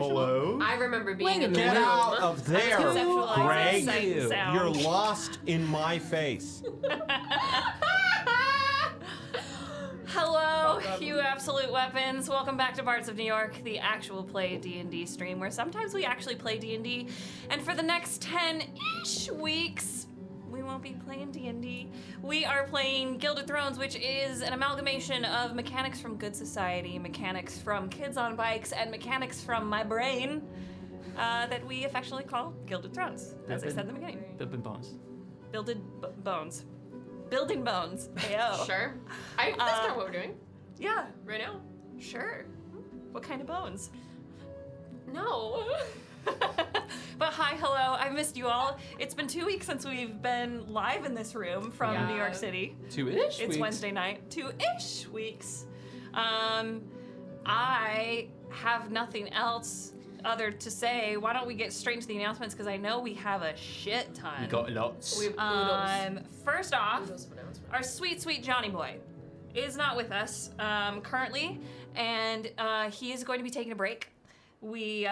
Hello? I remember being in the Get room. out of there, Conceptualizing sight and Greg. sound. You're lost in my face. Hello, you absolute weapons. Welcome back to Bards of New York, the actual play D&D stream, where sometimes we actually play D&D, and for the next 10-ish weeks, we won't be playing D&D. We are playing Gilded Thrones, which is an amalgamation of mechanics from Good Society, mechanics from Kids on Bikes, and mechanics from my brain that we affectionately call Gilded Thrones, as I said in the beginning. Building bones. Bones. Building bones. Ayo. Sure. That's not what we're doing Yeah, right now. sure. What kind of bones? No. But hi, hello, I missed you all. It's been 2 weeks since we've been live in this room from Yeah. New York City. 2-ish It's weeks. Wednesday night. 2-ish weeks. I have nothing else other to say. Why don't we get straight into the announcements, because I know we have a shit ton. We got lots. First off, Oodles of announcements. our sweet, sweet Johnny boy is not with us currently, and he is going to be taking a break. We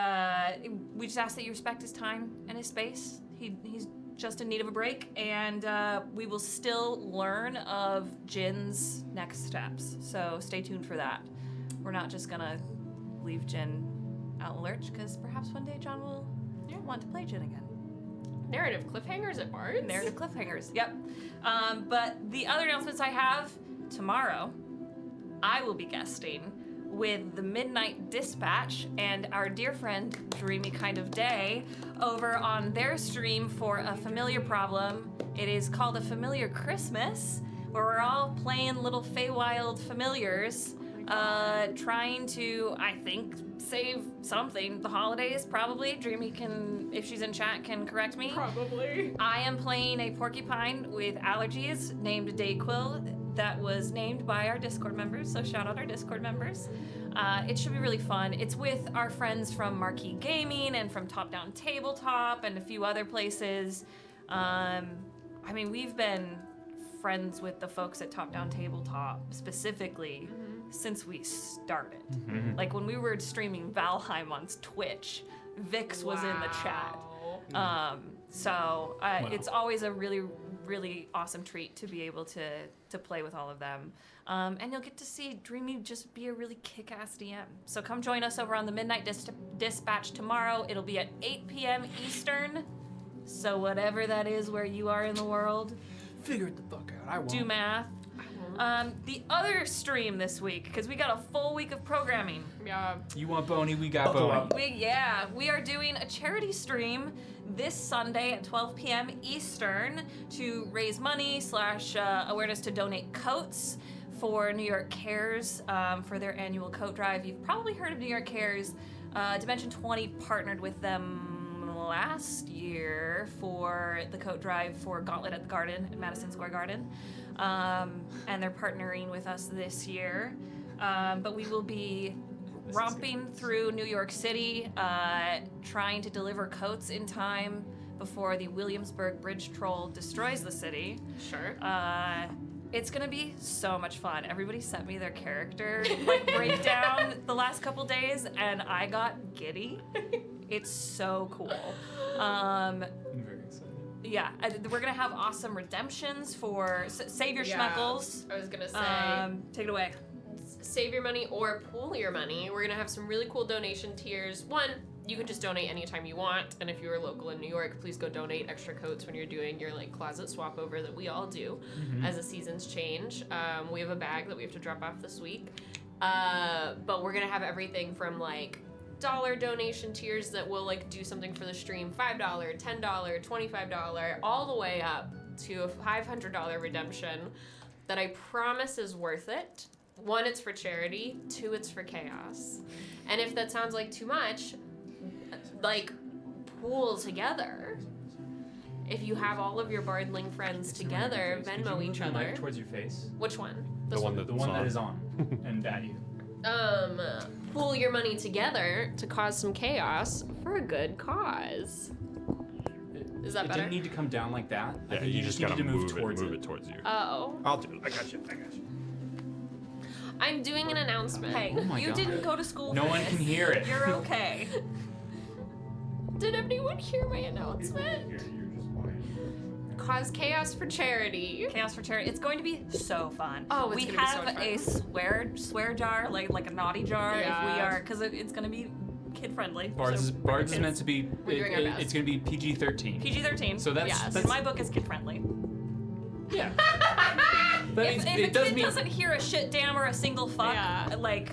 just ask that you respect his time and his space. He's just in need of a break, and we will still learn of Jin's next steps. So stay tuned for that. We're not just gonna leave Jin out in lurch, because perhaps one day John will want to play Jin again. Narrative cliffhangers at Bards? Narrative cliffhangers, yep. But the other announcements I have, tomorrow, I will be guesting with the Midnight Dispatch and our dear friend Dreamy Kind of Day over on their stream for a familiar problem. It is called A Familiar Christmas, where we're all playing little Feywild familiars, trying to, I think, save something. The holidays, probably. Dreamy can, if she's in chat, can correct me. Probably. I am playing a porcupine with allergies named Dayquil that was named by our Discord members, so shout out our Discord members. It should be really fun. It's with our friends from Marquee Gaming and from Top Down Tabletop and a few other places. I mean, we've been friends with the folks at Top Down Tabletop specifically since we started. Like when we were streaming Valheim on Twitch, Vix was in the chat. It's always a really, really awesome treat to be able to play with all of them. And you'll get to see Dreamy just be a really kick-ass DM. So come join us over on the Midnight Dispatch tomorrow. It'll be at 8 p.m. Eastern. So whatever that is where you are in the world, Figure it the fuck out. I won't. do math. The other stream this week, because we got a full week of programming. Yeah. You want Boney? We got Buckle Boney. up. We are doing a charity stream this Sunday at 12 p.m. Eastern to raise money / awareness to donate coats for New York Cares for their annual coat drive. You've probably heard of New York Cares. Dimension 20 partnered with them last year for the coat drive for Gauntlet at the Garden at Madison Square Garden. And they're partnering with us this year. But we will be romping through New York City, trying to deliver coats in time before the Williamsburg Bridge Troll destroys the city. Sure. It's gonna be so much fun. Everybody sent me their character breakdown the last couple days, and I got giddy. It's so cool. I'm very excited. Yeah, we're gonna have awesome redemptions for save your Yeah. schmeckles. I was gonna say, Take it away. save your money or pool your money. We're gonna have some really cool donation tiers. One, you can just donate anytime you want, and if you're local in New York, please go donate extra coats when you're doing your closet swap over that we all do as the seasons change. We have a bag that we have to drop off this week, but we're gonna have everything from dollar donation tiers that will do something for the stream, $5, $10, $25, all the way up to a $500 redemption that I promise is worth it. One, it's for charity. Two, it's for chaos. And if that sounds like too much, pool together. If you have all of your Bardling friends together, Venmo each other. Mic towards your face. Which one? The one that is on. And at you. Pool your money together to cause some chaos for a good cause. Is that It better? didn't need to come down like that. I Yeah, think you just need gotta to move towards it towards you. Oh. I'll do it. I got you. I'm doing an announcement. Hey, Oh my you God. didn't go to school No for one this. can hear it. You're okay. Did anyone hear my announcement? You're just quiet. Cause chaos for charity. Chaos for Charity. It's going to be so fun. Oh, it's we gonna be so have much a swear jar, like a naughty jar, if we Yeah. are, because it's going to be kid friendly. Bards is meant to be. We're doing our best. It's gonna be PG-13. PG-13. So that's- yes. that's- My book is kid friendly. Yeah. That If means a it does kid mean. doesn't hear a shit damn or a single fuck, Yeah. like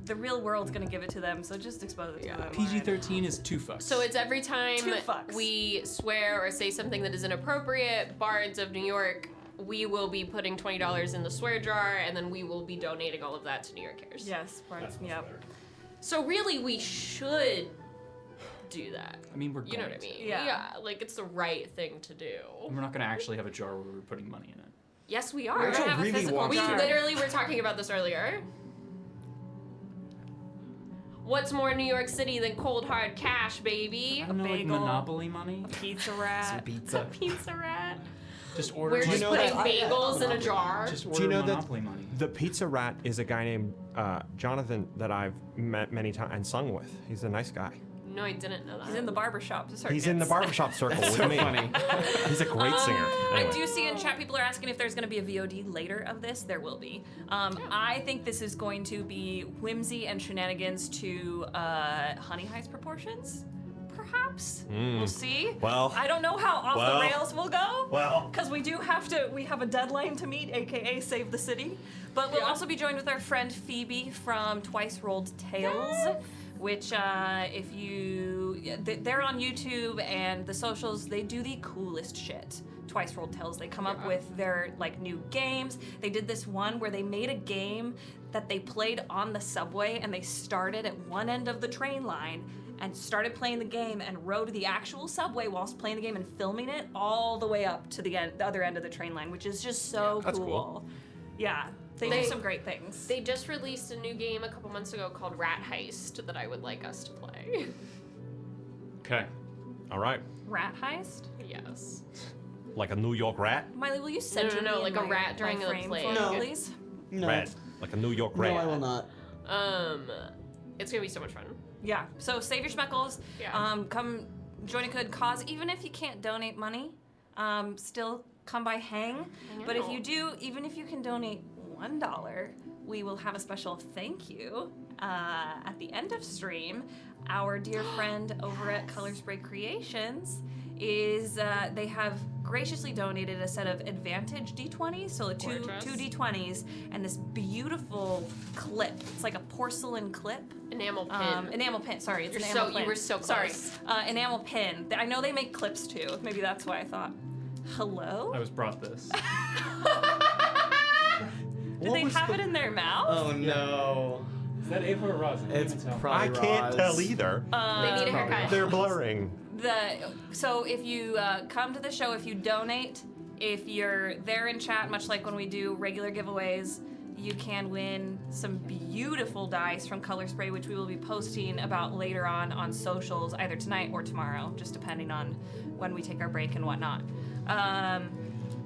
the real world's gonna give it to them. So just expose it to them. PG-13 is 2 fucks. So it's every time 2 fucks. we swear or say something that is inappropriate, Bards of New York, we will be putting $20 in the swear jar, and then we will be donating all of that to New York Cares. Yes, Bards. Yep. So really, we should do that. I mean, we're You know going what I mean? to. Yeah. Like, it's the right thing to do. We're not gonna actually have a jar where we're putting money in it. Yes, we We're are. gonna have a really physical want We jar. literally were talking about this earlier. What's more New York City than cold hard cash, baby? I don't know, like bagel. Monopoly money. Pizza rat. Pizza. Pizza rat. Just order. We're Do you just know putting that- bagels in a jar. Just Do order you know that Monopoly money. the pizza rat is a guy named Jonathan that I've met many times and sung with? He's a nice guy. No, I didn't know that. He's in the barbershop. He's in the barbershop circle with me. funny. He's a great singer. I Anyway. do see in chat people are asking if there's going to be a VOD later of this. There will be. I think this is going to be whimsy and shenanigans to Honey Heist proportions. Perhaps we'll see. Well- I don't know how off well- the rails we'll go. Well. Because we have a deadline to meet, aka Save the City. But we'll Yeah. also be joined with our friend Phoebe from Twice Rolled Tales. Which, if you, they're on YouTube and the socials, they do the coolest shit. Twice Rolled Tales. They come up with their like new games. They did this one where they made a game that they played on the subway, and they started at one end of the train line and started playing the game and rode the actual subway whilst playing the game and filming it all the way up to the other end of the train line, which is just so That's cool. cool. Yeah, they They- do some great things. They just released a new game a couple months ago called Rat Heist that I would like us to play. Okay. All right. Rat Heist? Yes. Like a New York rat? Miley, will you send No, no, no, me like in a rat during my a frame plague. for me, No. please? No. Rat. Like a New York No, rat. I will not. It's gonna be so much fun. Yeah. So save your schmeckles. Yeah. Come join a good cause, even if you can't donate money. Still come by hang. But if know. you do, even if you can donate $1, we will have a special thank you at the end of stream. Our dear friend over at Color Spray Creations is they have graciously donated a set of Advantage D20s, so two Gorgeous. D20s, and this beautiful clip. It's like a porcelain clip. Enamel pin. Enamel pin. Sorry, it's You're an so- enamel pin. you were so Sorry, close. enamel pin. I know they make clips too. Maybe that's why I thought. Hello? I was brought this. Did they have it in their mouth? Oh no. Is that Ava or Roz? It's I probably can't tell either. They need a haircut. They're blurring. So if you come to the show, if you donate, if you're there in chat, much like when we do regular giveaways, you can win some beautiful dice from Color Spray, which we will be posting about later on socials, either tonight or tomorrow, just depending on when we take our break and whatnot.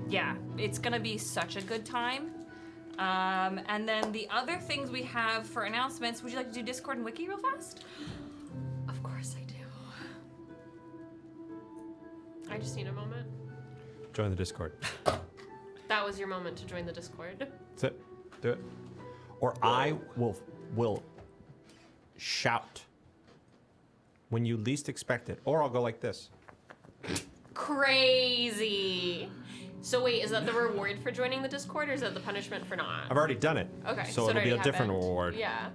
Yeah, it's gonna be such a good time. And then the other things we have for announcements, would you like to do Discord and Wiki real fast? Of course I do. I just need a moment. Join the Discord. That was your moment to join the Discord. That's it. Do it. Or I will shout when you least expect it. Or I'll go like this. Crazy. So wait, is that the reward for joining the Discord, or is that the punishment for not? I've already done it. Okay, So it it'll be a already different happened. reward. Yeah.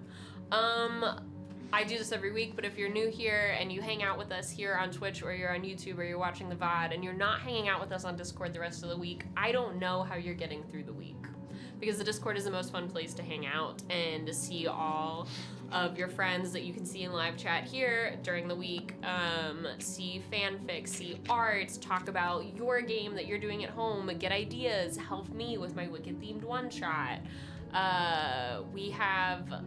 I do this every week, but if you're new here and you hang out with us here on Twitch, or you're on YouTube, or you're watching the VOD, and you're not hanging out with us on Discord the rest of the week, I don't know how you're getting through the week. Because the Discord is the most fun place to hang out and to see all of your friends that you can see in live chat here during the week, see fanfics, see art, talk about your game that you're doing at home, get ideas, help me with my Wicked themed one shot. We have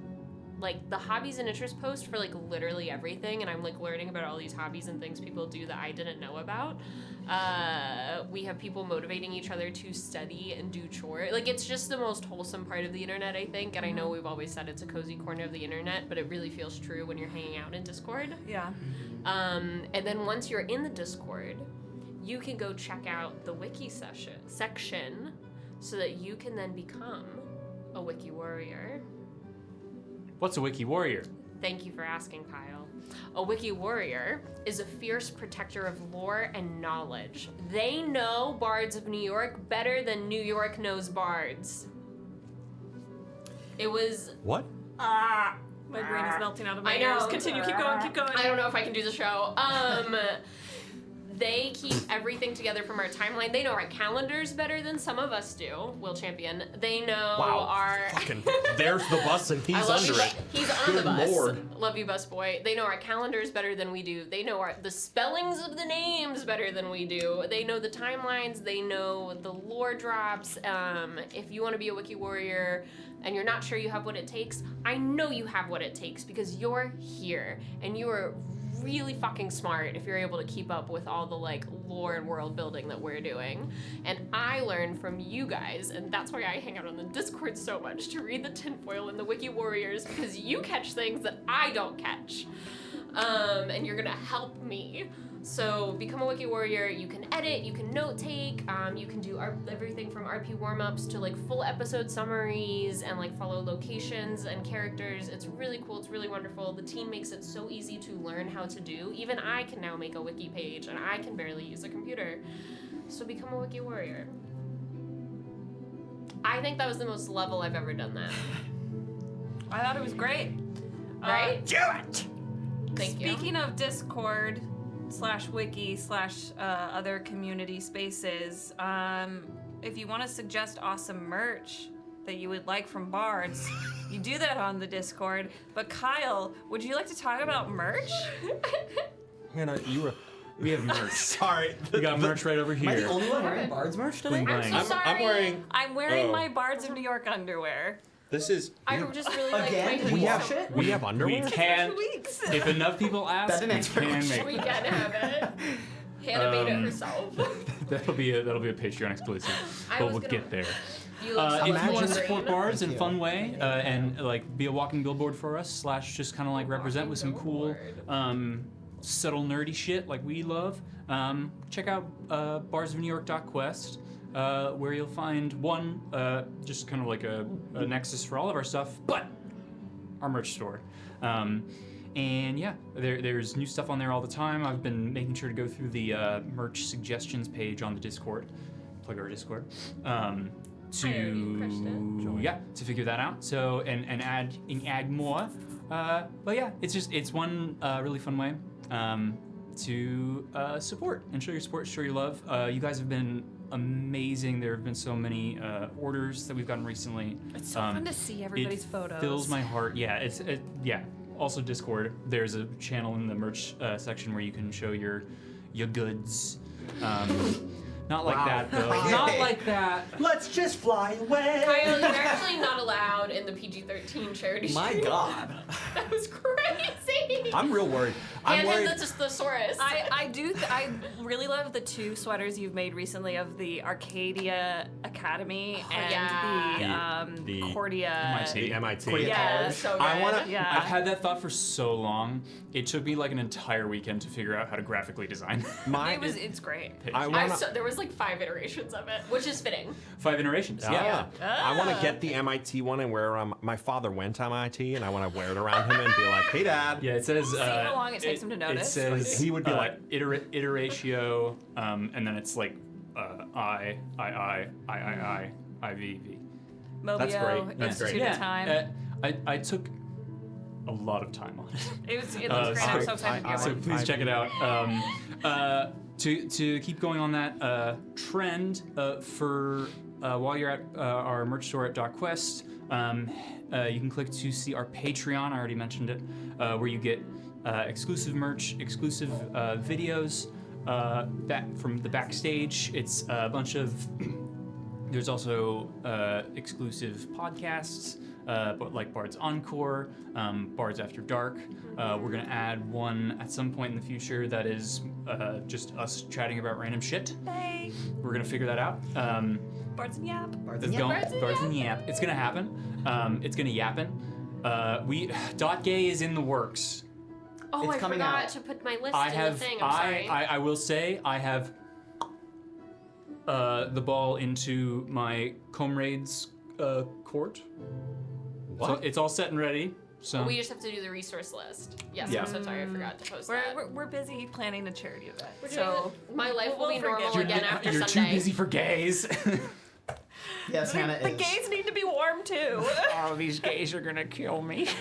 like the hobbies and interest post for like literally everything, and I'm like learning about all these hobbies and things people do that I didn't know about. We have people motivating each other to study and do chores. Like, it's just the most wholesome part of the internet, I think. And I know we've always said it's a cozy corner of the internet, but it really feels true when you're hanging out in Discord. Yeah. And then once you're in the Discord, you can go check out the wiki section so that you can then become a wiki warrior. What's a wiki warrior? Thank you for asking, Kyle. A wiki warrior is a fierce protector of lore and knowledge. They know Bards of New York better than New York knows bards. It was... What? My brain is melting out of my I know. ears. Continue, keep going, keep going. I don't know if I can do the show. They keep everything together from our timeline. They know our calendars better than some of us do. Will Champion. They know our... Fucking, there's the bus and I he's love under you, it. He's on the Good bus. Lord. Love you, bus boy. They know our calendars better than we do. They know the spellings of the names better than we do. They know the timelines. They know the lore drops. If you want to be a wiki warrior and you're not sure you have what it takes, I know you have what it takes because you're here and you are really fucking smart if you're able to keep up with all the like lore and world building that we're doing. And I learn from you guys, and that's why I hang out on the Discord so much, to read the tinfoil and the wiki warriors, because you catch things that I don't catch. And you're gonna help me. So become a wiki warrior. You can edit, you can note take, you can do everything from RP warm-ups to like full episode summaries and like follow locations and characters. It's really cool, it's really wonderful. The team makes it so easy to learn how to do. Even I can now make a wiki page and I can barely use a computer. So become a wiki warrior. I think that was the most level I've ever done that. I thought it was great. Right? Do it! Thank you. Speaking of Discord /wiki/ other community spaces, if you want to suggest awesome merch that you would like from Bards, you do that on the Discord. But Kyle, would you like to talk about merch? Hannah, you were... We have merch. Sorry. We got merch right over Am I the here. only one wearing Bards merch today? Bling, I'm bling. so sorry. I'm wearing... I'm wearing Oh. my Bards of New York underwear. This is... I just really like Again? my Did hoodie. you wash it? We have underwear? We can. Weeks. If enough people ask, That didn't we answer my can question. make We it. can have it. Hannah made it Um, herself. That'll be a Patreon exclusive, I but was we'll gonna- get there. You look so If you want to green. support Bards in a Thank fun you. way and like be a walking billboard for us, / just kind of like represent with some cool, subtle nerdy shit like we love, check out bardsofnewyork.quest, where you'll find one, just kind of like a nexus for all of our stuff, but our merch store. And yeah, there's new stuff on there all the time. I've been making sure to go through the merch suggestions page on the Discord. Plug our Discord. you crushed To figure that out. So and add more. But yeah, it's one really fun way to support and show your support, show your love. You guys have been amazing. There have been so many orders that we've gotten recently. It's so fun to see everybody's it photos. Fills my heart. Yeah, yeah. Also Discord. There's a channel in the merch section where you can show your goods. Not like that though. Not like that. Let's just fly away. Kyle, you're actually not allowed in the PG-13 charity My stream. God. That was crazy. I'm real worried. I'm And worried... the thesaurus. I really love the two sweaters you've made recently of the Arcadia Academy and yeah. the The Cordia. The MIT. Cordia Yeah, College. so good. I wanna... Yeah. I've had that thought for so long. It took me like an entire weekend to figure out how to graphically design. It's great. I wanna... There was like 5 iterations of it, which is fitting. 5 iterations. Yeah. I want to get the MIT one and wear my father went to MIT and I want to wear it around him and be like, hey dad. Yeah, it says. See how long it takes him to notice? It says He would be like- iteratio, and then it's like IVV. Mobio, That's great. That's Institute great. of Time. I took a lot of time on it. It looks great. I'm so excited to get So one. please check it out. To keep going on that trend, for while you're at our merch store at .quest, you can click to see our Patreon. I already mentioned it, where you get exclusive merch, exclusive videos back from the backstage. It's a bunch of. There's also exclusive podcasts. but like Bards Encore, Bards After Dark. We're gonna add one at some point in the future that is just us chatting about random shit. Hey, We're gonna figure that out. Bards and Yap. Bards and Yap. It's gonna happen. It's gonna yappen. .gay is in the works. Oh, It's I coming forgot out. to put my list I in have. the thing. I'm sorry. I will say I have the ball into my comrades' court. What? So it's all set and ready. So We just have to do the resource list. Yes, Yeah. I'm so sorry I forgot to post that. We're busy planning a charity event. We're So doing my life will we'll be normal forgive again you. after you're Sunday. too busy for gays. Yes, Hannah the is. gays need to be warm too. Oh, these gays are gonna kill me. These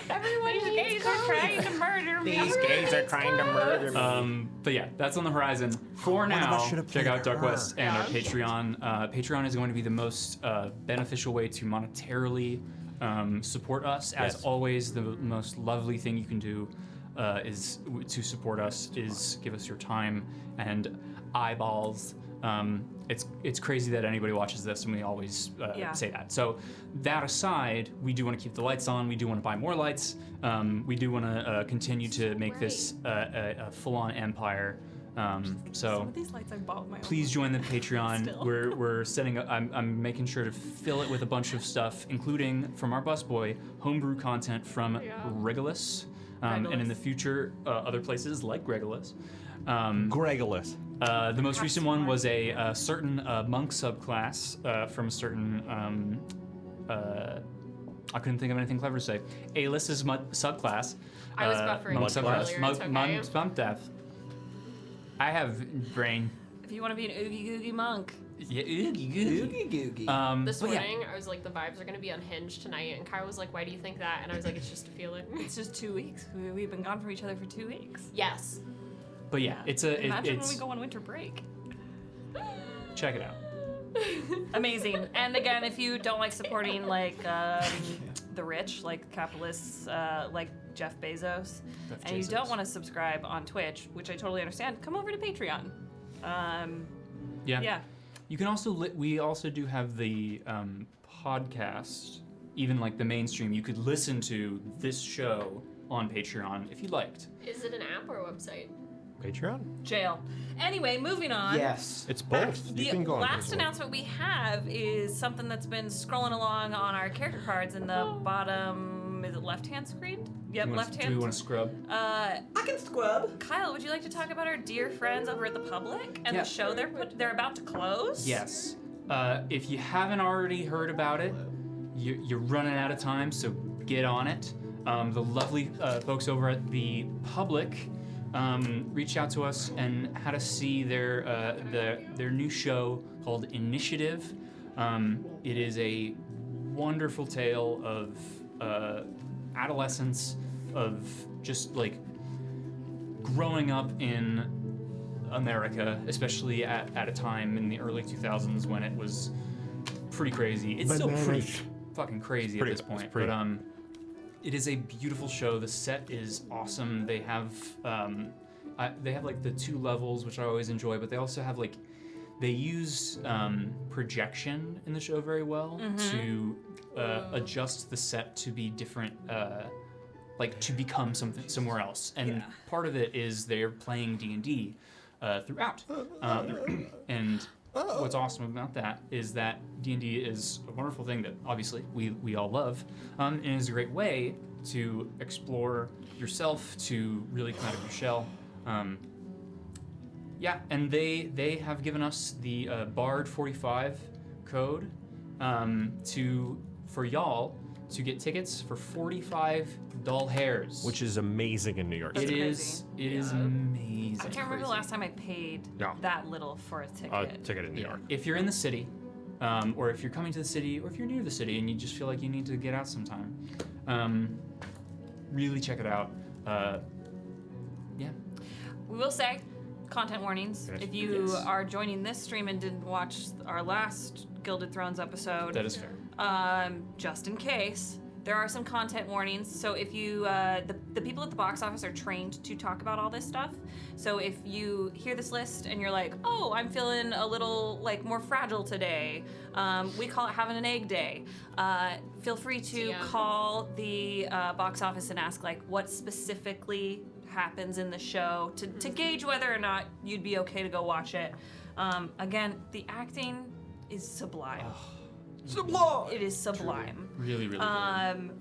gays are trying to murder me. gays are trying to murder me. But yeah, that's on the horizon. For One of now, us should have check played out Dark her. West and our Patreon. Patreon is going to be the most beneficial way to monetarily support us. As Yes. always, the most lovely thing you can do is to support us is give us your time and eyeballs. It's crazy that anybody watches this, and we always Yeah. say that. So that aside, we do want to keep the lights on. We do want to buy more lights. We do want to continue to make this a full-on empire. Some So of these lights I bought with my own please join the Patreon. Still. We're setting up. I'm making sure to fill it with a bunch of stuff, including from our busboy homebrew content from Regulus, and in the future other places like Regulus. Gregulus. The most recent one was a certain monk subclass from a certain. I couldn't think of anything clever to say. Aelis's subclass. I was buffering monk you subclass. earlier, Monk, it's okay. monk death. I have brain. If you want to be an oogie googie monk, Yeah, oogie googie. Oogie googie. This but yeah. morning, I was like, the vibes are going to be unhinged tonight. And Kyle was like, why do you think that? And I was like, it's just a feeling. it's just 2 weeks. We've been gone from each other for 2 weeks. Yes. But yeah, it's a. Imagine it's when we go on winter break. check it out. Amazing. And again, if you don't like supporting like the rich, like capitalists, like Jeff Bezos, and you don't want to subscribe on Twitch, which I totally understand, come over to Patreon. Yeah. Yeah. You can also we also do have the podcast, even like the mainstream. You could listen to this show on Patreon if you liked. Is it an app or a website? Patreon? Jail. Anyway, moving on. Yes. It's both. You The can go on last Facebook. announcement we have is something that's been scrolling along on our character cards in the bottom. Is it left-hand screen? Yep, left Do we hand. want to scrub? I can scrub. Kyle, would you like to talk about our dear friends over at the Public and Yeah. the show they're about to close? Yes. If you haven't already heard about it, you're running out of time, so get on it. The lovely folks over at the Public reached out to us and had us see their new show called Initiative. It is a wonderful tale of adolescence, of just like growing up in America, especially at a time in the early 2000s when it was pretty crazy. It's still pretty fucking crazy at this point. it's pretty. But it is a beautiful show. The set is awesome. They have like the 2 levels, which I always enjoy, but they also have like they use projection in the show very well to adjust the set to be different, like to become somewhere else. And part of it is they're playing D&D throughout. And what's awesome about that is that D&D is a wonderful thing that obviously we all love, and is a great way to explore yourself, to really come out of your shell. Yeah, and they have given us the Bard 45 code for y'all to get tickets for 45 dull hairs. Which is amazing in New York That's City. It is amazing. I can't remember the last time I paid No. that little for a ticket. Ticket in New York. If you're in the city, or if you're coming to the city, or if you're near the city and you just feel like you need to get out sometime, really check it out. Yeah. We will say, content warnings. Yes. If you Yes. are joining this stream and didn't watch our last Gilded Thrones episode, That is fair. just in case, there are some content warnings. So if you, the people at the box office are trained to talk about all this stuff. So if you hear this list and you're like, oh, I'm feeling a little like more fragile today, we call it having an egg day. Feel free to call the box office and ask like what specifically happens in the show to gauge whether or not you'd be okay to go watch it. Again, the acting is sublime. Sublime. It is sublime. Really, really good.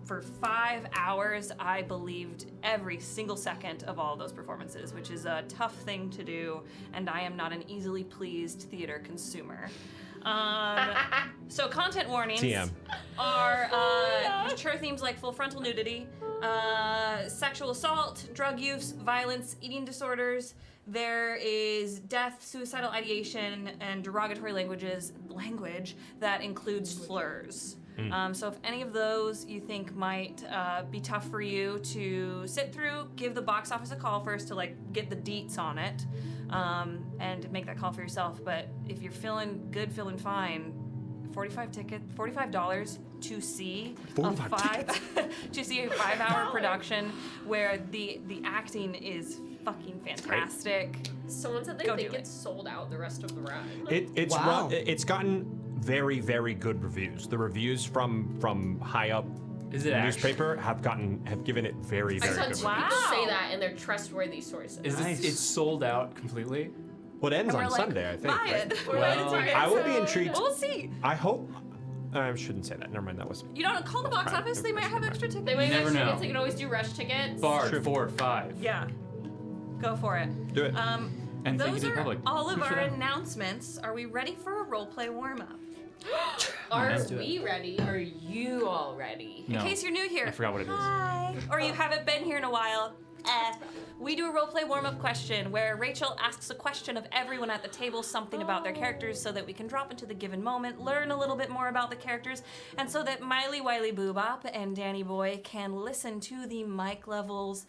For 5 hours, I believed every single second of all those performances, which is a tough thing to do, and I am not an easily pleased theater consumer. So content warnings TM. are mature themes like full frontal nudity, sexual assault, drug use, violence, eating disorders. There is death, suicidal ideation, and derogatory language that includes slurs. So if any of those you think might be tough for you to sit through, give the box office a call first to like get the deets on it, and make that call for yourself. But if you're feeling good, feeling fine, $45 to see to see a 5-hour production where the acting is fucking fantastic. Someone said they think it's sold out the rest of the run. It's gotten very, very good reviews. The reviews from high up newspaper have given it very, very good reviews. I saw two people say that, and they're trustworthy sources. It's sold out completely? Well, it ends on Sunday, I think. Right? I will be intrigued. We'll see. I hope. I shouldn't say that. Never mind. That was. You don't call the box office. They might have extra tickets. They might have never extra know. tickets. They can always do rush tickets. Bard 4 or 5. Yeah. Go for it. Do it. And thank you Those to the are public. all of Good for our them. announcements. Are we ready for a roleplay warm-up? Are we ready? Are you all ready? No. In case you're new here. I forgot what it is. Hi. Or you haven't been here in a while. We do a roleplay warm-up question where Rachel asks a question of everyone at the table, something about their characters, so that we can drop into the given moment, learn a little bit more about the characters, and so that Miley Wiley Boobop and Danny Boy can listen to the mic levels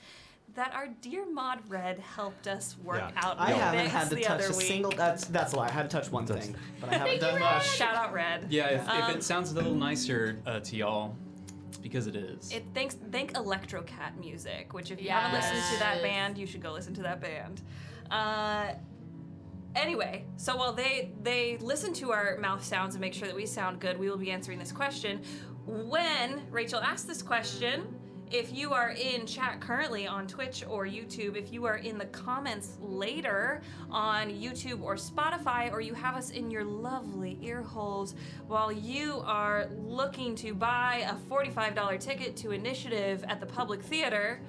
that our dear Mod Red helped us work out. I haven't had to the touch other a week. single. That's a lie. I had to touch one thing, but I haven't done much. Shout out Red. Yeah, if it sounds a little nicer to y'all, it's because it is. Thank Electrocat Music, which if you haven't listened to that band, you should go listen to that band. Anyway, so while they listen to our mouth sounds and make sure that we sound good, we will be answering this question. When Rachel asks this question, if you are in chat currently on Twitch or YouTube, if you are in the comments later on YouTube or Spotify, or you have us in your lovely ear holes while you are looking to buy a $45 ticket to Initiative at the Public Theater,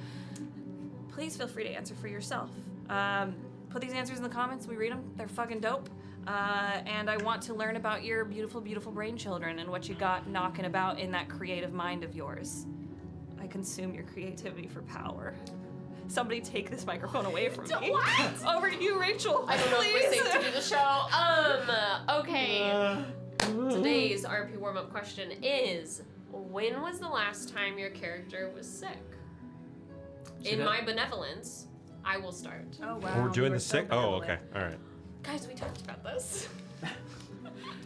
please feel free to answer for yourself. Put these answers in the comments. We read them. They're fucking dope. And I want to learn about your beautiful, beautiful brain children and what you got knocking about in that creative mind of yours. I consume your creativity for power. Somebody take this microphone away from me. What? Over to you, Rachel. I don't know if we're please. safe to do the show. Okay. Today's RP warm-up question is, when was the last time your character was sick? In my benevolence, I will start. Oh, wow. We're doing you the are so sick. Oh, benevolent. okay. All right. Guys, we talked about this.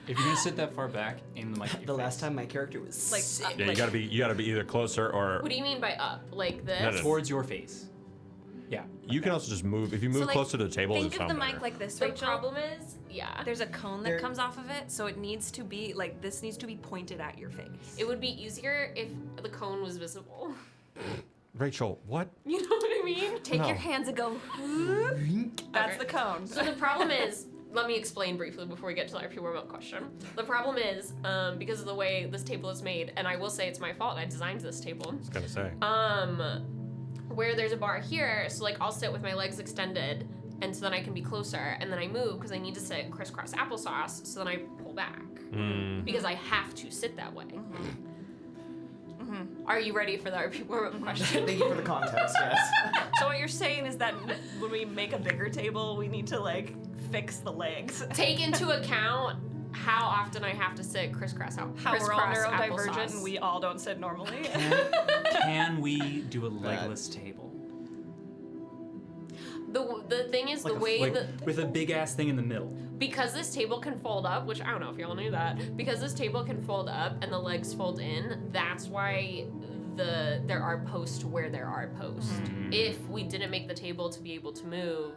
If you're gonna sit that far back, aim the mic. at your The last face. time my character was Like, sick. Yeah, you gotta be either closer or. What do you mean by up? Like this? No. Towards your face. Yeah. You can also just move. If you move So, like, closer to the table, Think it's of sound the mic better. like this, The Rachel. problem is, There's a cone that There- comes off of it, so it needs to be, like, this needs to be pointed at your face. it would be easier if the cone was visible. Rachel, what? You know what I mean? Take No. your hands and go, whoop. That's Okay. the cone. So the problem is, let me explain briefly before we get to the RP warm-up question. The problem is, because of the way this table is made, and I will say it's my fault, I designed this table. I was gonna say. Where there's a bar here, so like I'll sit with my legs extended, and so then I can be closer, and then I move because I need to sit crisscross applesauce, so then I pull back. Because I have to sit that way. Are you ready for the RP warm-up question? Thank you for the context. Yes. So what you're saying is that when we make a bigger table, we need to, like, fix the legs. Take into account how often I have to sit crisscross How we're all crisscross neurodivergent applesauce. and we all don't sit normally. Can we do a legless table? The thing is, Like the a way Like that with a big ass thing in the middle. because this table can fold up, which I don't know if y'all knew that, because this table can fold up and the legs fold in, that's why there are posts to where there are posts. If we didn't make the table to be able to move,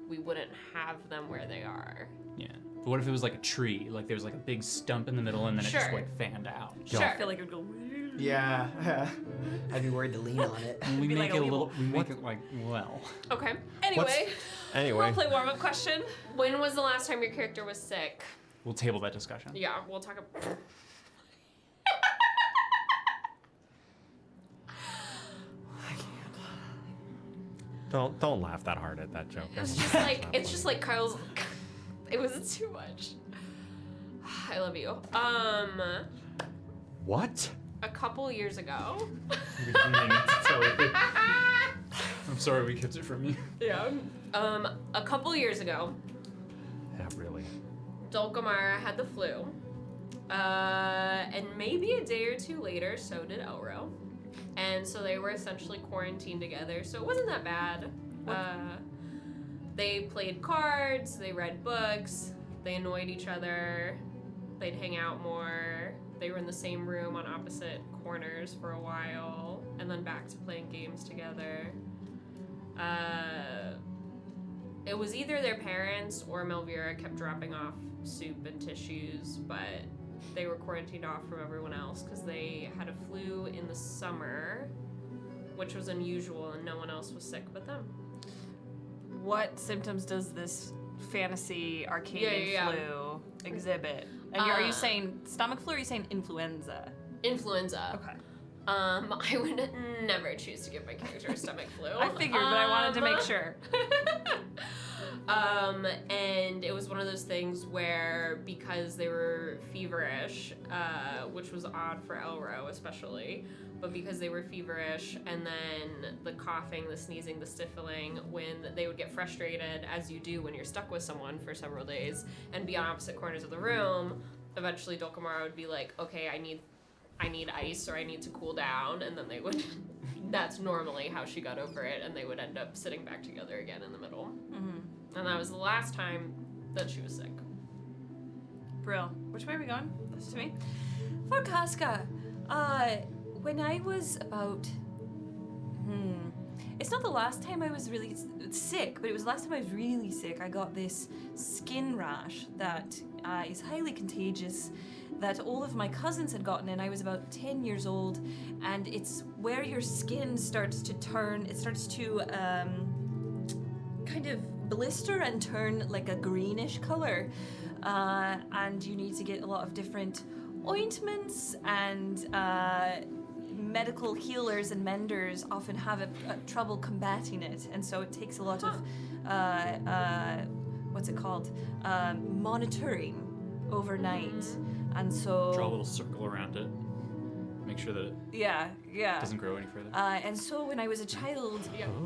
we wouldn't have them where they are. Yeah. But what if it was like a tree? Like there was like a big stump in the middle and then it just Sure. like fanned out. Sure. I feel like it would go. Yeah. I'd be worried to lean on it. And we Be make like it a a little, little- we make it like, well. Okay. Anyway, Anyway, roleplay warm-up question. When was the last time your character was sick? We'll table that discussion. Yeah, we'll talk about. don't laugh that hard at that joke. It's just like Kyle's. It was too much. I love you. What? A couple years ago. We didn't need to tell you. I'm sorry we kept it from you. Yeah. A couple years ago, Yeah, really. Dulcamara had the flu. And maybe a day or two later, so did Elro. And so they were essentially quarantined together, so it wasn't that bad. They played cards, they read books, they annoyed each other, they'd hang out more. They were in the same room on opposite corners for a while, and then back to playing games together. It was either their parents or Melvira kept dropping off soup and tissues, but they were quarantined off from everyone else because they had a flu in the summer, which was unusual, and no one else was sick but them. What symptoms does this fantasy Arcadian Yeah. flu exhibit? And are you saying stomach flu or are you saying influenza? Influenza. Okay. I would never choose to give my character a stomach flu. I figured, but I wanted to make sure. And it was one of those things where because they were feverish, which was odd for Elro especially, but because they were feverish and then the coughing, the sneezing, the sniffling, when they would get frustrated, as you do when you're stuck with someone for several days, and be on opposite corners of the room, eventually Dulcamara would be like, okay, I need ice or I need to cool down, and then they would that's normally how she got over it, and they would end up sitting back together again in the middle. Mm-hmm. And that was the last time that she was sick. Brill. Which way are we going? This is to me. For Casca, when I was about, it's not the last time I was really sick, but it was the last time I was really sick. I got this skin rash that is highly contagious that all of my cousins had gotten, and I was about 10 years old, and it's where your skin starts to turn, it starts to kind of blister and turn like a greenish color, and you need to get a lot of different ointments, and medical healers and menders often have a trouble combating it, and so it takes a lot of what's it called, monitoring overnight. And so Draw a little circle around it. Make sure that it yeah doesn't grow any further. and so when I was a child,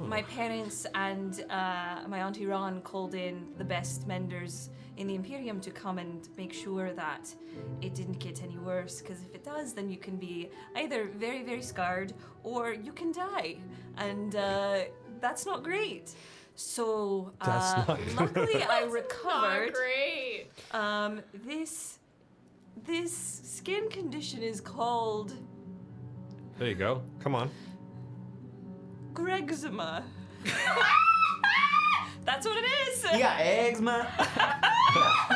my parents and my auntie Ron called in the best menders in the Imperium to come and make sure that it didn't get any worse, because if it does, then you can be either very, very scarred or you can die, and that's not great. So That's not luckily I recovered. Not great. This skin condition is called There you go. Come on. Gregzima. That's what it is. You got eczema.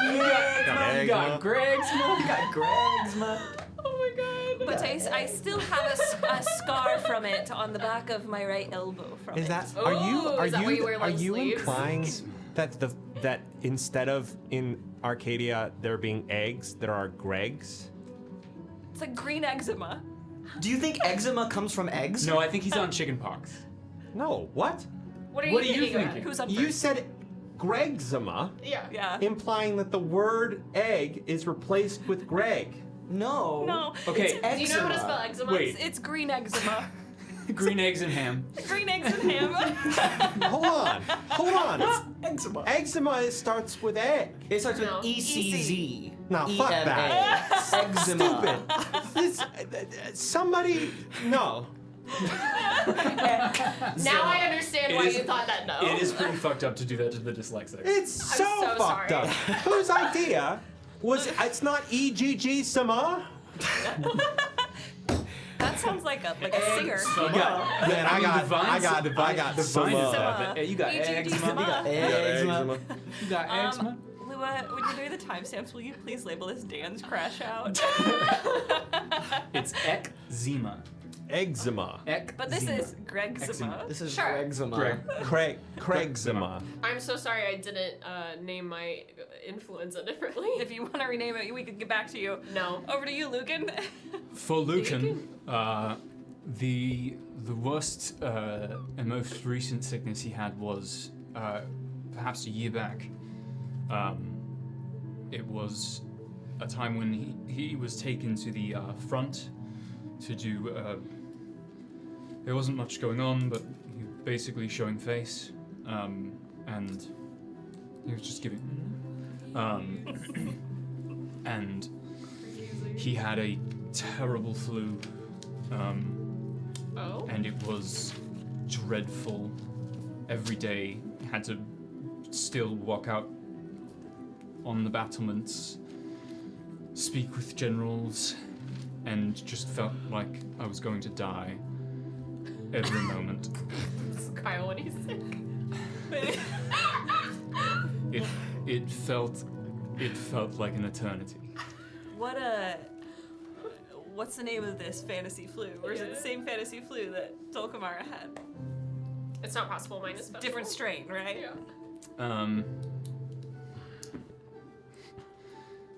You got Greg's mom. You got Gregzima. Oh my god. But I still have a scar from it on the back of my right elbow from Is it. that Oh, is that why you wear are long you sleeves? implying that instead of in Arcadia there being eggs, there are Gregs? It's like green eczema. Do you think eczema comes from eggs? No, I think he's on chicken pox. No, what? What are What you are you thinking? thinking? Who's on You first? said Gregzima, Yeah. Yeah. implying that the word egg is replaced with Greg. No. No. Okay. It's Do you know how to eczema. spell eczema? Wait. It's green eczema. Green eggs and ham. Green eggs and ham. Hold on. Eczema. Eczema starts with egg. It starts with No. ECZ. No, fuck that. Eczema. Stupid. This, somebody, no. Now I understand It why is- you thought that. No. It is pretty fucked up to do that to the dyslexic. It's so, so fucked sorry. up. Whose idea was it's not EGG Sama? That sounds like a singer. Man, I got some. You got eczema. Eczema. You got eczema. Lua, when you're doing the timestamps, will you please label this Dan's crash out? It's eczema. Eczema. But this is Gregzema. This is Sure. eczema. Craigzema. I'm so sorry I didn't name my influenza differently. If you want to rename it, we could get back to you. No. Over to you, Lücan. For Lücan, the worst and most recent sickness he had was perhaps a year back. It was a time when he was taken to the front to do. There wasn't much going on, but he was basically showing face, and he was just giving. And he had a terrible flu, and it was dreadful. Every day, had to still walk out on the battlements, speak with generals, and just felt like I was going to die every moment. This is Kyle when he's sick. It felt like an eternity. What's the name of this fantasy flu? Or is it the same fantasy flu that Dulcamara had? It's not possible. Mine is special. Different strain, right? Yeah.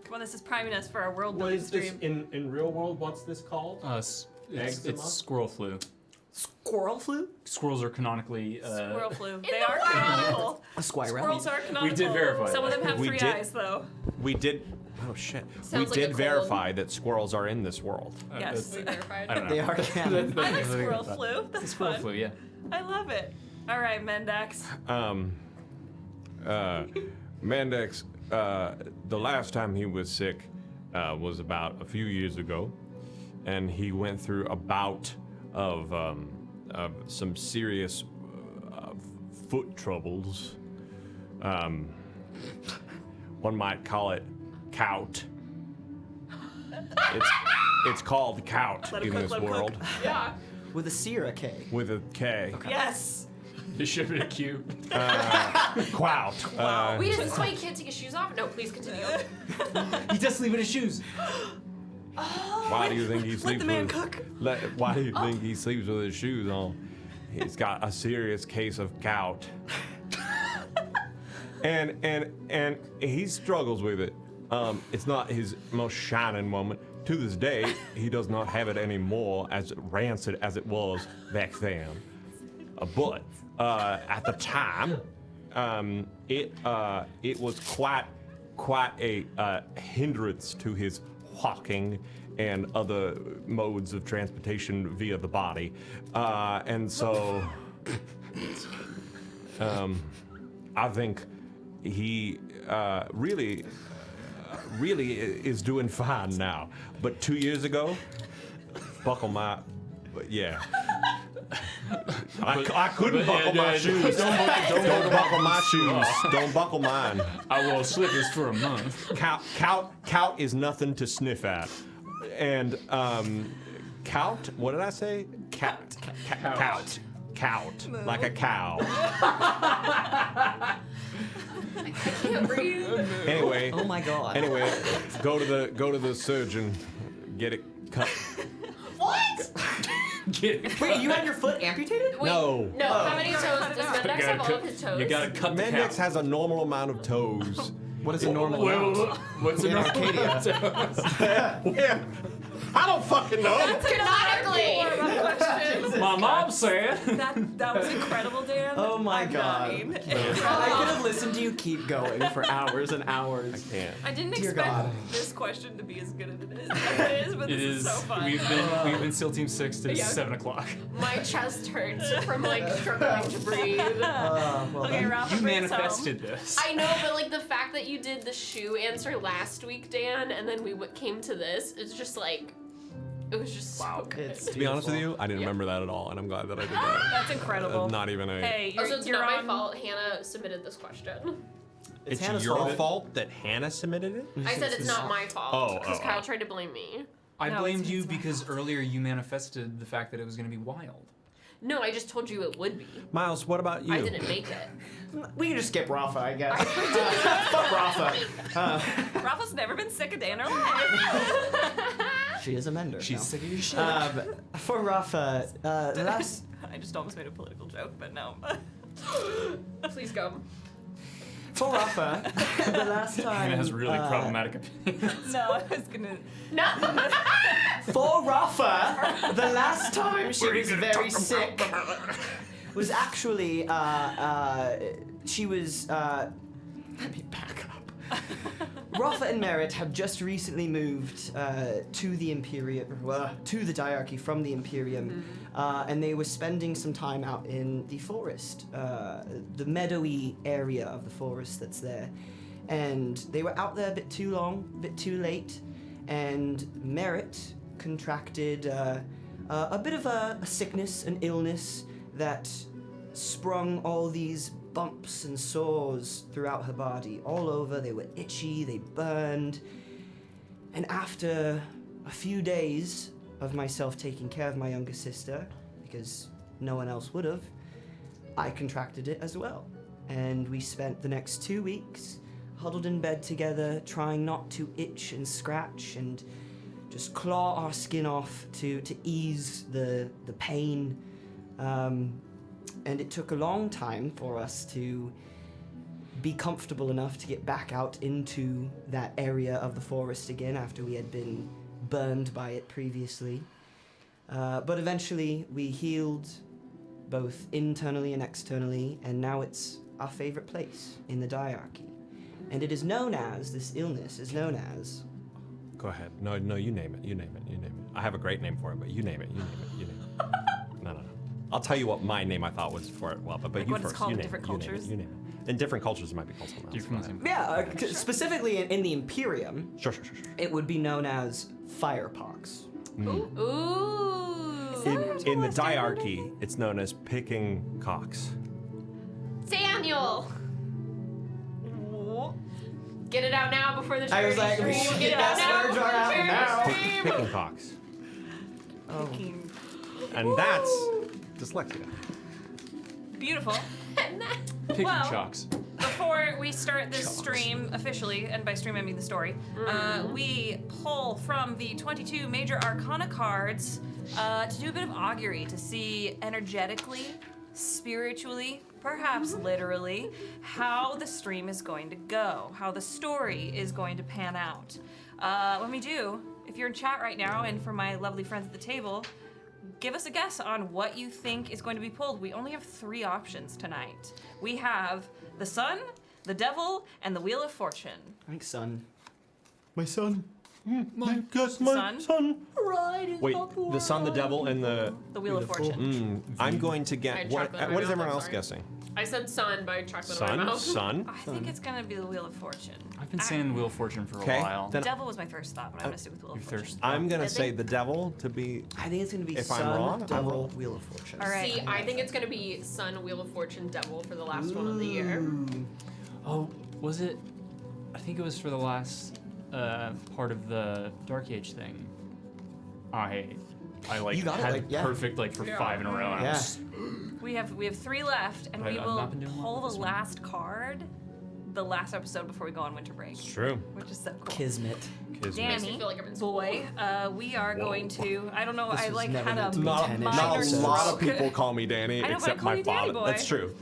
Come on, this is priming us for our world What building is this stream. in real world? What's this called? It's squirrel flu. Squirrel flu? Squirrels are canonically. Squirrel flu. They the are wild. canonical. A squirrel. Squirrels are canonical. We did verify Some of that. them have We 3 did- eyes, though. We did. Oh shit. Sounds we like a did cold. verify that squirrels are in this world. Yes. We verified. I don't know. They are canon. I like squirrel flu. That's Squirrel fun. flu, yeah. I love it. All right, Mendax. Mendax, the last time he was sick was about a few years ago, and he went through a bout of some serious foot troubles. One might call it gout. It's called gout Let him in cook, this let him world cook. Yeah. With a C or a K? with a K. Yes. It should be a Q. Quout. Wait, is this why you can't take his shoes off? No, please continue. He just leave it in his shoes. Why do you think he sleeps Let the man with? cook. Why do you think he sleeps with his shoes on? He's got a serious case of gout, and he struggles with it. It's not his most shining moment. To this day, he does not have it anymore, as rancid as it was back then. But at the time, it was quite a hindrance to his walking and other modes of transportation via the body, and so I think he really is doing fine now. But 2 years ago, yeah. I couldn't buckle my shoes. Don't buckle my shoes. Don't buckle mine. I wore slippers for a month. Cout is nothing to sniff at. And cout, what did I say? Cout. Like a cow. I can't breathe. Anyway. Oh my god. Anyway, go to the surgeon, get it cut. What? Wait, you had your foot amputated? Wait, No. No, how many toes does Mendax have all of his toes? You gotta cut the Mendax cow. has a normal amount of toes. What is a normal Wait, amount? what's In in Arcadia. Yeah. I don't fucking know. Canonically. My mom said. That was incredible, Dan. Oh my I'm god. dying. I could have listened to you keep going for hours and hours. Can't. I didn't Dear expect God. this question to be as good as it is, but It this is is. so fun. We've been SEAL Team 6 to Yeah. 7 o'clock. My chest hurts from like struggling to breathe. Well Okay, then. Rafa You brings manifested this. I know, but like the fact that you did the shoe answer last week, Dan, and then we came to this, it's just like, it was just so good. It's To be honest with you, I didn't remember that at all, and I'm glad that I did that. That's incredible. Not even a. Hey, you're, Also, it's you're not on. my fault. Hannah submitted this question. It's Hannah's your fault. fault that Hannah submitted it. I said it's not my fault Oh, because oh, Kyle oh. tried to blame me. I No, blamed it's you my because fault. earlier you manifested the fact that it was going to be wild. No, I just told you it would be. Miles, what about you? I didn't make it. We can just skip Rafa, I guess. Fuck Rafa. Rafa's never been sick a day in her life. She is a mender. She's no. sick of your shit. For Rafa, the last I just almost made a political joke, but no. Please go. for Rafa, the last time Hannah has really problematic opinions. No, I was gonna. No. for Rafa, the last time she was very sick was actually she was let me back up. Rafa and Merritt have just recently moved to the Imperium, to the diarchy from the Imperium, and they were spending some time out in the forest, the meadowy area of the forest that's there. And they were out there a bit too long, a bit too late, and Merritt contracted a bit of a sickness, an illness that sprung all these bumps and sores throughout her body, all over. They were itchy, they burned. And after a few days of myself taking care of my younger sister, because no one else would have, I contracted it as well. And we spent the next 2 weeks huddled in bed together, trying not to itch and scratch and just claw our skin off to ease the pain. And it took a long time for us to be comfortable enough to get back out into that area of the forest again after we had been burned by it previously. But eventually we healed both internally and externally, and now it's our favorite place in the diarchy. And it is known as, this illness is known as... Go ahead. No, you name it. You name it. You name it. I have a great name for it, but you name it. You name it. You name it. No. I'll tell you what my name I thought was for it. Well, but Like you what it's first. called You in name different it. You name cultures? it. You name it. In different cultures, it might be called something You're else. from the same. Yeah, specifically in the Imperium, Sure. it would be known as firepox. Ooh. In the diarchy, it's known as picking cocks. Daniel. Get it out now before the I was like, charity we stream. should Get get it out that now splurge before the out charity now. stream. Picking cocks. Oh. And that's dyslexia. Beautiful. Picking Well- chocks. Before we start this stream officially, and by stream I mean the story, we pull from the 22 major arcana cards to do a bit of augury to see energetically, spiritually, perhaps literally, how the stream is going to go, how the story is going to pan out. When we do, if you're in chat right now, and for my lovely friends at the table, give us a guess on what you think is going to be pulled. We only have 3 options tonight. We have the Sun, the Devil, and the Wheel of Fortune. I think son. My son. Because my son. Wait, the sun, the devil, and the. The Wheel of Fortune. I'm going to I get. had What chocolate in my is mouth, everyone I'm else sorry. guessing? I said sun by chocolate in my Sun? mouth. Sun? I think it's gonna be the Wheel of Fortune. I've been saying Wheel of Fortune for a Okay, while. then Devil was my first thought, but I'm gonna stick with Wheel of Your Fortune. thirst. I'm going I to say think- the devil to be. I think it's gonna be If I'm son, wrong, devil, wheel of fortune. All right. See, I think it's gonna be sun, wheel of fortune, devil for the last one of the year. Oh, was it? I think it was for the last part of the Dark Age thing. I like You got it, had like, yeah. perfect like for 5 in a row. And I Yeah. was, We have 3 left, and we I've will not been doing well pull with the this one. last card, the last episode before we go on winter break, True. which is so cool. Kismet. Makes Danny, me feel like I'm in school. boy, we are going to. I don't know. This I was like never had meant a to be Not, 10 minor not a episodes. lot of stroke. people call me Danny, I know, but I except call my you Danny father. boy. That's true.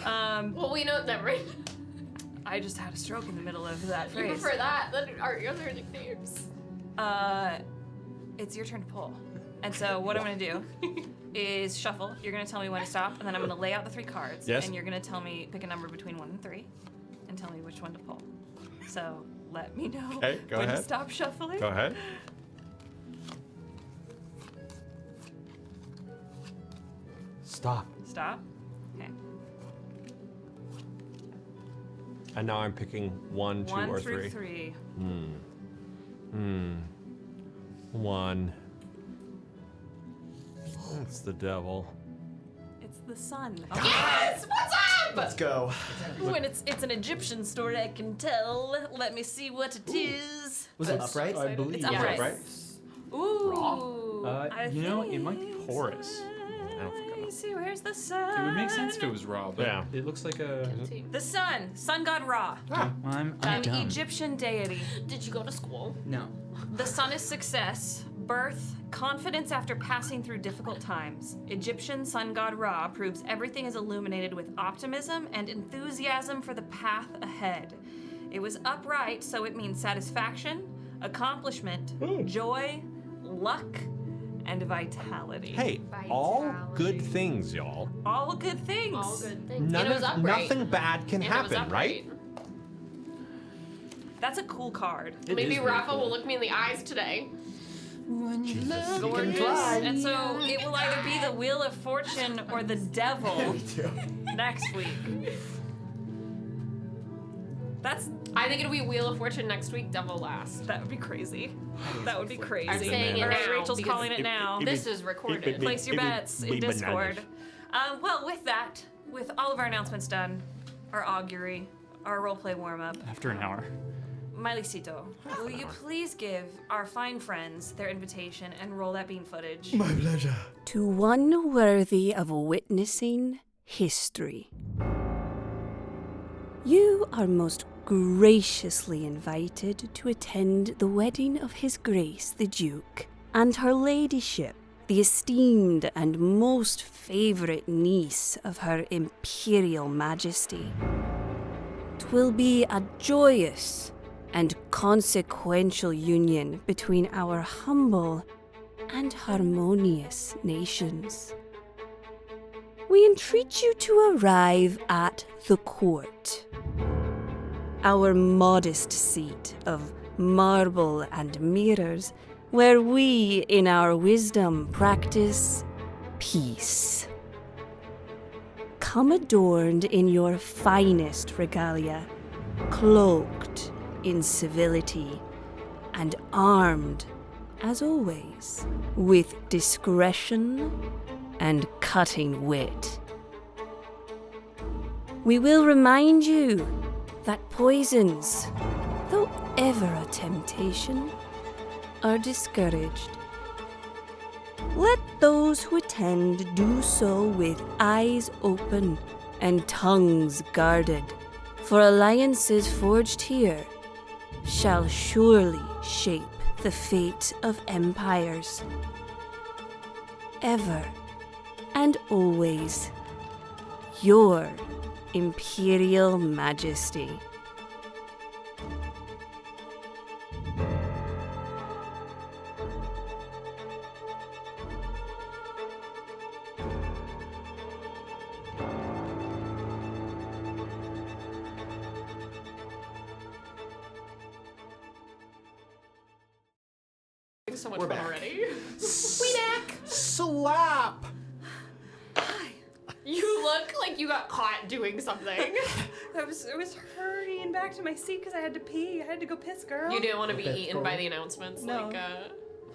Well, we know that, right? I just had a stroke in the middle of that You phrase. prefer that than our other nicknames. It's your turn to pull. And so what I'm gonna do is shuffle. You're gonna tell me when to stop, and then I'm gonna lay out the 3 cards. Yes. And you're gonna tell me, pick a number between 1 and 3, and tell me which one to pull. So let me know Okay, go when to ahead. stop shuffling. Go ahead. Stop. Stop. Okay. And now I'm picking 1, 2, 1 or through 3. 3. 1. That's the devil. It's the sun. Yes! What's up? Let's go. When it's an Egyptian story, I can tell. Let me see what it is. Was it upright? I believe. It's upright. Right? Ooh. You know, it might be porous. I don't think I know. See, where's the sun? It would make sense if it was raw, but Yeah. it looks like a. The sun god Ra, I'm an dumb. Egyptian deity. Did you go to school? No. The sun is success, birth, confidence after passing through difficult times. Egyptian sun god Ra proves everything is illuminated with optimism and enthusiasm for the path ahead. It was upright, so it means satisfaction, accomplishment, joy, luck, and vitality. Hey, all good things, y'all. All good things. All good things. None and it was of, upright. nothing bad can And it was happen, right? upright. That's a cool card. It Maybe is very Rafa cool. will look me in the eyes today. Jesus. Gorgeous. fly. And so it will either be the Wheel of Fortune or the Devil next week. I think it'll be Wheel of Fortune next week, Devil last. That would be crazy. That would be crazy. I'm saying it All right, now Rachel's because calling it now. This is recorded. Place your bets in be Discord. bananas. Well, with that, with all of our announcements done, our augury, our roleplay warm-up, After an hour. Mailicito, will you please give our fine friends their invitation and roll that bean footage? My pleasure. To one worthy of witnessing history. You are most graciously invited to attend the wedding of His Grace the Duke and Her Ladyship, the esteemed and most favourite niece of Her Imperial Majesty. 'Twill be a joyous and consequential union between our humble and harmonious nations. We entreat you to arrive at the court, our modest seat of marble and mirrors, where we, in our wisdom, practice peace. Come adorned in your finest regalia, cloaked in civility, and armed, as always, with discretion and cutting wit. We will remind you that poisons, though ever a temptation, are discouraged. Let those who attend do so with eyes open and tongues guarded, for alliances forged here shall surely shape the fate of empires. Ever and always, your Imperial Majesty. So much We're fun back. already. We back. Slap! You look like you got caught doing something. I was hurrying back to my seat because I had to pee. I had to go piss, girl. You didn't want to be That's eaten cool. by the announcements, No.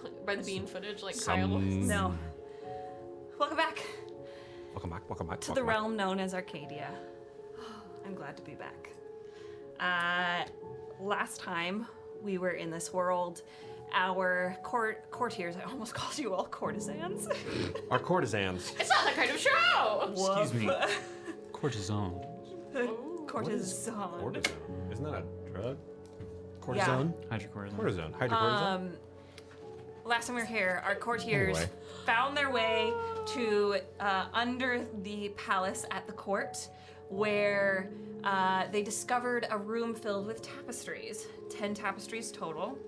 like by the bean footage, like Some- Kyle. No. Welcome back Welcome back, welcome back. to the realm known as Arcadia. I'm glad to be back. Last time we were in this world, our courtiers, I almost called you all courtesans. Our courtesans. It's not that kind of show. Excuse me. Courtesan. Courtesan. Cortisone. Isn't that a drug? Cortisone. Hydrocortisone. Cortisone. Hydrocortisone? Last time we were here, our courtiers Anyway. found their way to under the palace at the court, where they discovered a room filled with tapestries, 10 tapestries total.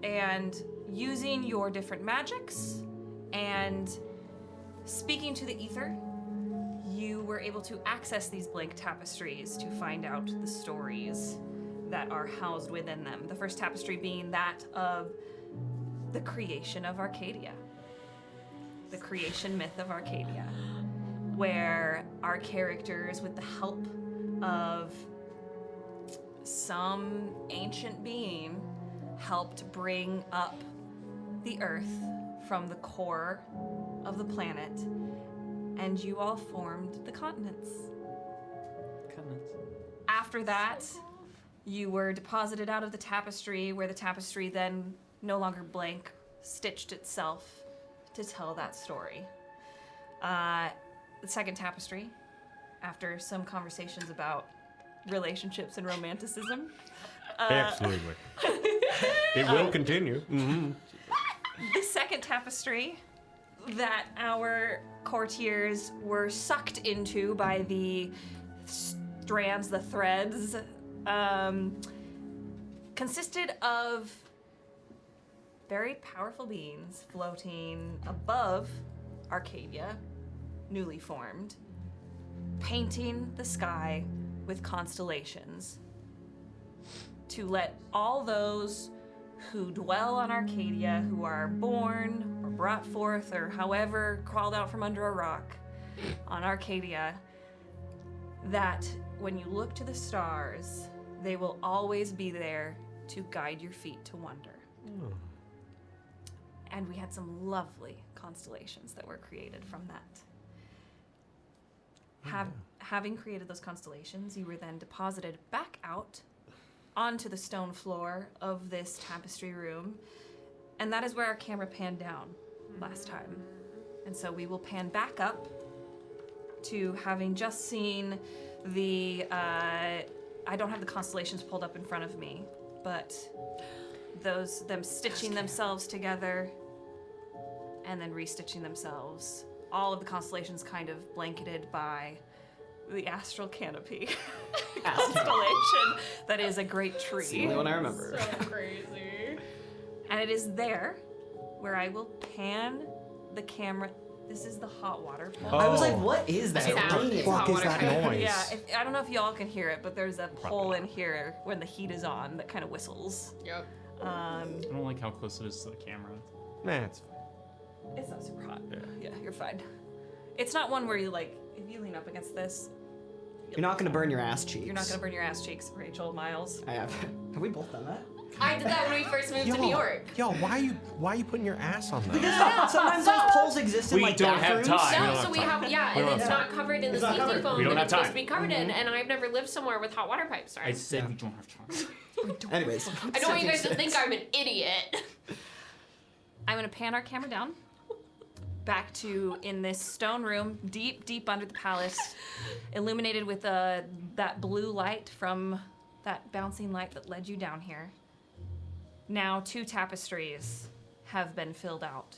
And using your different magics and speaking to the ether, you were able to access these blank tapestries to find out the stories that are housed within them. The first tapestry being that of the creation of Arcadia, the creation myth of Arcadia, where our characters, with the help of some ancient being, helped bring up the earth from the core of the planet, and you all formed the continents. After that, you were deposited out of the tapestry, where the tapestry then no longer blank, stitched itself to tell that story. The second tapestry, after some conversations about relationships and romanticism. Absolutely. It will continue. Mm-hmm. The second tapestry that our courtiers were sucked into by the strands, the threads, consisted of very powerful beings floating above Arcadia, newly formed, painting the sky with constellations to let all those who dwell on Arcadia, who are born or brought forth or however crawled out from under a rock on Arcadia, that when you look to the stars, they will always be there to guide your feet to wonder. And we had some lovely constellations that were created from that. Having created those constellations, you were then deposited back out onto the stone floor of this tapestry room, and that is where our camera panned down last time. And so we will pan back up to having just seen the, I don't have the constellations pulled up in front of me, but them stitching themselves together and then restitching themselves. All of the constellations kind of blanketed by the astral canopy constellation that is a great tree. It's the only one I remember. So crazy. And it is there where I will pan the camera. This is the hot water pole. I was like, what is that? Yeah. What the fuck is that noise? Yeah, I don't know if y'all can hear it, but there's a pole in here when the heat is on that kind of whistles. Yep. I don't like how close it is to the camera. Nah, it's It's not super hot. Yeah, you're fine. It's not one where you like, if you lean up against this, You're not gonna burn your ass cheeks. you're not gonna burn your ass cheeks, Rachel, Miles. I have. Have we both done that? I did that when we first moved to New York. Yo, why are you putting your ass on that? Because sometimes those poles exist in We like don't have bathrooms. time. No, so we have, and it's not covered in the not safety covered. foam We don't that have it's supposed time. to be covered in, and I've never lived somewhere with hot water pipes. Sorry. I said we don't have time. Anyways, I don't want you guys to think I'm an idiot. I'm gonna pan our camera down back to in this stone room, deep under the palace, illuminated with that blue light from that bouncing light that led you down here. Now 2 tapestries have been filled out.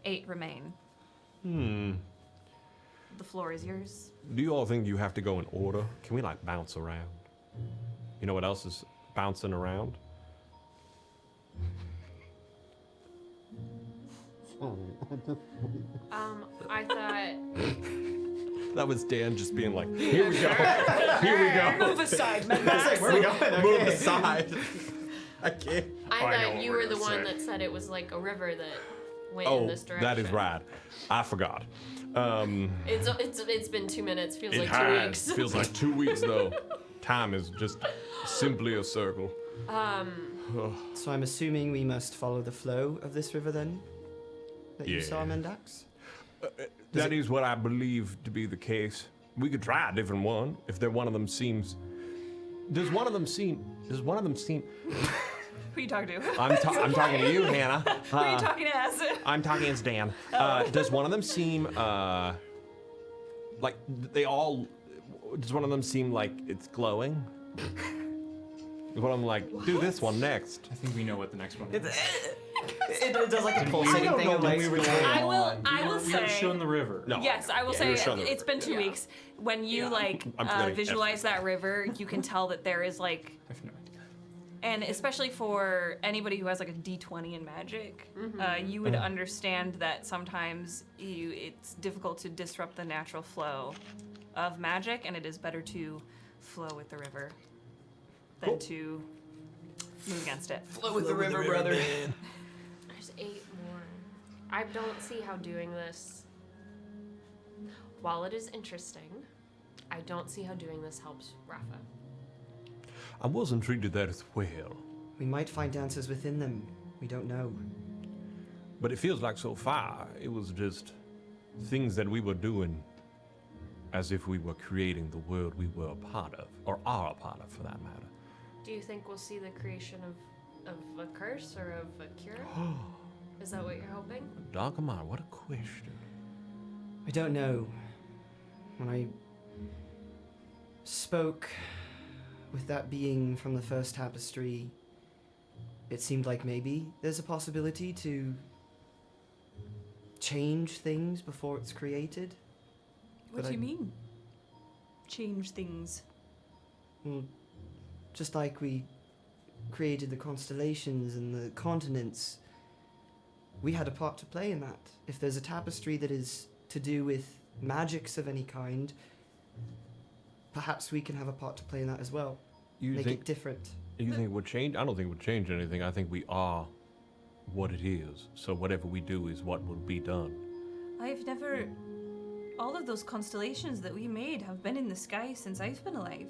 8 remain. The floor is yours. Do you all think you have to go in order? Can we like bounce around? You know what else is bouncing around? I thought That was Dan just being like, here we go. Here we go. Move aside, Mendax. Where are we going? Move Okay. aside. I can't. I I know thought what you we're were the gonna one say. that said it was like a river that went in Oh, this direction. that is right. I forgot. It's been 2 minutes. Feels It like has. 2 weeks. Feels like 2 weeks though. Time is just simply a circle. So I'm assuming we must follow the flow of this river then? That you Yeah. saw, Mendax? That is what I believe to be the case. We could try a different one if one of them seems. Does one of them seem? Who are you talking to? I'm talking to you, Hannah. Who are you talking to, as? I'm talking as Dan. Does one of them seem like they all? Does one of them seem like it's glowing? One of them like, do this one next. I think we know what the next one is. It does like a pulsating thing of like. I will We were say. shown the river. No. Yes, I will Yeah, say you're showing the it's been 2 weeks. When you I'm forgetting visualize that river, you can tell that there is like, I have no idea. and especially for anybody who has like a D20 in Magic, you would understand that sometimes it's difficult to disrupt the natural flow of magic, and it is better to flow with the river than to move against it. Flow with the river, brother. There's 8 more. I don't see how doing this, while it is interesting, I don't see how doing this helps Rafa. I wasn't treated that as well, We might find answers within them. We don't know. but it feels like so far it was just things that we were doing, as if we were creating the world we were a part of, or are a part of, for that matter. Do you think we'll see the creation of a curse or of a cure? Is that what you're hoping? Dulcamara, what a question. I don't know. When I spoke with that being from the first tapestry, it seemed like maybe there's a possibility to change things before it's created. What do you mean? Change things. Well, just like we created the constellations and the continents, we had a part to play in that. If there's a tapestry that is to do with magics of any kind, perhaps we can have a part to play in that as well. You Make think it different. you think it would change? I don't think it would change anything. I think we are what it is. So whatever we do is what will be done. I've never. All of those constellations that we made have been in the sky since I've been alive.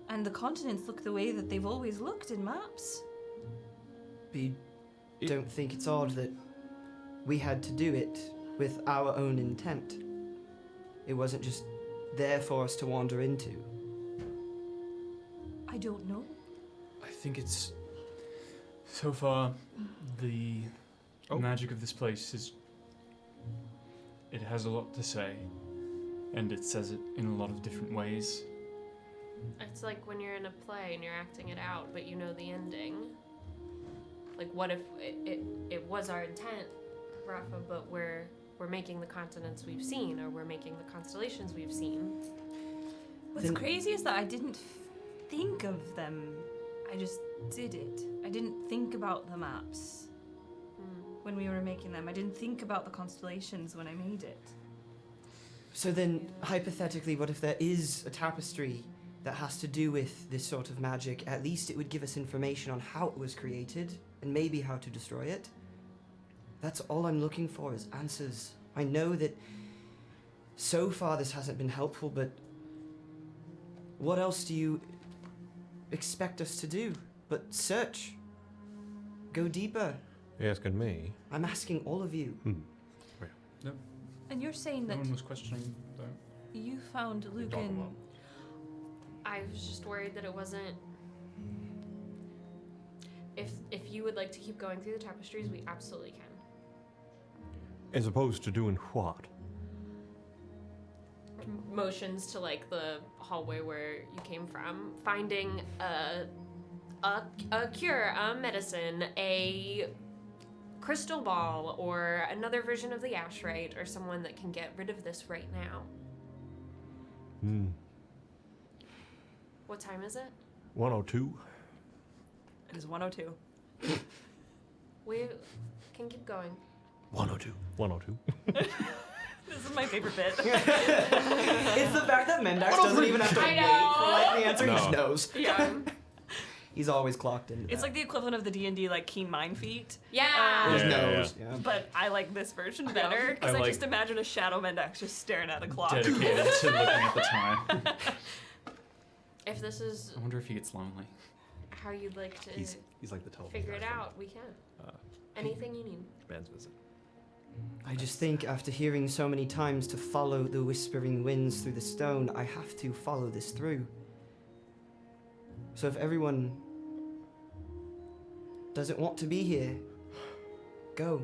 And the continents look the way that they've always looked in maps. But you don't think it's odd that we had to do it with our own intent? It wasn't just there for us to wander into. I don't know. I think it's so far the magic of this place is. It has a lot to say, and it says it in a lot of different ways. It's like when you're in a play and you're acting it out, but you know the ending. Like, what if it was our intent, Rafa, but we're making the continents we've seen, or we're making the constellations we've seen. What's crazy is that I didn't think of them. I just did it. I didn't think about the maps when we were making them. I didn't think about the constellations when I made it. So then, hypothetically, what if there is a tapestry that has to do with this sort of magic? At least it would give us information on how it was created, and maybe how to destroy it. That's all I'm looking for, is answers. I know that so far this hasn't been helpful, but what else do you expect us to do but search? Go deeper. You're asking me? I'm asking all of you. And you're saying No that one was questioning though. you found Lücan. I was just worried that it wasn't. If you would like to keep going through the tapestries, we absolutely can. As opposed to doing what? Motions to like the hallway where you came from, finding a cure, a medicine, a crystal ball, or another version of the Ashrite, or someone that can get rid of this right now. What time is it? 102. It is 102. We can keep going. 102. 102. This is my favorite bit. It's the fact that Mendax doesn't even have to I wait know. for like the answer. He just No. knows. Yeah. He's always clocked in. It's like the equivalent of the D&D like keen mind feat. Yeah. His Yeah, nose. Yeah. But I like this version better because I I, like- just imagine a shadow Mendax just staring at a clock. Dedicated to looking at the time. If this is I wonder if he gets lonely. how you'd like to He's like the telephone. figure it out, we can. Anything you need. Ben's visit. I just think after hearing so many times to follow the whispering winds through the stone, I have to follow this through. So if everyone doesn't want to be here, go.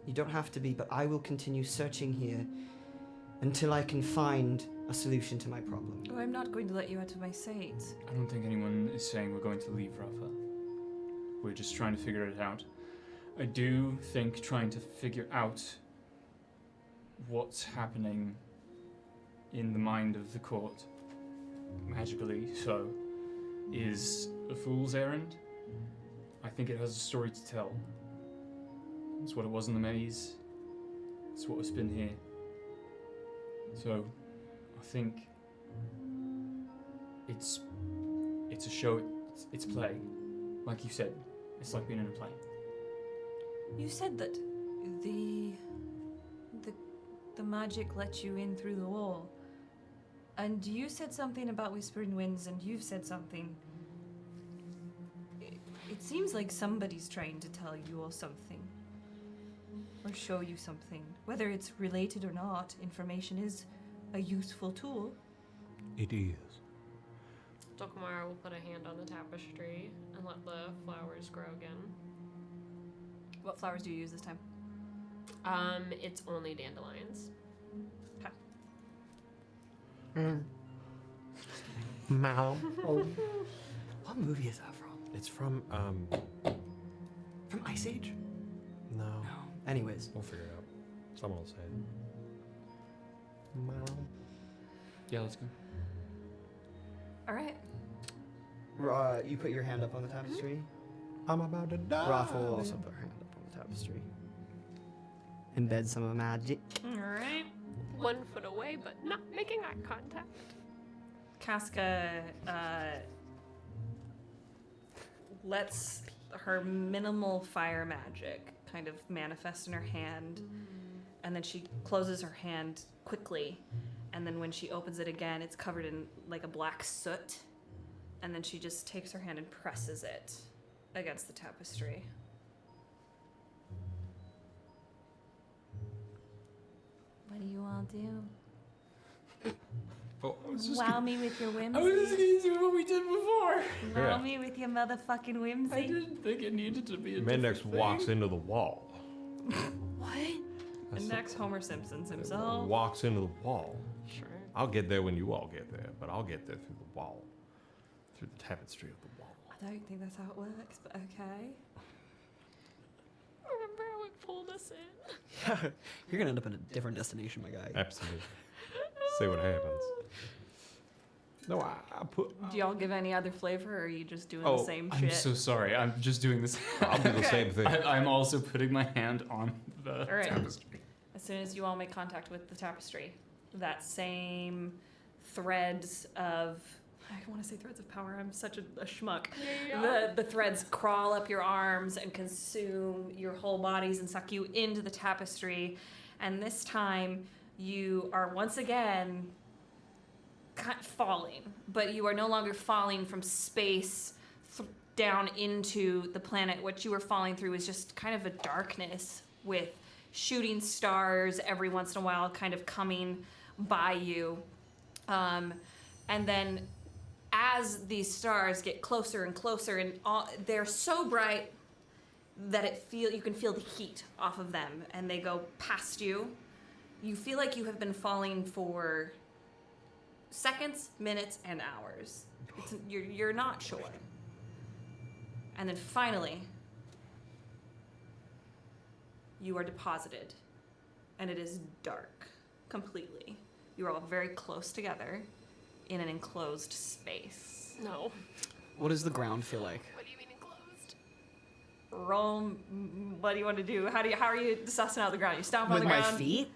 You don't have to be, but I will continue searching here until I can find a solution to my problem. Oh, I'm not going to let you out of my sight. I don't think anyone is saying we're going to leave Rafa. We're just trying to figure it out. I do think trying to figure out what's happening in the mind of the court, magically so, is a fool's errand. I think it has a story to tell. It's what it was in the maze. It's what has been here. So, I think it's a show. It's play, like you said. It's like being in a play. You said that the magic let you in through the wall. And you said something about whispering winds, and you've said something. It seems like somebody's trying to tell you all something. Or show you something. Whether it's related or not, information is a useful tool. It is. Dulcamara will put a hand on the tapestry and let the flowers grow again. What flowers do you use this time? It's only dandelions. Mal. What movie is that from? It's from, From Ice Age? no. No. Anyways. We'll figure it out. Someone will say it. Mal. Yeah, let's go. All right. You put your hand up on the tapestry. I'm about to die. Rafa will also put her hand up on the tapestry. Embed some magic. All right. 1 foot away, but not making eye contact. Casca lets her minimal fire magic kind of manifest in her hand, and then she closes her hand quickly, and then when she opens it again, it's covered in like a black soot, and then she just takes her hand and presses it against the tapestry. What do you all do? Oh, Wow me with your whimsy. I was just gonna do what we did before. Wow Yeah. me with your motherfucking whimsy. I didn't think it needed to be a Mendax different walks thing. into the wall. What? That's And next Homer Simpson's himself. Walks into the wall. Sure. I'll get there when you all get there, but I'll get there through the wall. Through the tapestry of the wall. I don't think that's how it works, but okay. Remember how it pulled us in? You're gonna end up in a different destination, my guy. Absolutely. See what happens. No, I put. Do y'all give any other flavor, or are you just doing Oh, the same I'm shit? so sorry. I'm just doing this. I'll do the same thing. I'm also putting my hand on the All right. tapestry. As soon as you all make contact with the tapestry, that same threads of, I want to say threads of power, I'm such a schmuck. The threads crawl up your arms and consume your whole bodies and suck you into the tapestry. And this time, you are once again falling, but you are no longer falling from space down into the planet. What you were falling through is just kind of a darkness with shooting stars every once in a while kind of coming by you. And then as these stars get closer and closer, and they're so bright that you can feel the heat off of them, and they go past you. You feel like you have been falling for seconds, minutes, and hours. You're not sure. And then finally, you are deposited, and it is dark completely. You are all very close together in an enclosed space. No. What does the ground feel like? What do you mean enclosed? Roll. What do you want to do? How are you sussing out the ground? You stomp on With the my ground. feet?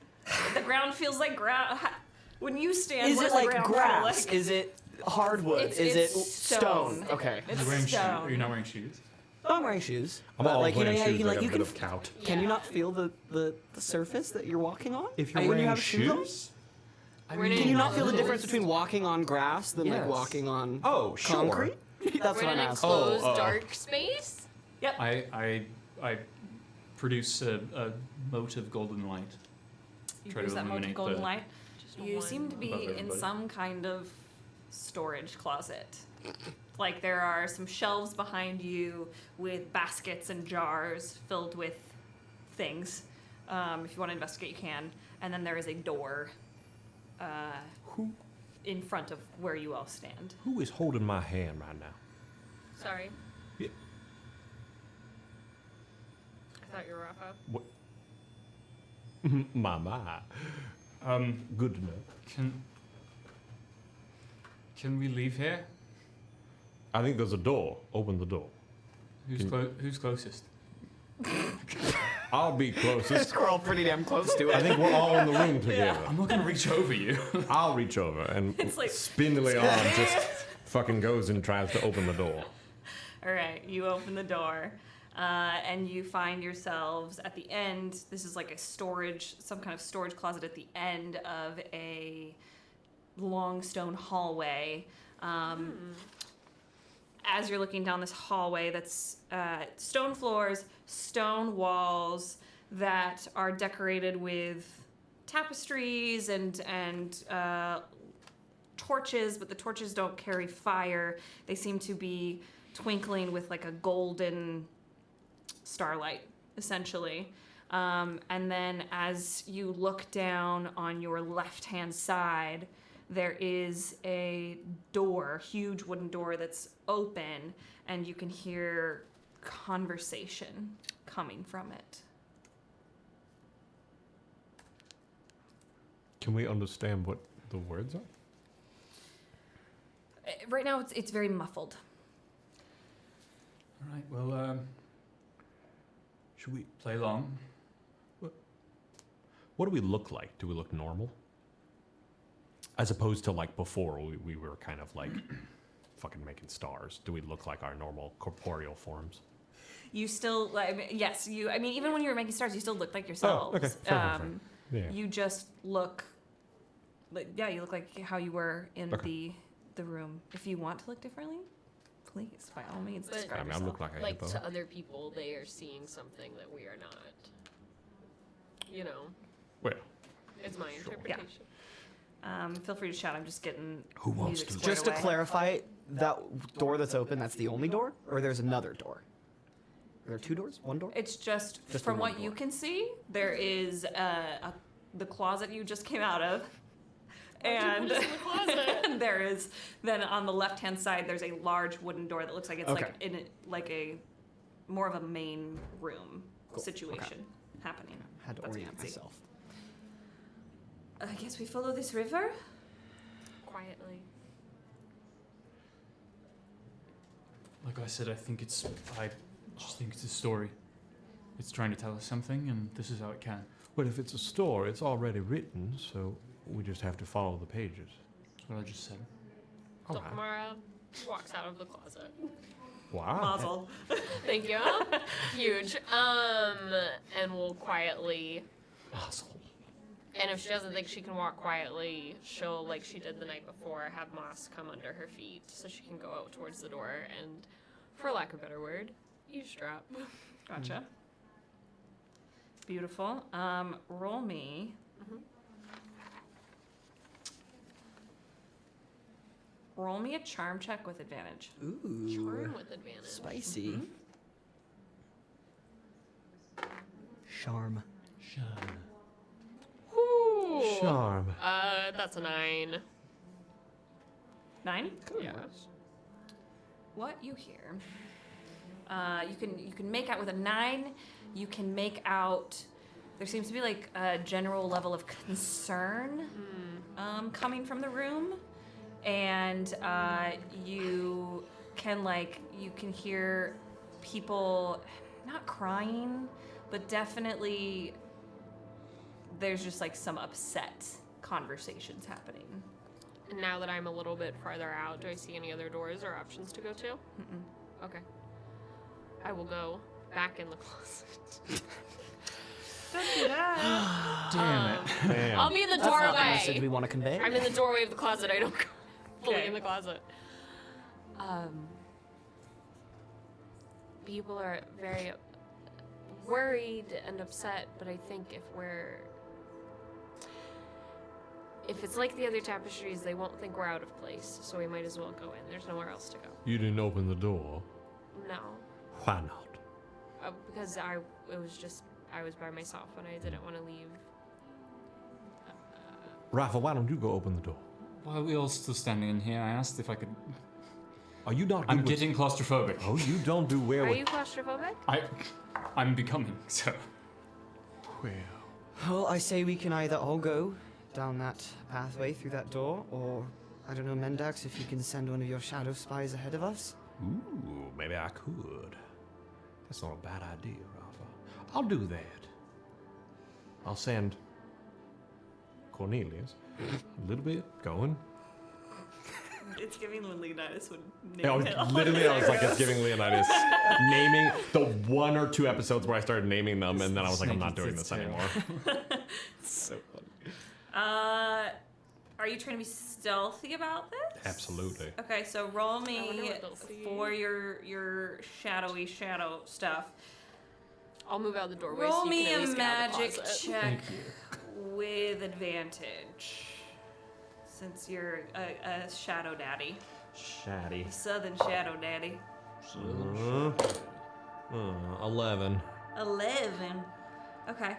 The ground feels like ground. When you stand, Is what it does the like ground feel grass? like? Is it hardwood? It's Is it stone. Okay. It's You're wearing shoes. stone. Are you not wearing shoes? I'm wearing shoes. I'm but all like, you know, wearing yeah, shoes. you, I like, got you a bit can, of cout. can you not feel the surface that you're walking on? If you're when wearing you have shoes on? shoes, Can you not feel the difference between walking on grass than like Yes. walking on Oh, sure. concrete? That's We're what in I'm an asking. enclosed, Oh, dark space? Yep. I produce a mote of golden light. You Try to use that mote of illuminate golden the- light. Just You one. seem to be above in everybody. some kind of storage closet. Like there are some shelves behind you with baskets and jars filled with things. If you want to investigate, you can. And then there is a door in front of where you all stand. Who is holding my hand right now? Sorry. Yeah. I thought you were Rafa. What? My. Good to know. Can we leave here? I think there's a door. Open the door. Who's closest? I'll be closest. We're all pretty damn close to I it. think we're all in the room together. I'm not gonna reach over you. I'll reach over and It's like- spindly arm just fucking goes and tries to open the door. All right, you open the door, and you find yourselves at the end. This is like some kind of storage closet at the end of a long stone hallway. As you're looking down this hallway, that's stone floors, stone walls that are decorated with tapestries and torches, but the torches don't carry fire. They seem to be twinkling with like a golden starlight, essentially. And then as you look down on your left-hand side, there is a door, huge wooden door that's open, and you can hear conversation coming from it. Can we understand what the words are? Right now, it's very muffled. All right. Well, should we play along? What do we look like? Do we look normal? As opposed to like before, we were kind of like fucking making stars. Do we look like our normal corporeal forms? You still, yes, you. I mean, even when you were making stars, you still looked like yourselves. Oh, okay. Fair. Yeah. You just look, you look like how you were in the room. If you want to look differently, please, by all means, But- describe I yourself. look like a Like hippo. to other people, they are seeing something that we are not. You know, Well, it's my interpretation. Feel free to shout. I'm just getting Who wants music to- squared Just to away. clarify, that door that's open, that's the only door? Or there's another door? Are there 2 doors? 1 door? It's just Just from the what one you door. can see, there is the closet you just came out of. And Put us in the closet. there is then on the left hand side there's a large wooden door that looks like it's Okay. like in a more of a main room Cool. situation happening. Had to That's orient fancy. myself. I guess we follow this river. Quietly. Like I said, I just think it's a story. It's trying to tell us something, and this is how it can. but if it's a story, it's already written, so we just have to follow the pages. That's what I just said. All right. Dulcamara walks out of the closet. Wow. Mazel. Thank you. Huge. And we'll quietly. And if she doesn't think she can walk quietly, she'll, like she did the night before, have moss come under her feet so she can go out towards the door and, for lack of a better word, eavesdrop. Gotcha. Beautiful. Roll me. Roll me a charm check with advantage. Ooh. Charm with advantage. Spicy. Charm. Whew. Charm. That's a 9. 9? Yeah. What you hear? You can make out with a 9. You can make out. There seems to be like a general level of concern coming from the room, and you can hear people not crying, but definitely there's just like some upset conversations happening. And now that I'm a little bit farther out, do I see any other doors or options to go to? Okay. I will go back in the closet. Damn it. Damn. I'll be in the That's not the message doorway. we want to convey. I'm in the doorway of the closet. I don't go fully Okay. in the closet. People are very worried and upset, but I think if it's like the other tapestries, they won't think we're out of place, so we might as well go in. There's nowhere else to go. You didn't open the door. No. Why not? Because I was by myself and I didn't want to leave. Rafa, why don't you go open the door? While we all still standing in here, I asked if I could. Are you not? I'm good with- getting claustrophobic. Oh, you don't do well Are with. you claustrophobic? I'm becoming so. Well, Well, I say we can either all go down that pathway through that door, or, I don't know, Mendax, if you can send one of your shadow spies ahead of us. ooh, maybe I could. That's not a bad idea, Rafa. I'll do that. I'll send Cornelius a little bit going. It's giving when Leonidas would Yeah, literally, I was like, it's giving Leonidas naming the 1 or 2 episodes where I started naming them, and then I was like, I'm not doing this anymore. So funny. Are you trying to be stealthy about this? Absolutely. Okay, so roll I wonder me what they'll see. for your shadowy shadow stuff. I'll move out the doorway Roll so you me can at a least get out of the magic closet. check with advantage. since you're a shadow daddy. Shatty. Southern shadow daddy. 11. 11. Okay.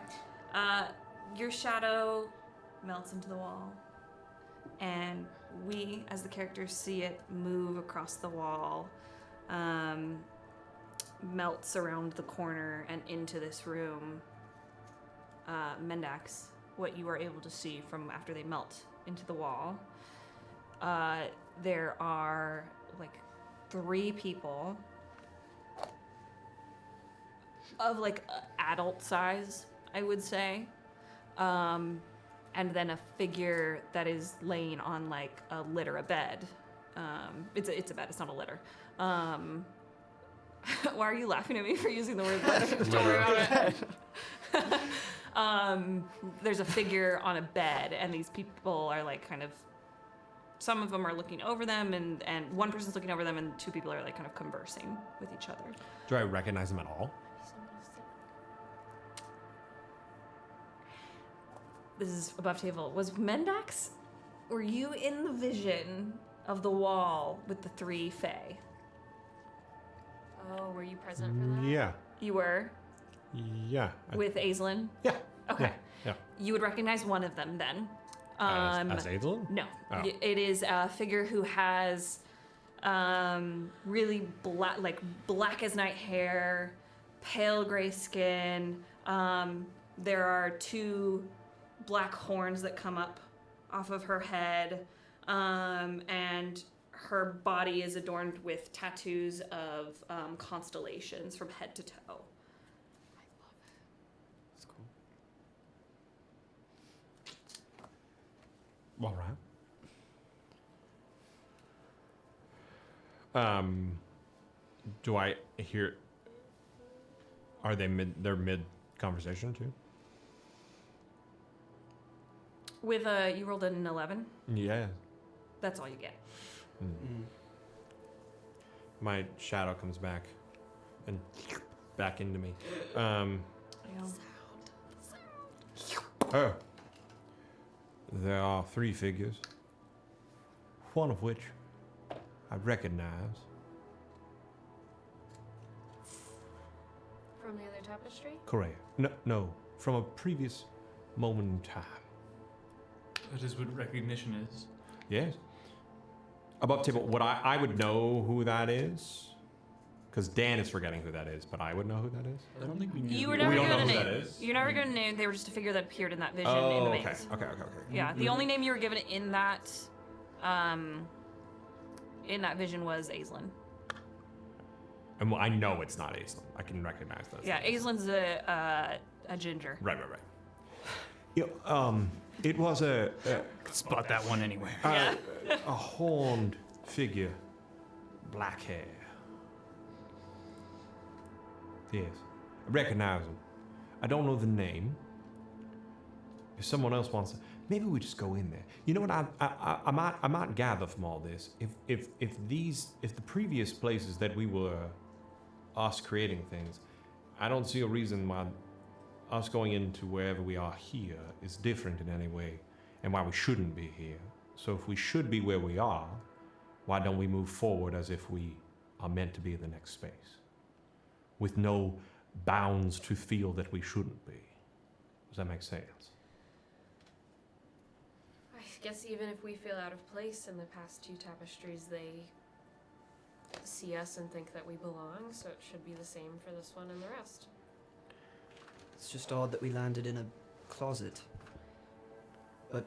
Your shadow melts into the wall. And we, as the characters, see it move across the wall, melts around the corner and into this room. Mendax, what you are able to see from after they melt into the wall, there are like 3 people of like adult size, I would say. And then a figure that is laying on like a litter, a bed. It's a bed, it's not a litter. Why are you laughing at me for using the word litter? Don't worry about it. There's a figure on a bed, and these people are like kind of, some of them are looking over them, and one person's looking over them, and 2 people are like kind of conversing with each other. Do I recognize them at all? This is above table. Was Mendax, were you in the vision of the wall with the 3 fae? Oh, were you present for that? Yeah. You were? Yeah. With Aislinn? Yeah. Okay. Yeah. You would recognize one of them then. As Aislinn? No. Oh. It is a figure who has really black as night hair, pale gray skin. There are 2 black horns that come up off of her head, and her body is adorned with tattoos of constellations from head to toe. That's cool. All right. Do I hear? Are they They're mid conversation too. With you rolled an 11. Yeah. That's all you get. My shadow comes back and back into me. Oh. There are 3 figures. One of which I recognize. From the other tapestry? Correct. No. From a previous moment in time. That is what recognition is. Yes. Above table, I would know who that is. Because Dan is forgetting who that is, but I would know who that is. I don't think we knew. You were We never don't given know a who name. that is? You're never given a name. They were just a figure that appeared in that vision in Oh, the okay. maze. Okay. Yeah, the only name you were given in that vision was Aislinn. And I know it's not Aislinn. I can recognize that. Yeah, Aislinn's a ginger. Right. Yeah, it was a Spot that one anywhere. a horned figure, black hair. Yes, I recognize him. I don't know the name. If someone else wants to, maybe we just go in there. You know what? I might gather from all this. If the previous places that we were us creating things, I don't see a reason why us going into wherever we are here is different in any way, and why we shouldn't be here. So if we should be where we are, why don't we move forward as if we are meant to be in the next space, with no bounds to feel that we shouldn't be? Does that make sense? I guess even if we feel out of place in the past 2 tapestries, they see us and think that we belong, so it should be the same for this one and the rest. It's just odd that we landed in a closet. But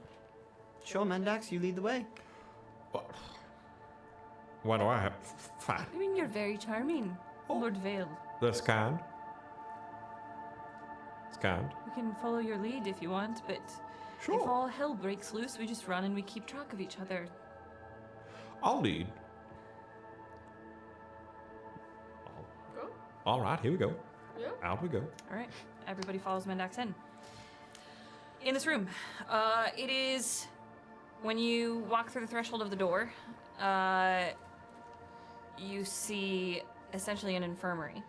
sure, Mendax, you lead the way. Why do I have? Fine. I mean, you're very charming, Lord Vale. That's kind. It's kind. We can follow your lead if you want, but if all hell breaks loose, we just run and we keep track of each other. I'll lead. Go. All right, here we go. Yeah. Out we go. All right, everybody follows Mendax in. In this room, it is, when you walk through the threshold of the door, you see essentially an infirmary.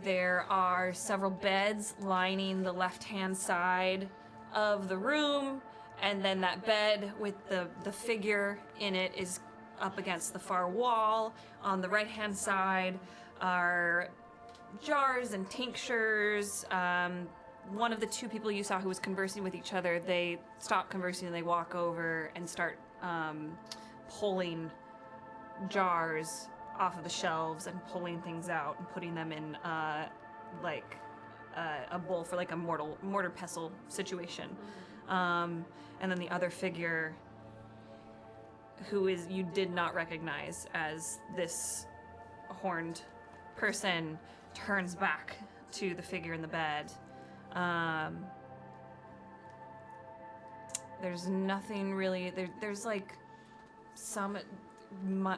There are several beds lining the left-hand side of the room, And then that bed with the figure in it is up against the far wall. On the right-hand side are jars and tinctures. One of the two people you saw who was conversing with each other, they stop conversing and they walk over and start pulling jars off of the shelves and pulling things out and putting them in a bowl for like a mortar pestle situation. And then the other figure, who is you did not recognize as this horned person, turns back to the figure in the bed. There's nothing really. There's like some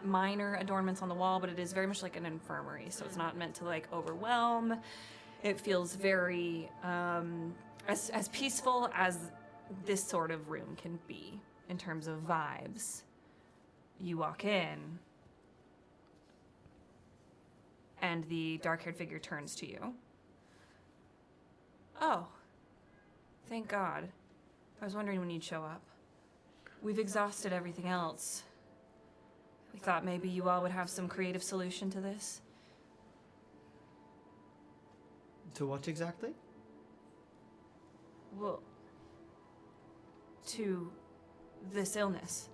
minor adornments on the wall, but it is very much like an infirmary, so it's not meant to like overwhelm. It feels very as peaceful as this sort of room can be in terms of vibes. You walk in, and the dark-haired figure turns to you. Oh, thank God. I was wondering when you'd show up. We've exhausted everything else. We thought maybe you all would have some creative solution to this. To what exactly? Well, to this illness.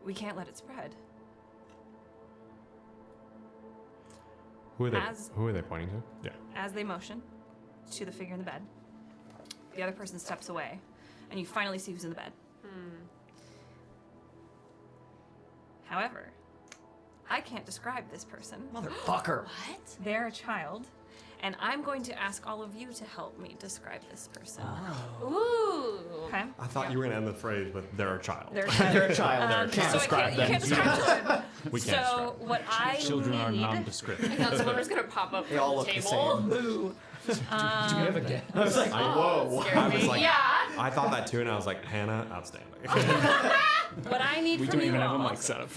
We can't let it spread. Who are they? As- Who are they pointing to? Yeah. As they motion to the figure in the bed, the other person steps away, and you finally see who's in the bed. However, I can't describe this person. Motherfucker. What? They're a child, and I'm going to ask all of you to help me describe this person. Ooh. Okay? I thought you were gonna end the phrase with "they're a child." They're a They're a child. child. Can't so describe you them. can't describe children. We can't So describe. what I Children are need... nondescript. I thought someone was gonna pop up They from all the look the table. same. Boo. Do we have a guess? I was like, Whoa. I was like, Yeah. I thought that too, and I was like, Hannah, outstanding. What I need We from don't you even have a all mic set up.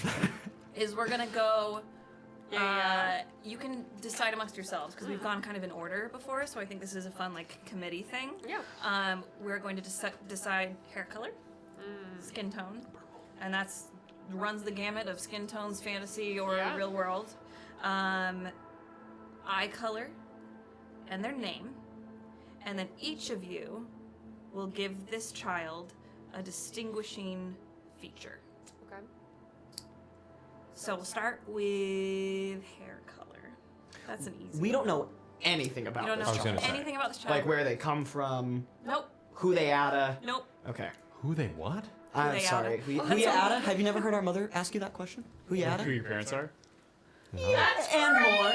is we're gonna go. Yeah. You can decide amongst yourselves because we've gone kind of in order before, so I think this is a fun like committee thing. Yeah. We're going to decide hair color, skin tone, and that's runs the gamut of skin tones, fantasy or Yeah. real world. Eye color, and their name, and then each of you will give this child a distinguishing feature. Okay. So we'll start with hair color. That's an easy. we don't know anything about You don't this know I was gonna child. say. anything about this child. Like where they come from, Nope. who they outta. Nope. Okay. Who they what? I'm they sorry. outta? Who That's you okay. outta? Have you never heard our mother ask you that question? Who you Who outta? your parents are? That's And more.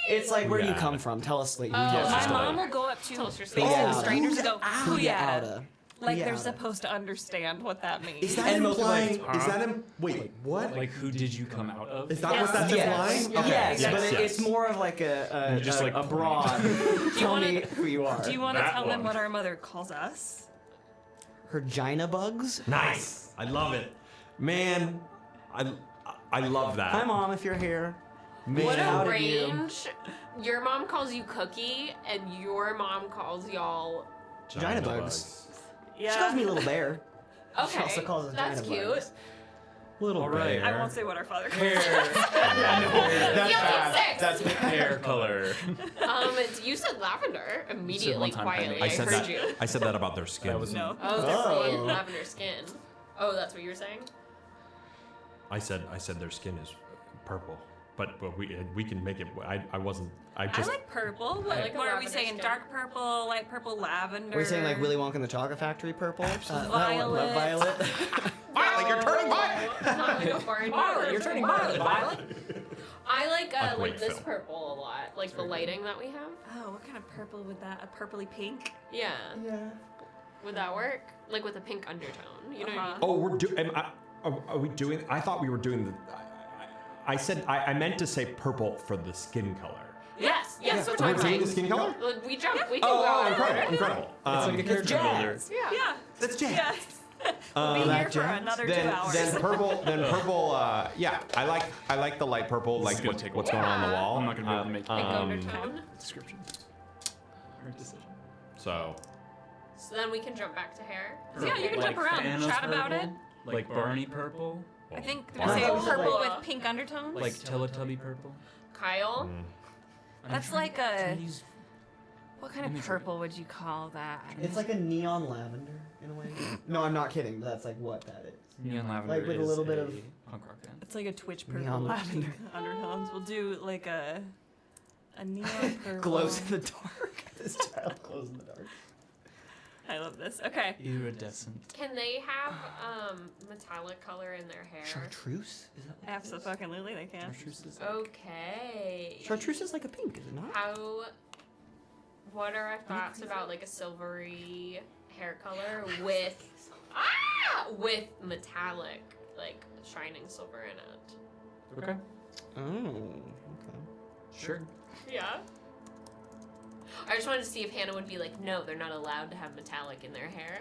It's like where do you Yeah. come from? Tell us like who Oh, you yeah, My just outta. mom will go up to Tell us your basic story. strangers and go, Who "Who you ya?" outta? Like Who they're ya outta? supposed to understand what that means. Is that And most of implying? like, Is that wait? What? Like, who did you come out of? Is that Yes. what that's Yes. implying? Okay. Yes, Yes, but yes. it's more of like a Just like a broad. Tell wanna- me who you are. Do you want to That tell them one. what our mother calls us? Hergina bugs? Nice. I love it, man. I love that. Hi, Mom, if you're here. Man. What How a did you- range. Your mom calls you Cookie, and your mom calls y'all. Vagina bugs. Yeah. She calls me Little Bear. Okay. also calls us That's vagina cute. bugs. Little All right. I won't say what our father calls Hair. us. That's Yeah, bad. six. That's bad. Hair color. You said lavender immediately, one time quietly. kindly. I I said heard that. you. I said that about their skin. That was No. Oh, they're Oh. saying lavender skin. Oh, that's what you were saying? I said their skin is purple, but we can make it. I wasn't. I I just. like purple. What, like a what are we lavender saying? skin. Dark purple, light purple, lavender. We're saying like Willy Wonka and the Chocolate Factory purple? That one, Violet. Violet. Violet, you're turning violet. Not like a barn. Violet, you're turning violet. Violet. I like A great this film. purple a lot, like the lighting that we have. Oh, what kind of purple would that? A purpley pink? Yeah. Yeah. Would that work? Like with a pink undertone. You know what I mean? Oh, we're doing. Are we doing? I thought we were doing the. I said I meant to say purple for the skin color. Yes, yes, We're we're doing talking the skin color. We jumped. We can Oh, go. incredible, incredible. It's like a character builder. Yeah. Yeah. That's jazz. Yeah. We'll be here that for jazz? another Then, 2 hours. then purple. Yeah, I like the light purple. This is Like gonna take a what's going on the while. wall. I'm not gonna be able to make Pink Um, undertone. description. Her decision. So, So then we can jump back to hair. Yeah, you can jump around and Thanos chat about it. purple, like Barney purple, I think Oh. they say Oh. purple with pink undertones. like Teletubby purple. Kyle. That's trying- like trying a. to use What kind of imagery. purple would you call that? It's like a neon lavender in a way. No, I'm not kidding. But that's like what that is. Neon lavender. Like with a is little bit of- punk rock band. It's like a Twitch purple Neon with lavender. pink undertones. We'll do like a neon purple. Glows in the dark. This child glows in the dark. I love this. Okay. Iridescent. Can they have metallic color in their hair? Chartreuse? Is that what that is? Absolutely, they can. Chartreuse is Okay. Chartreuse is like a pink, is it not? What are our thoughts about like a silvery hair color with metallic, like shining silver in it? Okay. Oh, okay. Sure. Yeah. I just wanted to see if Hannah would be like, no, they're not allowed to have metallic in their hair.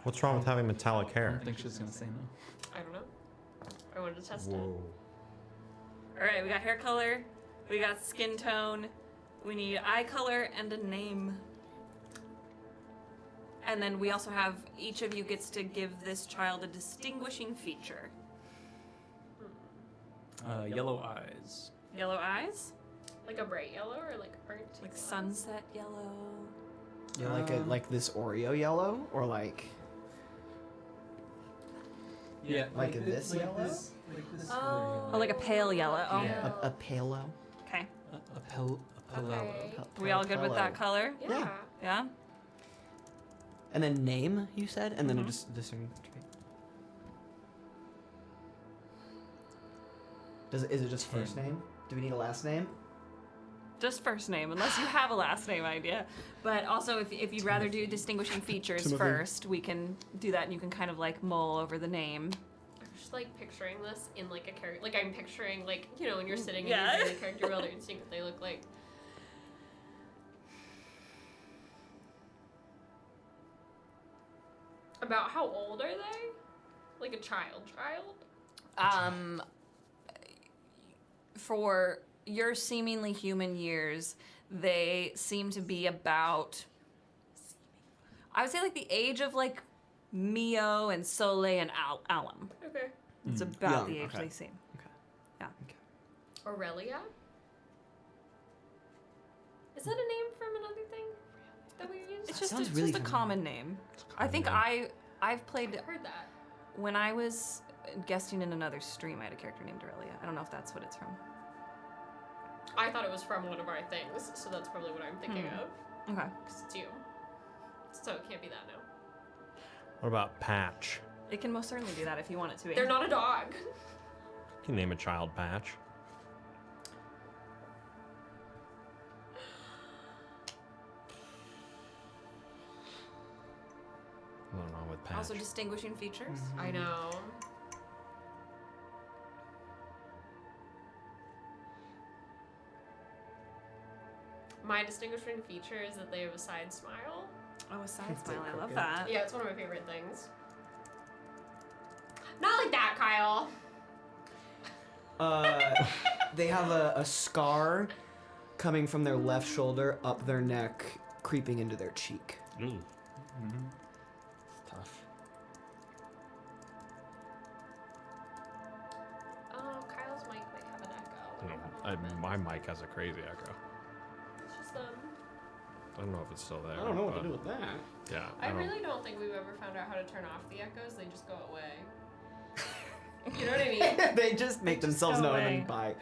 What's wrong with having metallic I hair? don't think she's gonna say no. I don't know. I wanted to test it. Whoa. All right, we got hair color, we got skin tone, we need eye color and a name. And then we also have each of you gets to give this child a distinguishing feature. Yellow eyes. Yellow eyes, Like a bright yellow or like burnt? like sunset yellow. Yeah, like this Oreo yellow, or like Yeah. Like this yellow? Oh, like a pale yellow. Oh, Yeah. a palo. okay. A pello. Okay. We all good with that color? Yeah. Yeah. And then name, you said, and then a discerning trait. Is it just first name? Do we need a last name? Just first name, unless you have a last name idea. But also, if you'd rather do distinguishing features first, we can do that, and you can kind of like mull over the name. I'm just like picturing this in like a character. Like I'm picturing like, you know, when you're sitting Yeah. and you're doing a character builder and seeing what they look like. About how old are they? Like a child? For your seemingly human years, they seem to be about, I would say like the age of like Mio and Soleil and Alum. Okay. It's about Young, the age okay. they seem. Aurelia? Is that a name from another thing that we use? It's just, sounds it's really just a familiar. common name. I common think name. I've played I've heard that. when I was guesting in another stream. I had a character named Aurelia. I don't know if that's what it's from. I thought it was from one of our things, so that's probably what I'm thinking of. Okay. 'Cause it's you. So it can't be that now. What about Patch? It can most certainly do that if you want it to be. They're not a dog. You can name a child Patch. Nothing wrong with Patch. Also distinguishing features. I know. My distinguishing feature is that they have a side smile. Oh, a side It's smile. I love crooked. that. Yeah, it's one of my favorite things. Not like that, Kyle. They have a scar coming from their left shoulder up their neck, creeping into their cheek. Ooh. It's tough. Oh, Kyle's mic might have an echo. No, my mic has a crazy echo. It's just them. I don't know if it's still there. I don't know what to but- do with that. Yeah. I don't- really don't think we've ever found out how to turn off the echoes. They just go away. You know what I mean? They just make themselves go known away. and by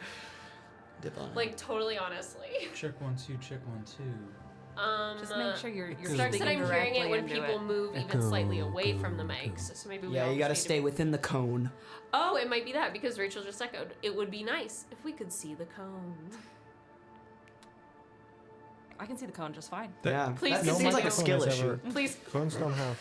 dip on. Like totally honestly. Check 1 2. Check 1 2. Just make sure you're Stark said I'm hearing it when into people it. move even slightly away from the mics. So maybe we yeah, all you just gotta need to stay within the cone. Oh, it might be that because Rachel just echoed. It would be nice if we could see the cone. I can see the cone just fine. Yeah, Please that continue. seems like a skill Cone's issue. ever- Please. Cones don't have.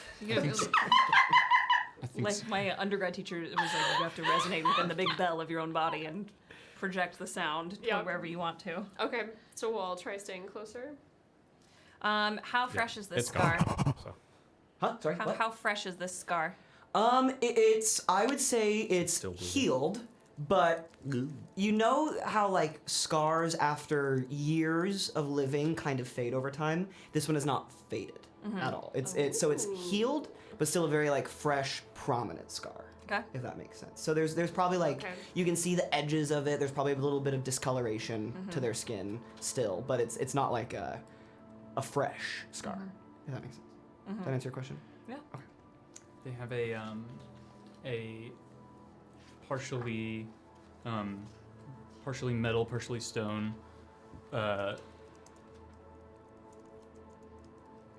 Like my undergrad teacher was like, you have to resonate within the big bell of your own body and project the sound to Yeah. wherever you want to. Okay, so we'll all try staying closer. How fresh is this It's scar? gone. So. Huh? Sorry. How, what? how fresh is this scar? It's I would say it's Still bleeding. healed but you know how like scars after years of living kind of fade over time? This one is not faded at all. It's healed, but still a very like fresh, prominent scar. Okay. If that makes sense. So there's probably like you can see the edges of it. There's probably a little bit of discoloration to their skin still, but it's not like a fresh scar. If that makes sense. Does that answer your question? Yeah. Okay. They have a partially metal, partially stone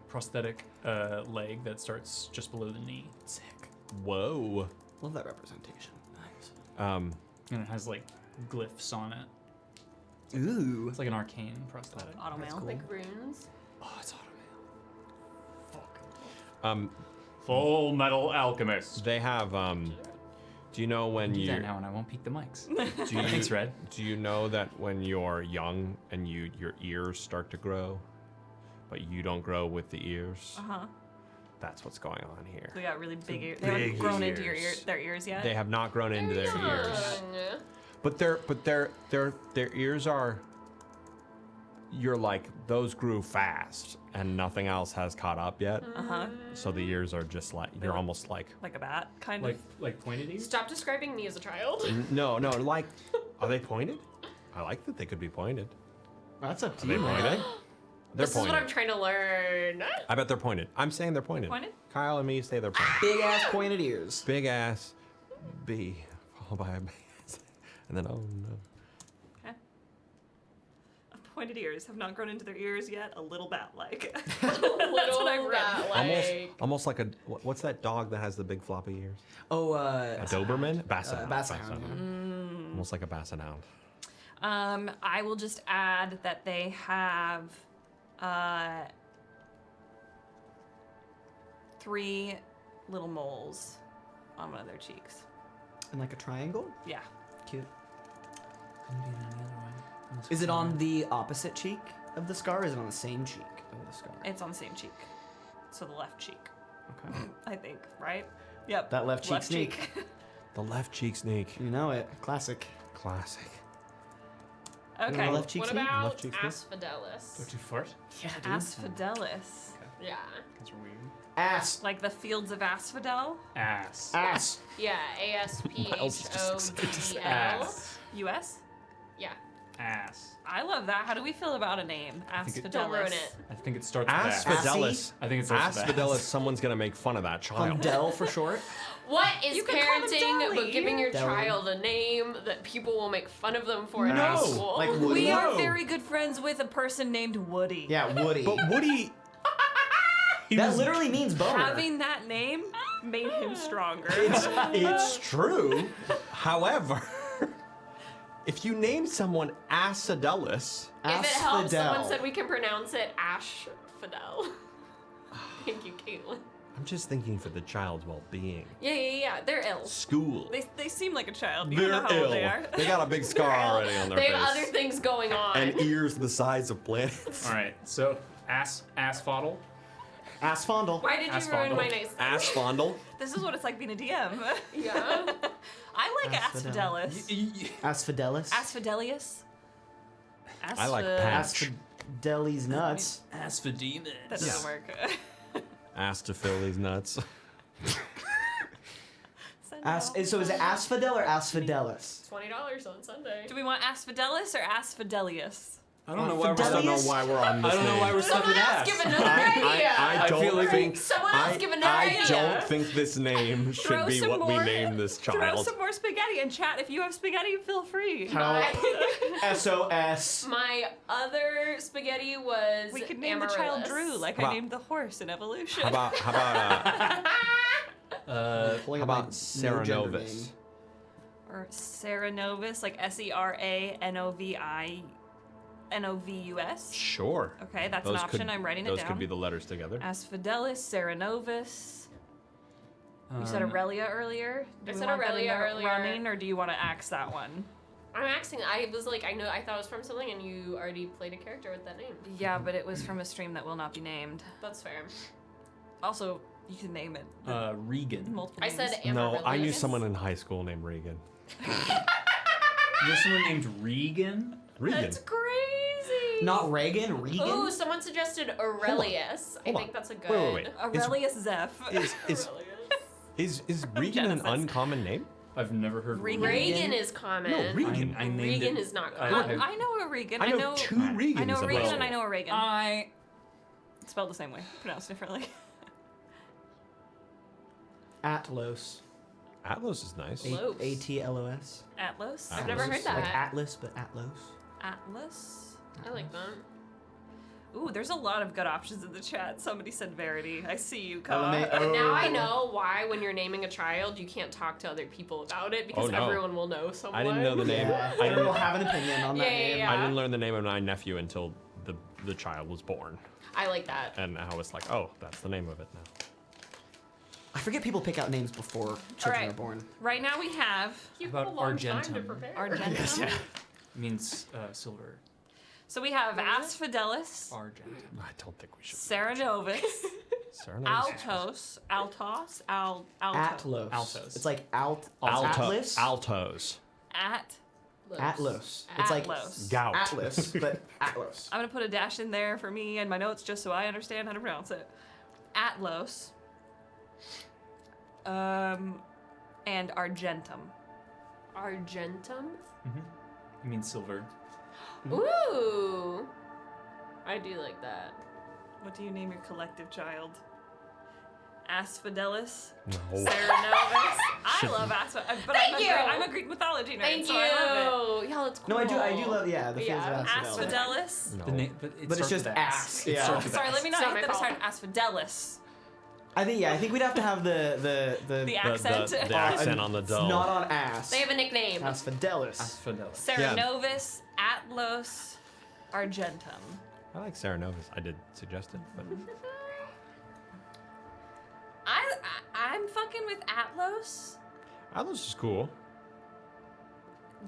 prosthetic leg that starts just below the knee. Sick. Whoa. Love that representation. Nice. And it has like glyphs on it. Ooh. It's like an arcane prosthetic. Automail. Like runes. Oh, it's automail. Full Metal Alchemist. They have, do you know when Do you... that now and I won't peek the mics. Do you, Thanks, Red. Do you know that when you're young and your ears start to grow, but you don't grow with the ears? Uh-huh. That's what's going on here. They got really big ears. They haven't grown into their ears yet. They have not grown into their ears. But their ears are... You're like, those grew fast and nothing else has caught up yet. Uh-huh. So the ears are just like, you're almost like... Like a bat, kind of. Like pointed ears? Stop describing me as a child. No, like, are they pointed? I like that they could be pointed. That's up to Are they you. pointed? They're This is pointed. what I'm trying to learn. I bet they're pointed. I'm saying they're pointed. Pointed? Kyle and me say they're pointed. Big ass pointed ears. Big ass B followed by a B. And then, oh no. Okay. Pointed ears have not grown into their ears yet. A little bat-like. That's what I read. Almost like a, what's that dog that has the big floppy ears? Oh, A Doberman? Basset hound. Basset hound. Almost like a basset hound. I will just add that they have 3 little moles on one of their cheeks. And like a triangle? Yeah. Cute. Couldn't be on the other one. Unless Is it it's on the opposite cheek of the scar, or is it on the same cheek of the scar? It's on the same cheek. So the left cheek, Okay. I think, right? Yep. That left cheek sneak. The left cheek sneak. You know it. Classic. Classic. Okay. Left cheek What sneak? about Left cheek sneak? Asphodelis? Don't you fart? Yeah, dude. Asphodelis. Yeah. That's weird. Ass. Like the fields of asphodel? Ass. Ass. Yeah, ASPHODEL. Ass. US? Yeah. Ass. I love that. How do we feel about a name? think it- Asphodelis. Don't ruin it. I think it starts with ass. Asphodelis. I think it starts with Asphodelis, ass. someone's gonna make fun of that child. Del for short. What is You could call them parenting Dolly. but giving your Dolly. child a name that people will make fun of them for in No. high school? Like Woody. We are No. very good friends with a person named Woody. Yeah, Woody. But Woody... that literally means boner. Having that name made him stronger. It's true. However, if you name someone Asphodelis, If it helps, someone Asphodel. said we can pronounce it Asphodel. Thank you, Caitlin. I'm just thinking for the child's well-being. Yeah. They're ill. School. They seem like a child. You They're know how ill. old they are. They got a big scar already on their They face. have other things going on. And ears the size of planets. All right. So asphodel. Ass fondle. Why did you ruin Asphodel. my nice Asphodel. This is what it's like being a DM. Yeah. I like Asphodel. Asphodelis. Asphodelis. Asphodelius. I like Patch. Asphodeli's nuts. Asphodemon. That doesn't work. Ass to fill these nuts. So is it asphodel or asphodelis? $20 on Sunday. Do we want Asphodelis or Asphodelius? I don't know why Fidelius? I don't know why we're on this I don't know why we're stuck Someone with else ass. give another idea. I don't feel like think. Someone else give another idea. I don't think this name should Throw be some what we more- name this Throw child. some more spaghetti and chat. If you have spaghetti, feel free. How? SOS. My other spaghetti was We could name the child Amaryllis. Drew, like How about- I named the horse in Evolution. How about Pulling how up my about no gender Serenovis? name. Or Serenovis, like Seranovis. Sure. Okay, that's Those an option. could- I'm writing it Those down. could be the letters together. Asphodelis, Serenovis. You said Aurelia earlier. Do I we said want that in Aurelia there earlier. running, or do you want to axe that one? I'm asking. I was like, I thought it was from something, and you already played a character with that name. Yeah, but it was from a stream that will not be named. That's fair. Also, you can name it Regan. multiple I names. said No, I knew Amaryllis. someone in high school named Regan. There's someone named Regan. Regan. That's crazy. Not Reagan, Regan. Oh, someone suggested Aurelius. I Hold think on. that's a good. Wait. Aurelius Zeph. Is Regan an jealous. uncommon name? I've never heard Regan. Regan is common. No, Regan. I named Regan it. is not I- common. I know a Regan. I know two Regans. I know a at Regan this and I point. know a Regan. I Spelled the same way, pronounced differently. Atlos. Atlas is nice. Los. A-T-L-O-S. Atlas. I've never heard that. Like Atlas, but Atlos. Atlas. I like that. Ooh, there's a lot of good options in the chat. Somebody said Verity. I see you, Ka. Now I know why when you're naming a child, you can't talk to other people about it because Oh, no. everyone will know someone. I didn't know the name. Yeah. I Everyone will didn't, have an opinion on that Yeah, name. yeah. I didn't learn the name of my nephew until the child was born, I like that. and I was like, oh, that's the name of it now. I forget people pick out names before children right. are born. Right now we have You About have a long time to Argentum. prepare. Argentum. means silver. So we have Asphodelis, Argent. I don't think we should. Serenovus, Serenel. Altos, Altos, Altos, Atlos. Altos. It's like Atlas. Altos. Atlos. It's like Atlos. Gout. Atlas, but Atlos. I'm gonna put a dash in there for me and my notes just so I understand how to pronounce it. Atlos. And Argentum. Argentum? It means silver. Ooh. I do like that. What do you name your collective child? Asphodelis? No. Serenovus? I love Asphodelis, but Thank you. I'm a Greek mythology nerd, Thank so you. I love Yeah, that's cool. No, I do love, yeah, the fields Yeah. of it. Asphodel. Asphodelis? No. The name, but it But it's starts just with ass. It Yeah. starts with Sorry, S. let me not It's not hit my the fault. start. Asphodelis. I think we'd have to have The The accent. accent on the It's dull. not on ass. They have a nickname. Asphodelis. Asphodel. Serenovus, Atlos, Argentum. I like Serenovus. I did suggest it, but I'm fucking with Atlos, Atlas is cool.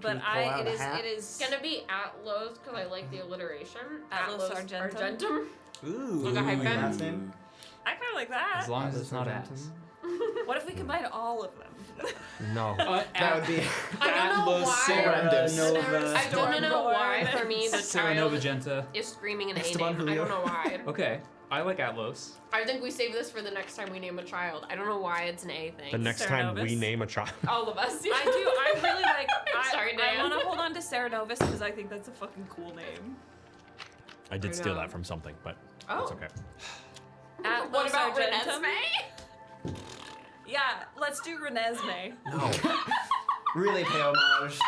but you pull out it a is hat? it is It's gonna be Atlos because I like the alliteration. Atlos Argentum. Argentum. Ooh. Like a hyphen. Last name? I kind of like that. As long as Atlas it's not Argentum. ass. What if we combine all of them? No. That would be I don't know why. horrendous. I don't know why for me the child Serenovagenta. is screaming an A Esteban name. I Julio. don't know why. Okay, I like Atlos. I think we save this for the next time we name a child. I don't know why it's an A thing. The next time we Serenovus. name a child. All of us. I really like. Sorry, I Dan. want to hold on to Serenovus because I think that's a fucking cool name. I did Right steal on. that from something, but Oh. it's okay. Atlos What about Argentum? Renesmee? Yeah, let's do Renesmee. No. really pay homage.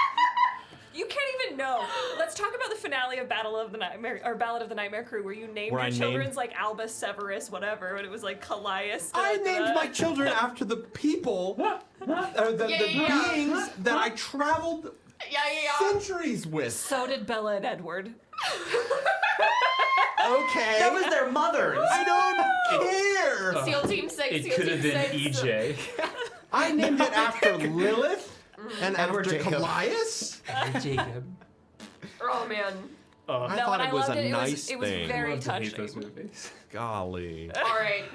You can't even know. Let's talk about the finale of Battle of the Nightmare or Ballad of the Nightmare Crew, where you named Where your I named- children's like Albus, Severus, whatever, and it was like Callias. I named my children after the people, the Yeah. beings that I traveled Yeah. centuries with. So did Bella and Edward. Okay. That was their mothers. I don't care. SEAL Team 6. It SEAL could have Team been 6. EJ. I named it after Lilith and Edward after Jacob. Callias. Jacob. Oh man. I No, thought and it was I loved a it. nice It was thing. very Love to hate touching. those movies. Golly. All right.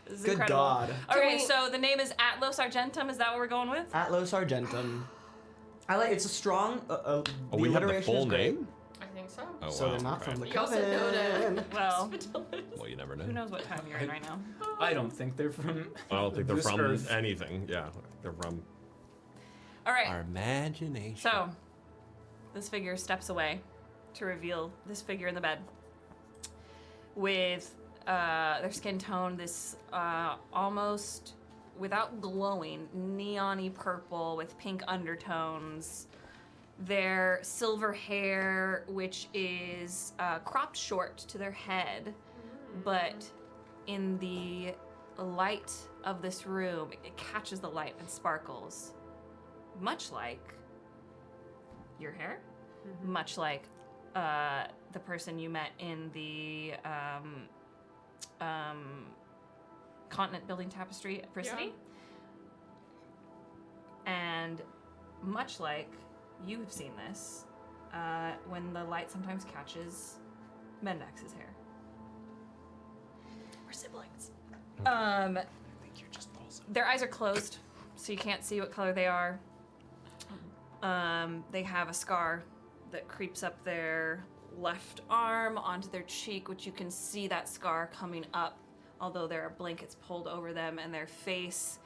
This is Good incredible. God. Okay, we- so the name is Atlos Argentum. Is that what we're going with? Atlos Argentum. I like. It's a strong. Oh, the we have the alliteration full is great. name? I think so. Oh, So wow. they're not okay. from the You also know coven. that. Well, Well, you never know. who knows what time you're in right now? I don't think they're from. I don't think they're this from Earth. anything. Yeah, they're from All right. our imagination. So, this figure steps away to reveal this figure in the bed with their skin tone, this almost, without glowing, neon-y purple with pink undertones. Their silver hair, which is cropped short to their head, but in the light of this room, it catches the light and sparkles, much like your hair, much like the person you met in the continent building tapestry at Bristany. And much like you have seen this, when the light sometimes catches Mendax's hair. We're siblings. I think you're just also. Their eyes are closed, so you can't see what color they are. They have a scar that creeps up their left arm onto their cheek, which you can see that scar coming up, although there are blankets pulled over them, and their face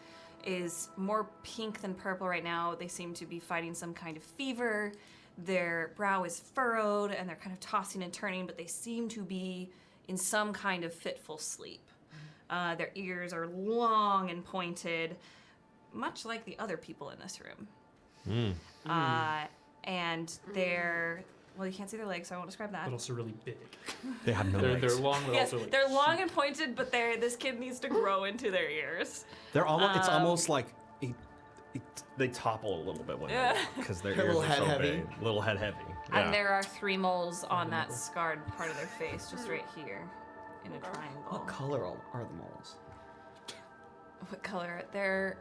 is more pink than purple right now. They seem to be fighting some kind of fever. Their brow is furrowed, and they're kind of tossing and turning, but they seem to be in some kind of fitful sleep. Their ears are long and pointed, much like the other people in this room. And they're, well, you can't see their legs, so I won't describe that. But also really big. They have no They're legs. long, but Yes, also like they're long and pointed, but this kid needs to grow into their ears. They're almost. It's almost like they topple a little bit when Yeah. because their They're a ears little are so head heavy. big. Little head heavy. And there are 3 moles on that scarred part of their face, just right here, in a triangle. What color are the moles? What color? They're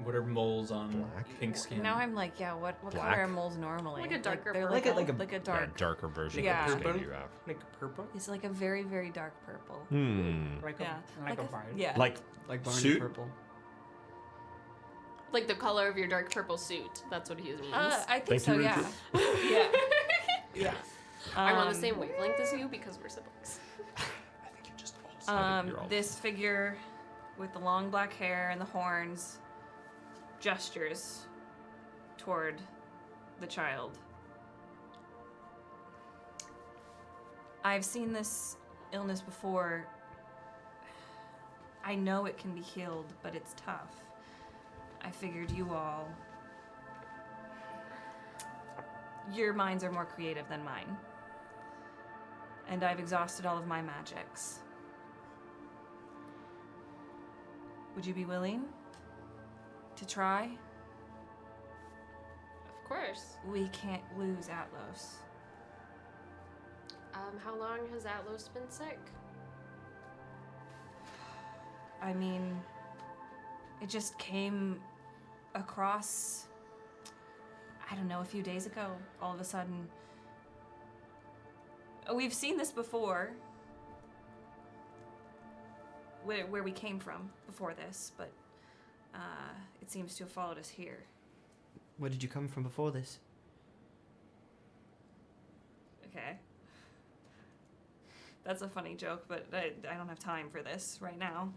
What are moles on pink skin? now I'm like, yeah, what color Black. are moles normally? Like a darker they're purple. like a Like a dark. darker version Yeah. of the skin Purple? you have. Like purple? It's like a very, very dark purple. Like Yeah. like a violet. Yeah. Like Like Barney Suit? purple. Like the color of your dark purple suit. That's what he means. I think Thank so, you, yeah. Richard. Yeah. Yeah. I'm on the same wavelength as you because we're siblings. I think you just all you're all- This figure with the long black hair and the horns gestures toward the child. I've seen this illness before. I know it can be healed, but it's tough. I figured you all... Your minds are more creative than mine. And I've exhausted all of my magics. Would you be willing to try? Of course. We can't lose Atlos. How long has Atlos been sick? I mean, it just came across, I don't know, a few days ago, all of a sudden. We've seen this before, where we came from before this, but it seems to have followed us here. Where did you come from before this? Okay. That's a funny joke, but I don't have time for this right now.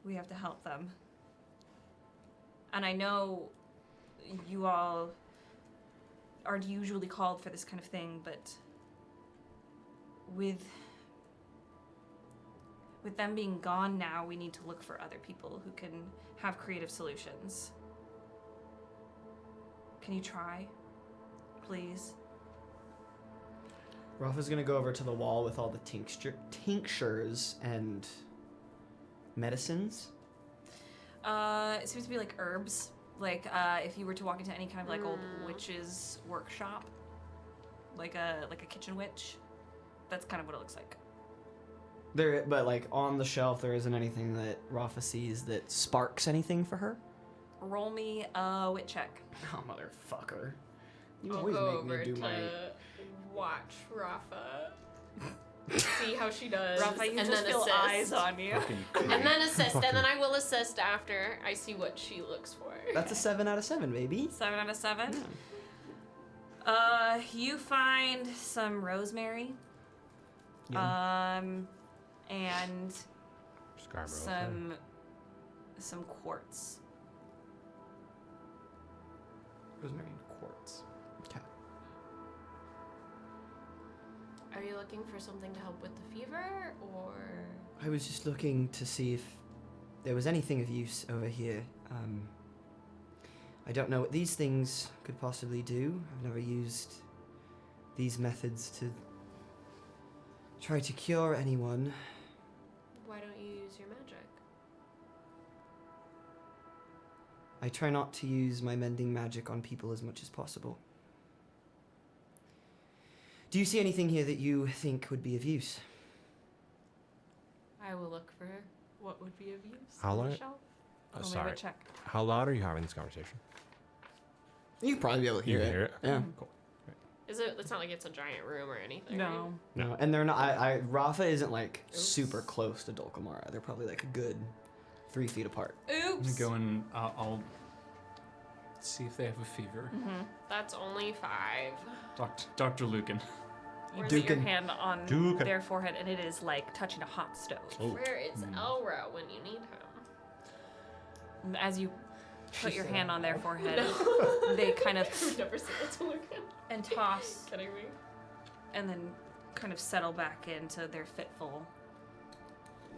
We have to help them. And I know you all aren't usually called for this kind of thing, but with them being gone now, we need to look for other people who can have creative solutions. Can you try? Please? Rafa's gonna go over to the wall with all the tinctures and medicines. It seems to be like herbs. Like if you were to walk into any kind of like old witch's workshop, like a kitchen witch, that's kind of what it looks like. But like on the shelf, there isn't anything that Rafa sees that sparks anything for her. Roll me a wit check. Oh, motherfucker! You I'll always go make over me do to my. watch Rafa. See how she does. Rafa, you and just then feel assist. eyes on you. And then assist, and then I will assist after I see what she looks for. That's a 7 out of 7, baby. 7 out of 7. You find some rosemary. And Scarborough. some quartz. Rosemary and quartz. Okay. Are you looking for something to help with the fever, or? I was just looking to see if there was anything of use over here. I don't know what these things could possibly do. I've never used these methods to try to cure anyone. Why don't you use your magic? I try not to use my mending magic on people as much as possible. Do you see anything here that you think would be of use? I will look for what would be of use. How on the long- shelf. Roll me a Sorry. wit check. How loud are you having this conversation? You'd probably be able to You hear can it. hear it? Yeah. Cool. Is it? It's not like it's a giant room or anything. No. No, and they're not. Rafa isn't like super close to Dulcamara. They're probably like a good 3 feet apart. I'm Oops. gonna go and I'll Let's see if they have a fever. That's only 5. Dr. Lücan. You put your Dukin. hand on Dukin. their forehead, and it is like touching a hot stove. Where is Elro when you need him? As you put your hand on their forehead, they kind of Never said it to Lücan. and toss, Kidding me? and then kind of settle back into their fitful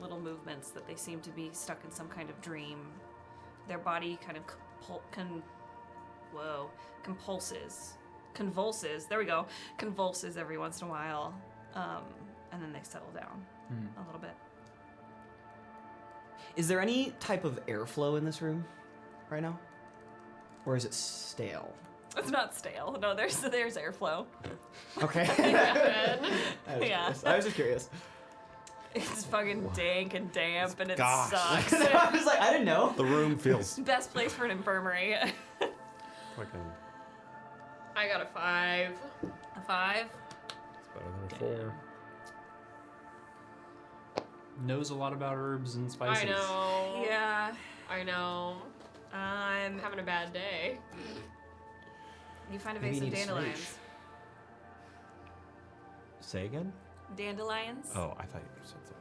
little movements that they seem to be stuck in some kind of dream. Their body kind of convulses. There we go. Convulses every once in a while, and then they settle down a little bit. Is there any type of airflow in this room right now? Or is it stale? It's not stale. No, there's airflow. Okay. Yeah. I was just curious. It's fucking dank and damp, and it Gosh. sucks. I was like, I didn't know. The room feels Best place for an infirmary. fucking. I got a 5. A 5. It's better than a 4. Knows a lot about herbs and spices. I know. Yeah. I know. I'm having a bad day. You find a Maybe vase you of need a dandelions. smooch. Say again? Dandelions. Oh, I thought you said something.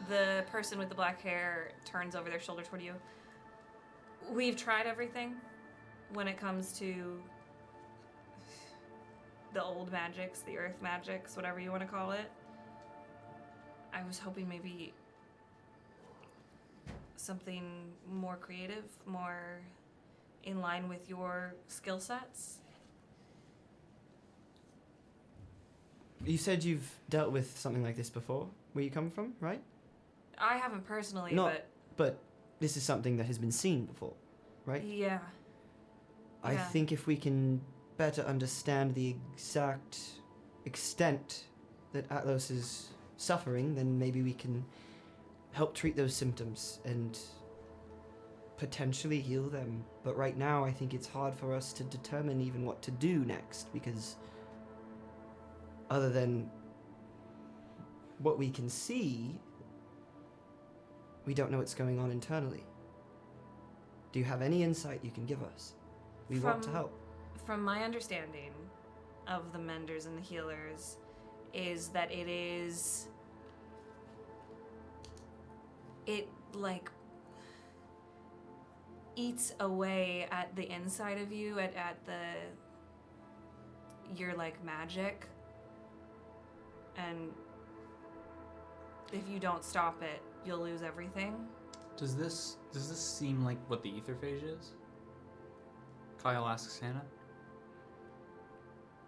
The person with the black hair turns over their shoulder toward you. We've tried everything when it comes to the old magics, the earth magics, whatever you want to call it. I was hoping maybe something more creative, more in line with your skill sets. You said you've dealt with something like this before, where you come from, right? I haven't personally, No. But this is something that has been seen before, right? yeah. I Yeah. think if we can better understand the exact extent that Atlas is suffering, then maybe we can help treat those symptoms and potentially heal them. But right now, I think it's hard for us to determine even what to do next, because other than what we can see, we don't know what's going on internally. Do you have any insight you can give us? We want to From- help. From my understanding of the menders and the healers is that it like eats away at the inside of you, at your like magic, and if you don't stop it, you'll lose everything. Does this seem like what the etherphage is? Kyle asks Hannah.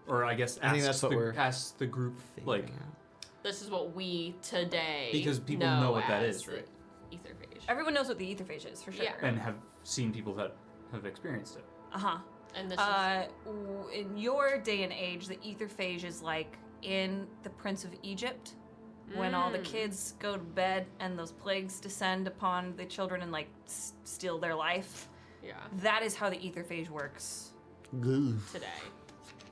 Or I guess I think that's what we're ask the group like Figuring out. This is what we today Because people know what that as is, right? Etherphage. Everyone knows what the etherphage is, for sure. Yeah. and have seen people that have experienced it. Uh-huh. And this is In your day and age, the etherphage is like in The Prince of Egypt, when all the kids go to bed and those plagues descend upon the children and like steal their life. yeah That is how the etherphage works. today.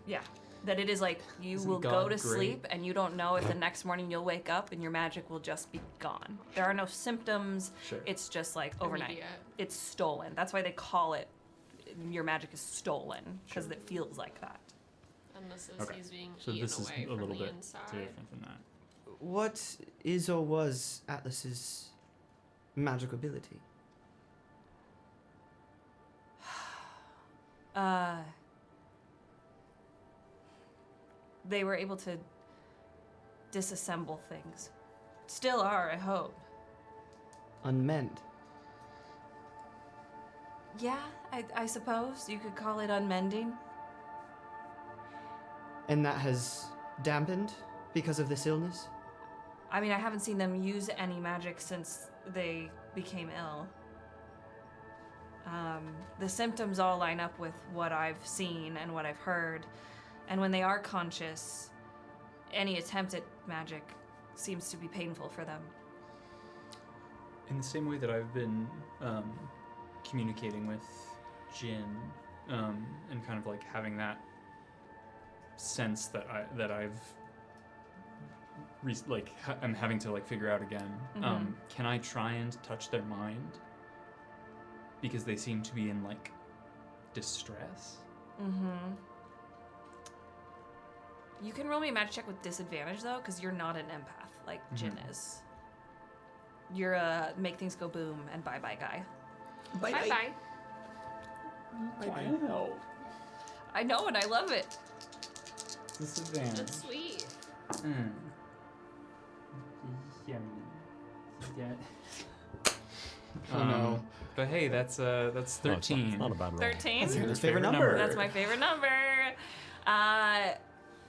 Yeah. That it is like you Isn't will go God to great? sleep and you don't know if the next morning you'll wake up and your magic will just be gone. There are no symptoms. Sure. It's just like overnight. Immediate. It's stolen. That's why they call it your magic is stolen, because it feels like that. And this is Okay. he's being So eaten this is away a from little the bit inside. different than that. What is or was Atlas's magic ability? They were able to disassemble things. Still are, I hope. Unmend. Yeah, I suppose you could call it unmending. And that has dampened because of this illness? I mean, I haven't seen them use any magic since they became ill. The symptoms all line up with what I've seen and what I've heard. And when they are conscious, any attempt at magic seems to be painful for them. In the same way that I've been communicating with Jin and kind of like having that sense that I'm having to like figure out again. Mhm. Can I try and touch their mind? because they seem to be in like distress. Mm-hmm. You can roll me a magic check with disadvantage though, because you're not an empath like Jin is. You're a make things go boom and bye bye guy. Bye bye. Wow. I know, and I love it. Disadvantage. That's sweet. Yeah. Oh no. But hey, that's 13. Not a bad roll. 13. That's your Favorite favorite number. number. That's my favorite number.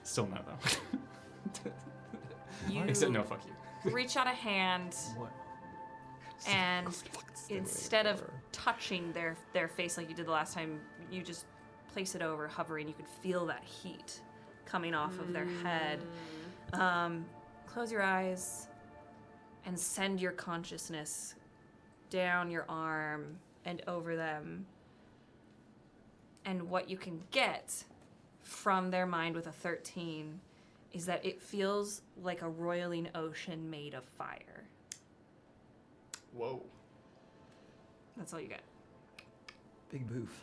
Still no though. You Except no, fuck you. reach out a hand, What? and instead of touching their face like you did the last time, you just place it over, hovering. You could feel that heat coming off of their head. Close your eyes and send your consciousness down your arm and over them. And what you can get from their mind with a 13 is that it feels like a roiling ocean made of fire. Whoa. That's all you get. Big boof.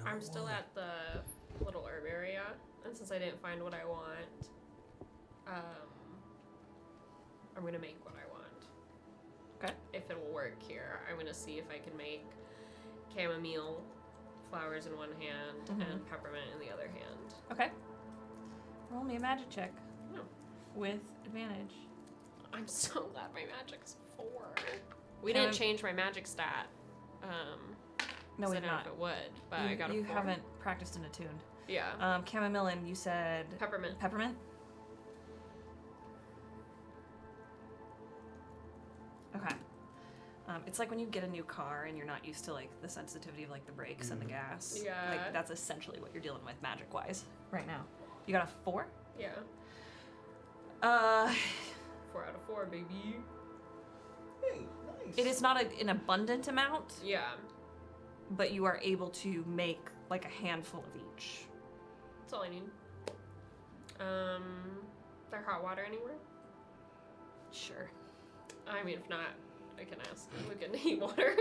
I'm still at the little herb area, and since I didn't find what I want, I'm gonna make what I want. Okay. If it will work here, I'm gonna see if I can make chamomile flowers in one hand and peppermint in the other hand. Okay. Roll me a magic check Oh. with advantage. I'm so glad my magic's 4. We didn't change my magic stat. No, I we've don't know not. if it would, but you, I got a 4. You haven't practiced and attuned. Yeah. Chamomile, you said Peppermint. peppermint? Okay. It's like when you get a new car and you're not used to like the sensitivity of like the brakes and the gas. Yeah. Like that's essentially what you're dealing with magic wise right now. You got a 4? Yeah. 4 out of 4, baby. Hey, nice. It is not an abundant amount, Yeah. but you are able to make like a handful of each. That's all I need. There hot water anywhere? Sure. I mean, if not, I can ask Lücan to heat water.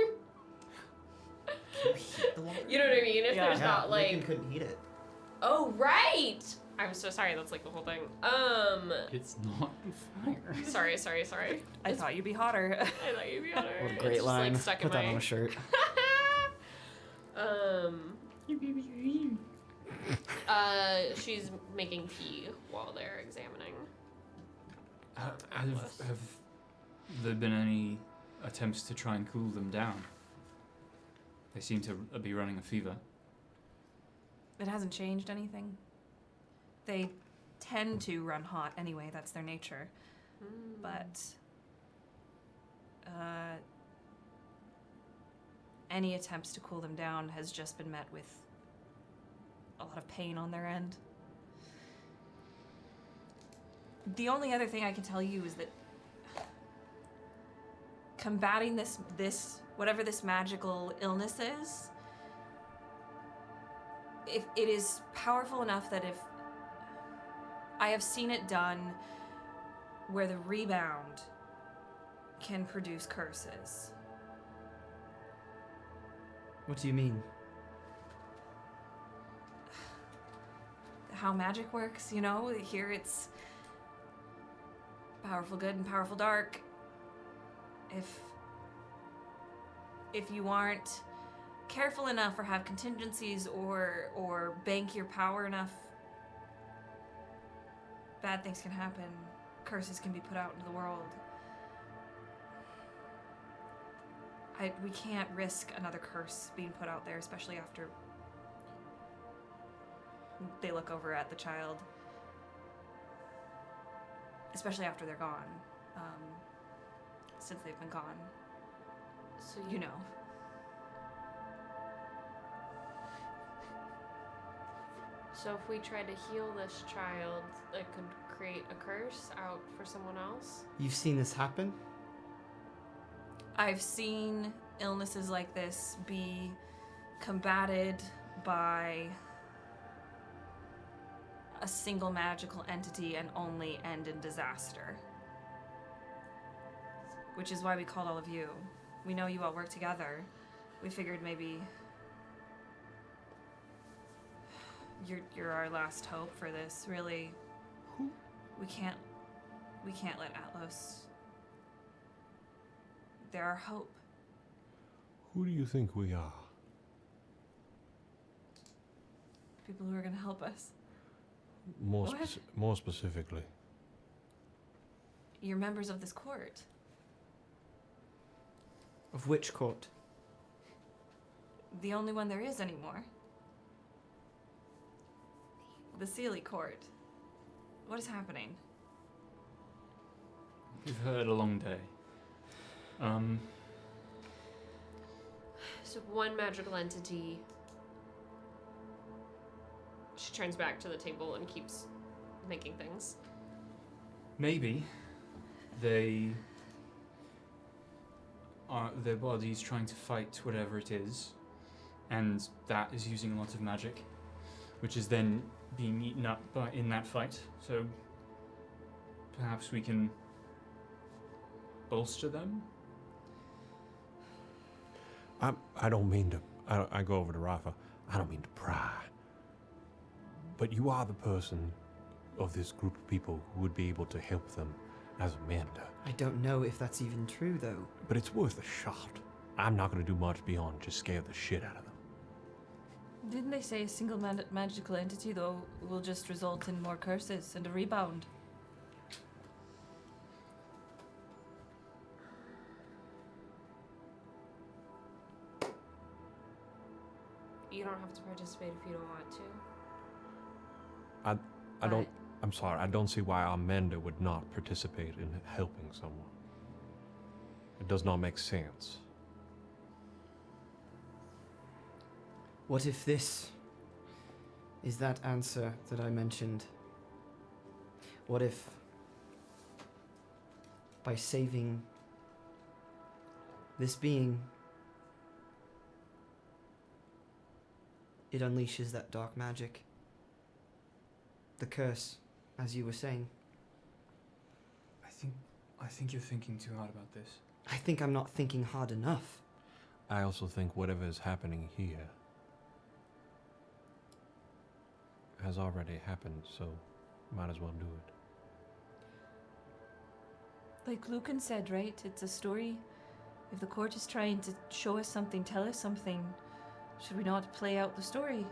Heat the water? You know what I mean? If Yeah. there's not like, Lücan couldn't heat it. oh right. I'm so sorry. That's like the whole thing. It's not fire. Sorry. I thought you'd be hotter. I thought you'd be on What a It's great just, line. Like, stuck Put in that my... on a shirt. She's making tea while they're examining. Have there been any attempts to try and cool them down? They seem to be running a fever. It hasn't changed anything. They tend to run hot anyway, that's their nature. But any attempts to cool them down has just been met with a lot of pain on their end. The only other thing I can tell you is that combating this whatever this magical illness is, if it is powerful enough that if I have seen it done where the rebound can produce curses. What do you mean? How magic works, you know? Here it's powerful good and powerful dark. If you aren't careful enough or have contingencies or bank your power enough, bad things can happen. Curses can be put out into the world. We can't risk another curse being put out there, especially after they look over at the child. Especially after they're gone. Since they've been gone. So You know. So if we try to heal this child, it could create a curse out for someone else? You've seen this happen? I've seen illnesses like this be combated by a single magical entity and only end in disaster. Which is why we called all of you. We know you all work together. we figured maybe you're our last hope for this. Really, we can't let Atlas. They're our hope. Who do you think we are? People who are going to help us. More, What? more specifically. You're members of this court. Of which court? The only one there is anymore. The Sealy court. What is happening? We've had a long day. So one magical entity. She turns back to the table and keeps making things. Maybe their body's trying to fight whatever it is, and that is using a lot of magic, which is then being eaten up in that fight. So perhaps we can bolster them. I don't mean to. I go over to Rafa. I don't mean to pry. But you are the person of this group of people who would be able to help them as a mentor. I don't know if that's even true, though. But it's worth a shot. I'm not going to do much beyond just scare the shit out of them. Didn't they say a single magical entity, though, will just result in more curses and a rebound? You don't have to participate if you don't want to. I don't. I'm sorry. I don't see why our mender would not participate in helping someone. It does not make sense. What if this is that answer that I mentioned? What if, by saving this being, it unleashes that dark magic? The curse, as you were saying. I think you're thinking too hard about this. I think I'm not thinking hard enough. I also think whatever is happening here has already happened, so might as well do it. Like Lücan said, right? It's a story. If the court is trying to show us something, tell us something, should we not play out the story?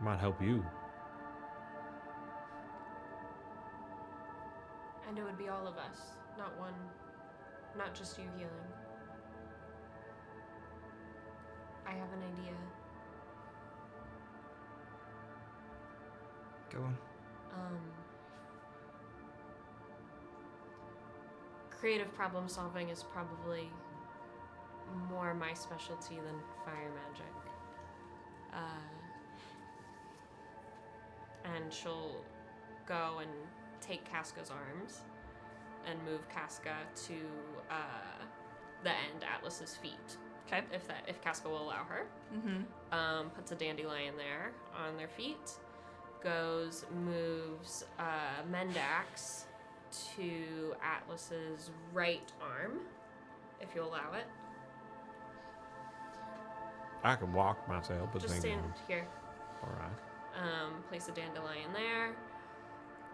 Might help you. And it would be all of us, not one, not just you healing. I have an idea. Go on. Creative problem solving is probably more my specialty than fire magic. And she'll go and take Casca's arms and move Casca to the end, Atlas's feet. Okay. If Casca will allow her. Mm-hmm. Puts a dandelion there on their feet. Moves Mendax to Atlas's right arm, if you allow it. I can walk myself, but Just stand here. All right. Place a dandelion there.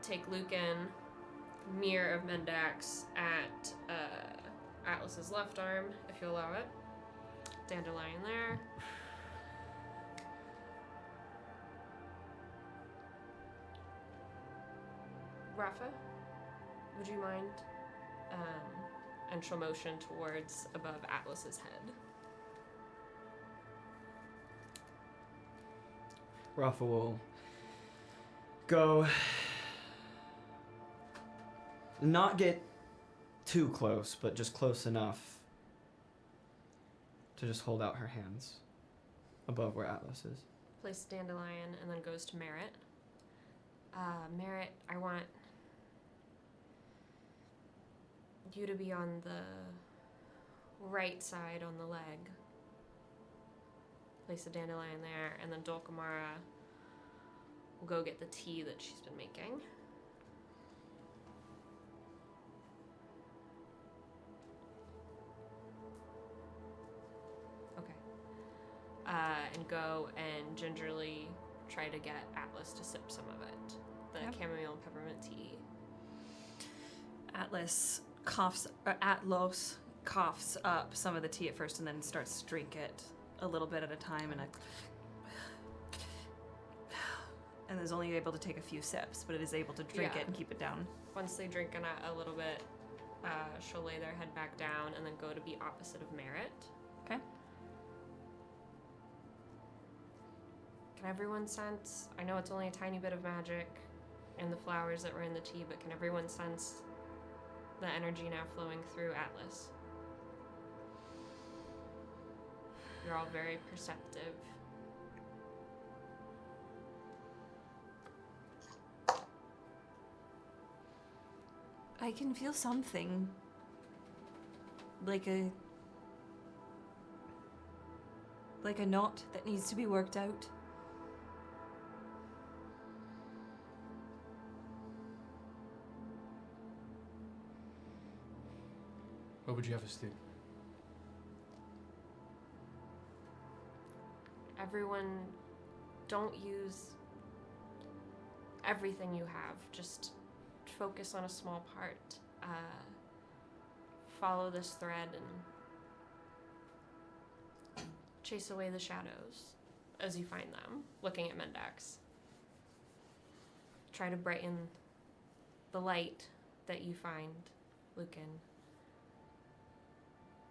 Take Lücan, mirror of Mendax at Atlas's left arm, if you allow it. Dandelion there. Rafa, would you mind? And she'll motion towards above Atlas's head. Rafa will go, not get too close, but just close enough to just hold out her hands above where Atlas is. Place dandelion and then goes to Merritt. Merritt, I want you to be on the right side on the leg. Place a dandelion there, and then Dulcamara will go get the tea that she's been making. and go and gingerly try to get Atlas to sip some of it. The chamomile and peppermint tea. Atlas coughs up some of the tea at first and then starts to drink it a little bit at a time and is only able to take a few sips, but it is able to drink it and keep it down. Once they drink a little bit, she'll lay their head back down and then go to be opposite of Merritt. Okay. Can everyone sense, I know it's only a tiny bit of magic in the flowers that were in the tea, but can everyone sense the energy now flowing through Atlas? You're all very perceptive. I can feel something. Like a knot that needs to be worked out. What would you have us do? Everyone, don't use everything you have. Just focus on a small part. Follow this thread and chase away the shadows as you find them, looking at Mendax. Try to brighten the light that you find, Lücan.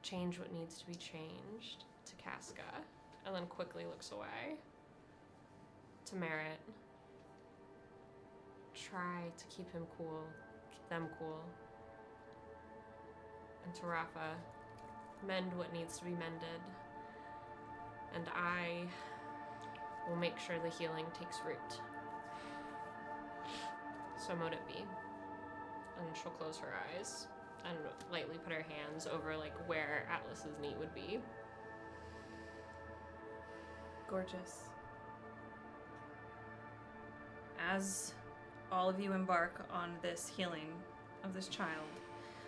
Change what needs to be changed to Casca, and then quickly looks away to Merritt. Try to keep him cool, keep them cool. And to Rafa, mend what needs to be mended. And I will make sure the healing takes root. So mote it be. And she'll close her eyes and lightly put her hands over like where Atlas's knee would be. Gorgeous. As all of you embark on this healing of this child,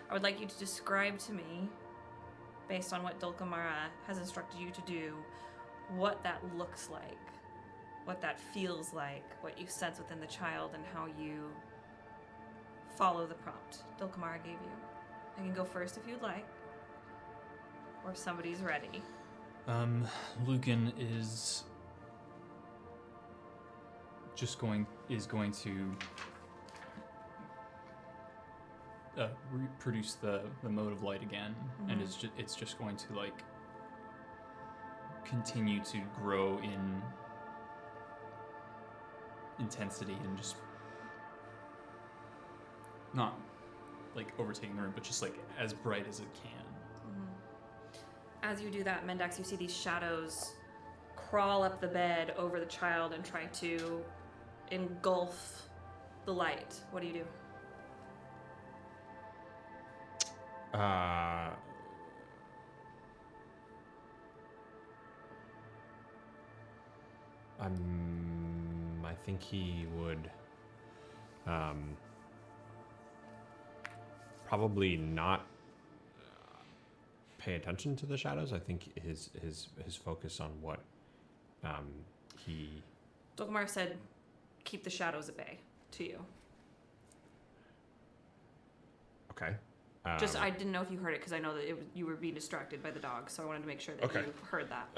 I would like you to describe to me, based on what Dulcamara has instructed you to do, what that looks like, what that feels like, what you sense within the child, and how you follow the prompt Dulcamara gave you. I can go first if you'd like, or if somebody's ready. Lücan is going to reproduce the mode of light again, and it's just going to like continue to grow in intensity and just not like overtaking the room, but just like as bright as it can. As you do that, Mendax, you see these shadows crawl up the bed over the child and try to engulf the light. What do you do? I think he would probably not pay attention to the shadows. I think his focus on what he. Dulcamara said, "Keep the shadows at bay." To you. Okay. Just I didn't know if you heard it because I know that you were being distracted by the dog, so I wanted to make sure that you heard that.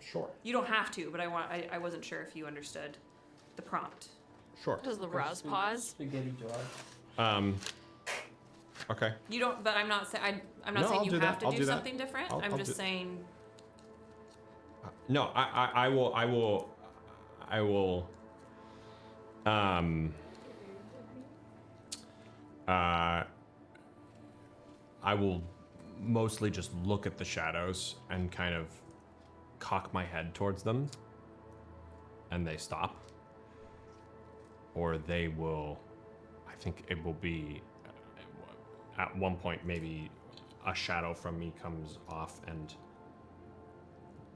Sure. You don't have to, but I wasn't sure if you understood the prompt. Sure. Does the Roz pause? Spaghetti jar. Okay. You don't, but I'm not saying I'm No, not saying I'll you do have that. I'll to do do that. something different. I'll I'm just do- saying. No, I will. I will mostly just look at the shadows and kind of cock my head towards them, and they stop. Or they will. I think it will be. At one point, maybe a shadow from me comes off and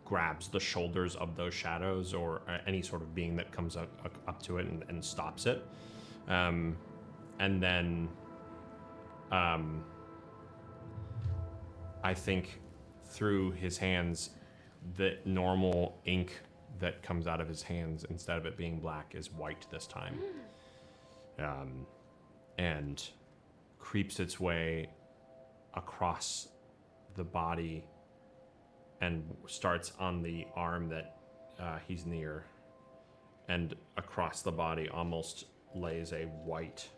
grabs the shoulders of those shadows or any sort of being that comes up to it and stops it. And then I think through his hands, the normal ink that comes out of his hands, instead of it being black, is white this time. And creeps its way across the body and starts on the arm that he's near, and across the body almost lays a white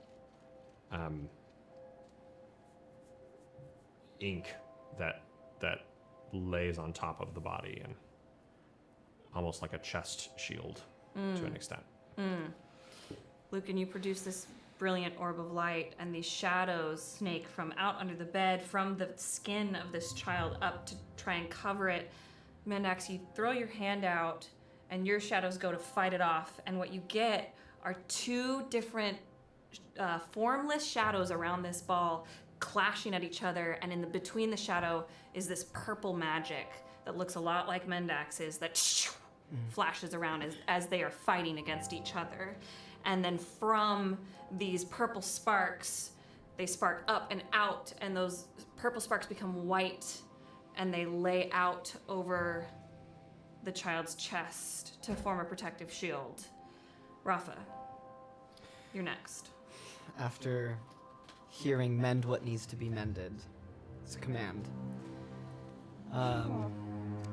ink that lays on top of the body, and almost like a chest shield to an extent. Lücan, you produce this brilliant orb of light, and these shadows snake from out under the bed, from the skin of this child up to try and cover it. Mendax, you throw your hand out, and your shadows go to fight it off, and what you get are two different formless shadows around this ball clashing at each other, and between the shadow is this purple magic that looks a lot like Mendax's that flashes around as they are fighting against each other. And then from these purple sparks, they spark up and out, and those purple sparks become white, and they lay out over the child's chest to form a protective shield. Rafa, you're next. After hearing mend what needs to be mended, it's a command.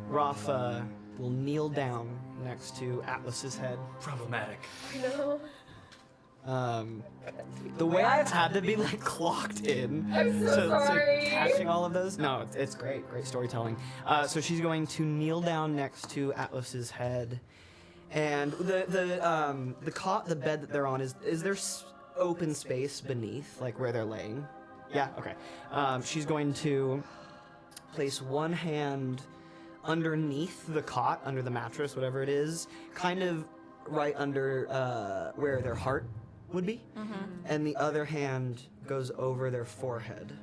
Rafa will kneel down next to Atlas's head. Problematic. The way I've had to be like clocked in to catching all of those. No, it's great storytelling. So she's going to kneel down next to Atlas's head, and the cot, the bed that they're on, is there open space beneath, like where they're laying? Yeah. Okay. She's going to place one hand underneath the cot, under the mattress, whatever it is, kind of right under where their heart would be, and the other hand goes over their forehead.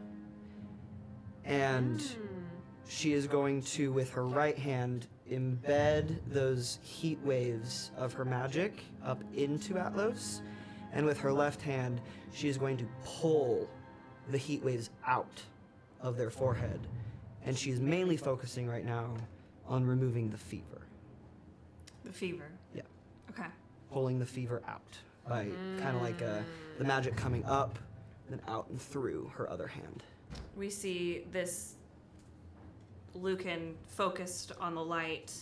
And she is going to, with her right hand, embed those heat waves of her magic up into Atlas, and with her left hand, she is going to pull the heat waves out of their forehead. And she's mainly focusing right now on removing the fever. The fever. Yeah. Okay. Pulling the fever out by kind of like the magic coming up, then out and through her other hand. We see this Lücan focused on the light.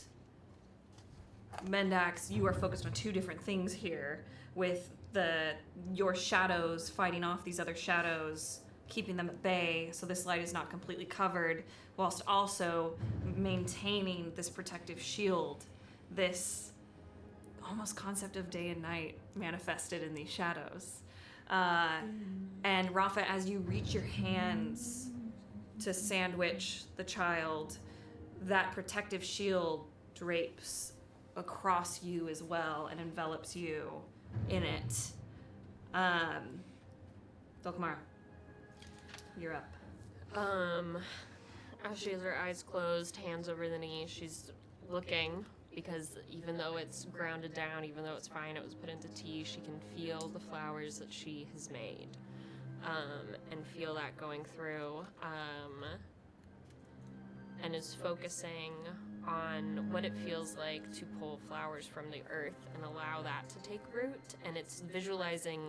Mendax, you are focused on two different things here, with your shadows fighting off these other shadows, keeping them at bay so this light is not completely covered, whilst also maintaining this protective shield, this almost concept of day and night manifested in these shadows. And Rafa, as you reach your hands to sandwich the child, that protective shield drapes across you as well and envelops you in it. Dulcamara, you're up. As she has her eyes closed, hands over the knee, she's looking, because even though it's grounded down, even though it's fine, it was put into tea, she can feel the flowers that she has made, and feel that going through, and is focusing on what it feels like to pull flowers from the earth and allow that to take root, and it's visualizing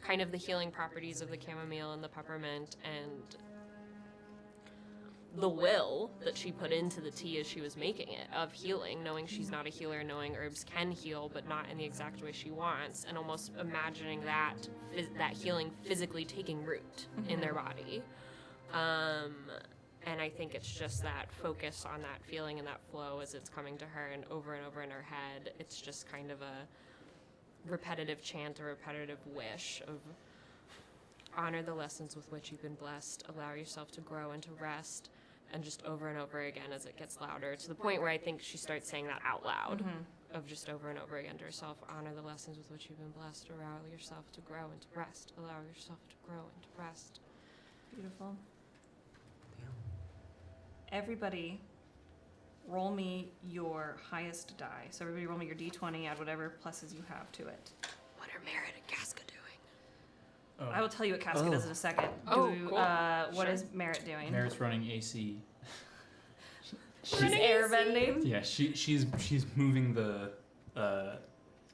kind of the healing properties of the chamomile and the peppermint, and the will that she put into the tea as she was making it, of healing, knowing she's not a healer, knowing herbs can heal, but not in the exact way she wants, and almost imagining that healing physically taking root in their body. And I think it's just that focus on that feeling and that flow as it's coming to her, and over in her head, it's just kind of a repetitive chant, a repetitive wish of honor the lessons with which you've been blessed, allow yourself to grow and to rest, and just over and over again as it gets louder, to the point where I think she starts saying that out loud, of just over and over again to herself, honor the lessons with which you've been blessed, allow yourself to grow and to rest, allow yourself to grow and to rest. Beautiful. Everybody, roll me your highest die. So everybody roll me your d20, add whatever pluses you have to it. What are Merritt and Casca doing? Oh. I will tell you what Casca does in a second. Oh, cool. What Sure. is Merritt doing? Merritt's running AC. She's airbending. Yeah, she's moving the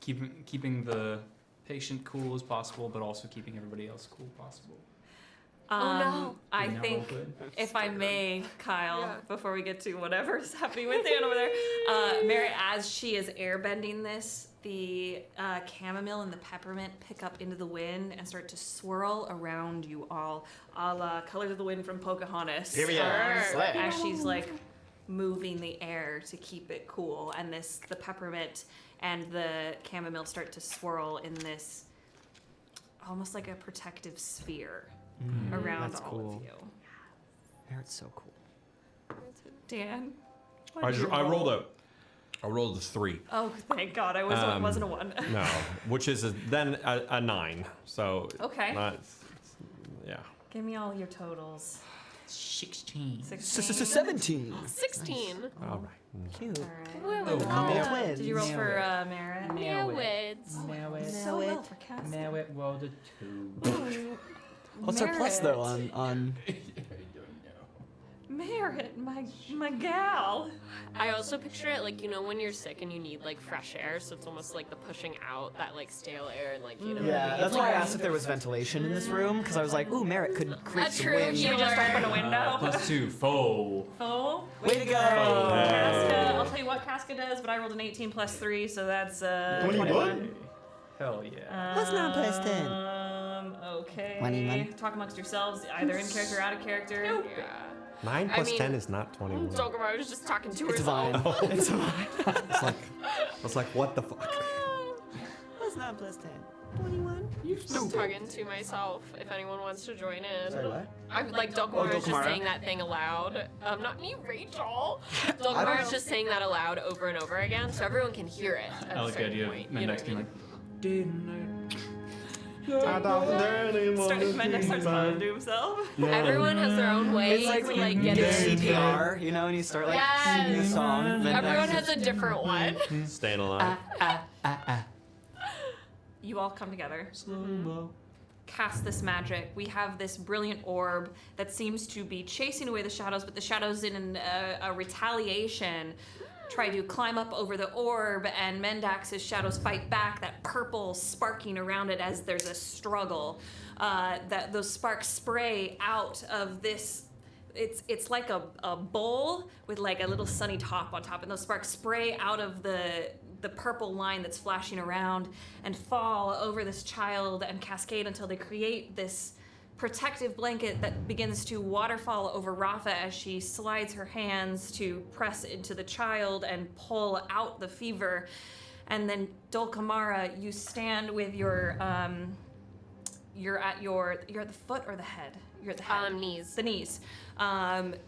keeping the patient cool as possible, but also keeping everybody else cool possible. no. I Now think, roll good. if I may, Kyle, Yeah. before we get to whatever's happening with Dan over there, Merritt, as she is airbending this, the chamomile and the peppermint pick up into the wind and start to swirl around you all, a la Colors of the Wind from Pocahontas. Here we are. Sure. Slay. As she's like moving the air to keep it cool, and the peppermint and the chamomile start to swirl in this almost like a protective sphere around That's all cool. of you. Merritt's so cool. Dan? I rolled a 3. Oh, thank God, I wasn't a 1. No, which is then a 9. So Okay. yeah. Give me all your totals. 16. 17. 16. All right. Cute. Alright. They're twins. Did you roll for Merritt? Now it. So well for Cass. Now it rolled a 2. What's our plus though on? Merritt, my gal. I also picture it like, when you're sick and you need like fresh air, so it's almost like the pushing out that like stale air and like, Yeah, that's why I asked if there was ventilation in this room because I was like, ooh, Merritt could create some true wind. You just open a window. +2. Foe. Oh. Way to go! Casca. I'll tell you what Casca does, but I rolled an 18 plus 3, so that's 21. Hell yeah. Plus 9 plus 10. Okay. 21. Talk amongst yourselves, either in character or out of character. Yeah. 9 I plus mean, 10 is not 21. Dulcamara was just talking to It's herself. fine. It's fine. It's like, what the fuck? Plus 9 plus 10. 21. Just talking to myself. If anyone wants to join in. Sorry, what? I'm like Dulcamara is just Dulcamara. saying that thing aloud. Not me, Rachel. Dulcamara is just saying that aloud over and over again, so everyone can hear it at I a like the certain idea point. of You know Mendax what I being mean? like, didn't Mendax starts mumbling to himself. Everyone has their own way It's like to when like you get do into CPR, and you start like singing the Yes. song. Everyone has a different one. Staying alive. You all come together. Cast this magic. We have this brilliant orb that seems to be chasing away the shadows, but the shadows, in a retaliation, try to climb up over the orb, and Mendax's shadows fight back, that purple sparking around it as there's a struggle. That those sparks spray out of this. It's like a bowl with like a little sunny top on top, and those sparks spray out of the purple line that's flashing around and fall over this child and cascade until they create this protective blanket that begins to waterfall over Rafa as she slides her hands to press into the child and pull out the fever. And then Dulcamara, you stand with your you're at the foot or the head? You're at the head. Knees. The knees.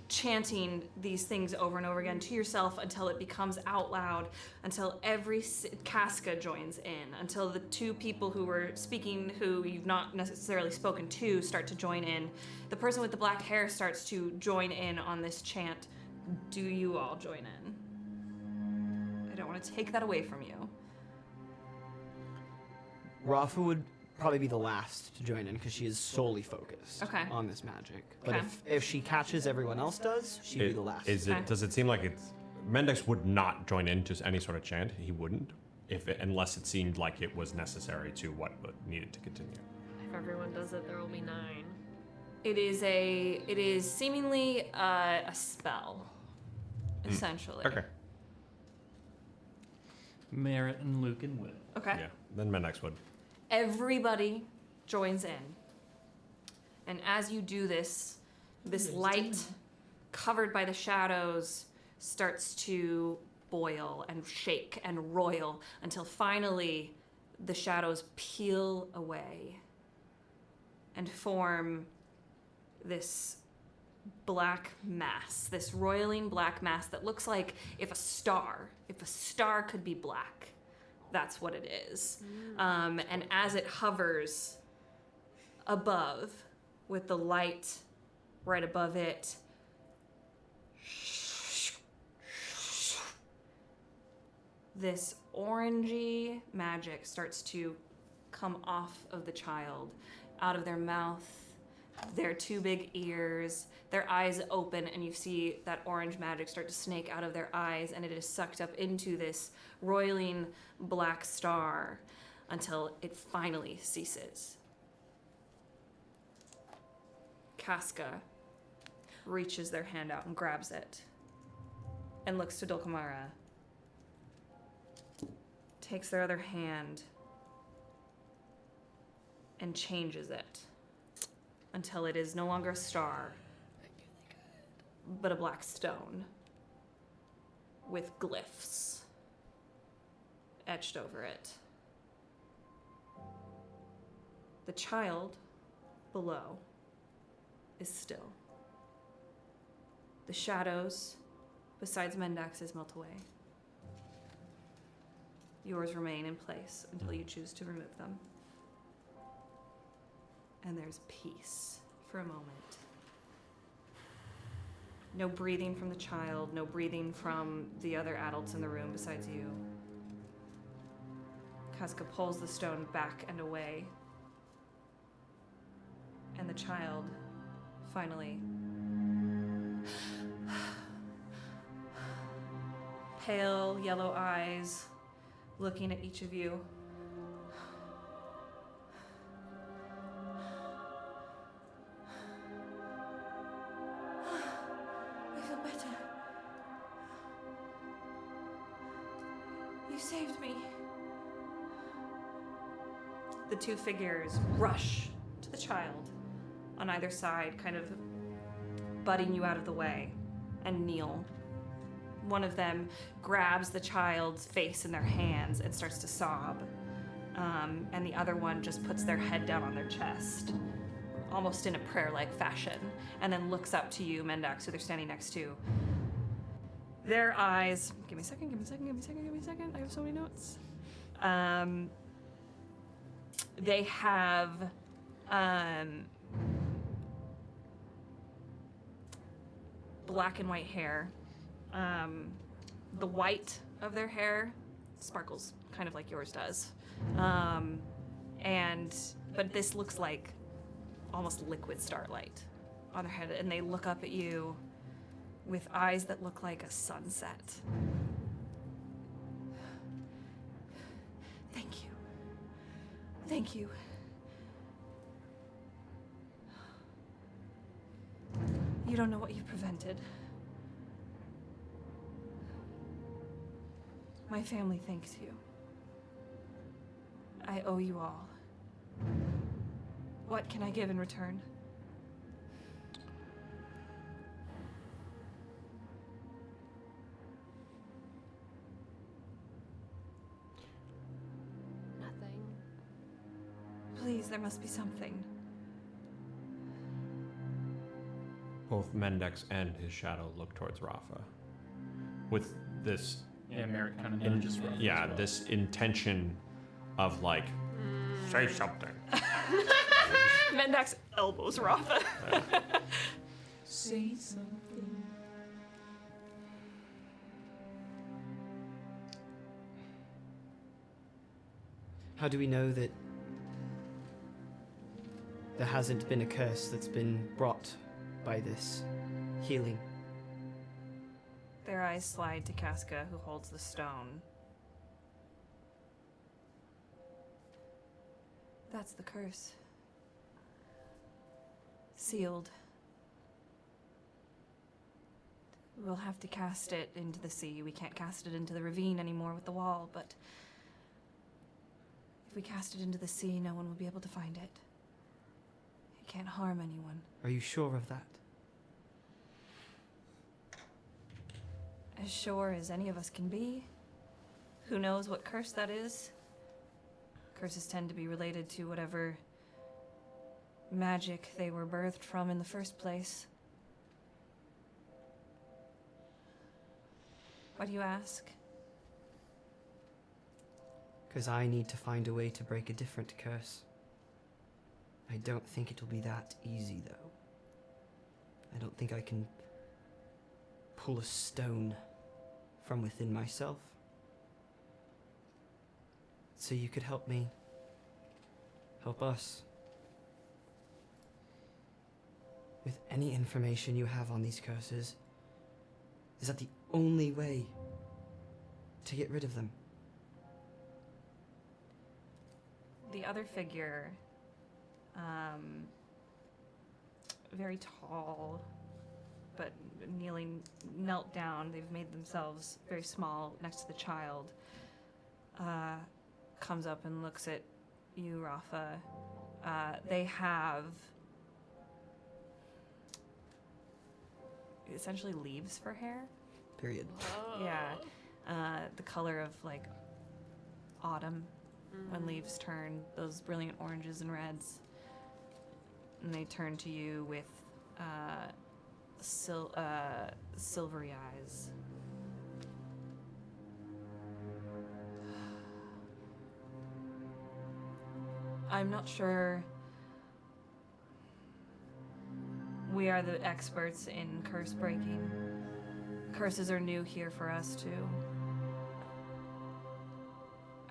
Chanting these things over and over again to yourself until it becomes out loud, until every Casca joins in, until the two people who were speaking, who you've not necessarily spoken to, start to join in. The person with the black hair starts to join in on this chant. Do you all join in? I don't want to take that away from you. Rafa would probably be the last to join in because she is solely focused Okay. on this magic. But Okay. if she catches everyone else does, she'd be the last. Okay. Does it seem like it's Mendax would not join into any sort of chant? He wouldn't, unless it seemed like it was necessary to what needed to continue. If everyone does it, there will be 9. It is seemingly a spell, essentially. Okay. Merritt and Lücan will. Okay. Yeah. Then Mendax would. Everybody joins in. And as you do this, this light covered by the shadows starts to boil and shake and roil until finally the shadows peel away and form this black mass, this roiling black mass that looks like if a star could be black, that's what it is. And as it hovers above, with the light right above it, this orangey magic starts to come off of the child, out of their mouth, their two big ears, their eyes open, and you see that orange magic start to snake out of their eyes, and it is sucked up into this roiling black star until it finally ceases. Casca reaches their hand out and grabs it and looks to Dulcamara, takes their other hand and changes it until it is no longer a star, but a black stone with glyphs etched over it. The child below is still. The shadows, besides Mendax's, melt away. Yours remain in place until you choose to remove them. And there's peace for a moment. No breathing from the child, no breathing from the other adults in the room besides you. Casca pulls the stone back and away. And the child finally, pale yellow eyes looking at each of you. I feel better. You saved me. The two figures rush to the child on either side, kind of butting you out of the way, and kneel. One of them grabs the child's face in their hands and starts to sob. And the other one just puts their head down on their chest, almost in a prayer-like fashion, and then looks up to you, Mendax, who they're standing next to. Their eyes... Give me a second. I have so many notes. They have... black and white hair. The white of their hair sparkles kind of like yours does. But this looks like almost liquid starlight on their head, and they look up at you with eyes that look like a sunset. Thank you. Thank you. You don't know what you've prevented. My family thanks you. I owe you all. What can I give in return? Nothing. Please, there must be something. Both Mendax and his shadow look towards Rafa with this, Yeah, Merritt kind of nudges Rafa. yeah, as well. this intention of like, say something. Mendax elbows Rafa. Say something. How do we know that there hasn't been a curse that's been brought by this healing? Their eyes slide to Casca, who holds the stone. That's the curse. Sealed. We'll have to cast it into the sea. We can't cast it into the ravine anymore with the wall, but if we cast it into the sea, no one will be able to find it. It can't harm anyone. Are you sure of that? As sure as any of us can be. Who knows what curse that is? Curses tend to be related to whatever magic they were birthed from in the first place. Why do you ask? Because I need to find a way to break a different curse. I don't think it'll be that easy, though. I don't think I can pull a stone from within myself. So you could help me. Help us. with any information you have on these curses? Is that the only way to get rid of them? The other figure, very tall, but knelt down. They've made themselves very small next to the child. Comes up and looks at you, Rafa. They have essentially leaves for hair. Period. Yeah, the color of like autumn when leaves turn those brilliant oranges and reds, and they turn to you with silvery eyes. I'm not sure we are the experts in curse breaking. Curses are new here for us too.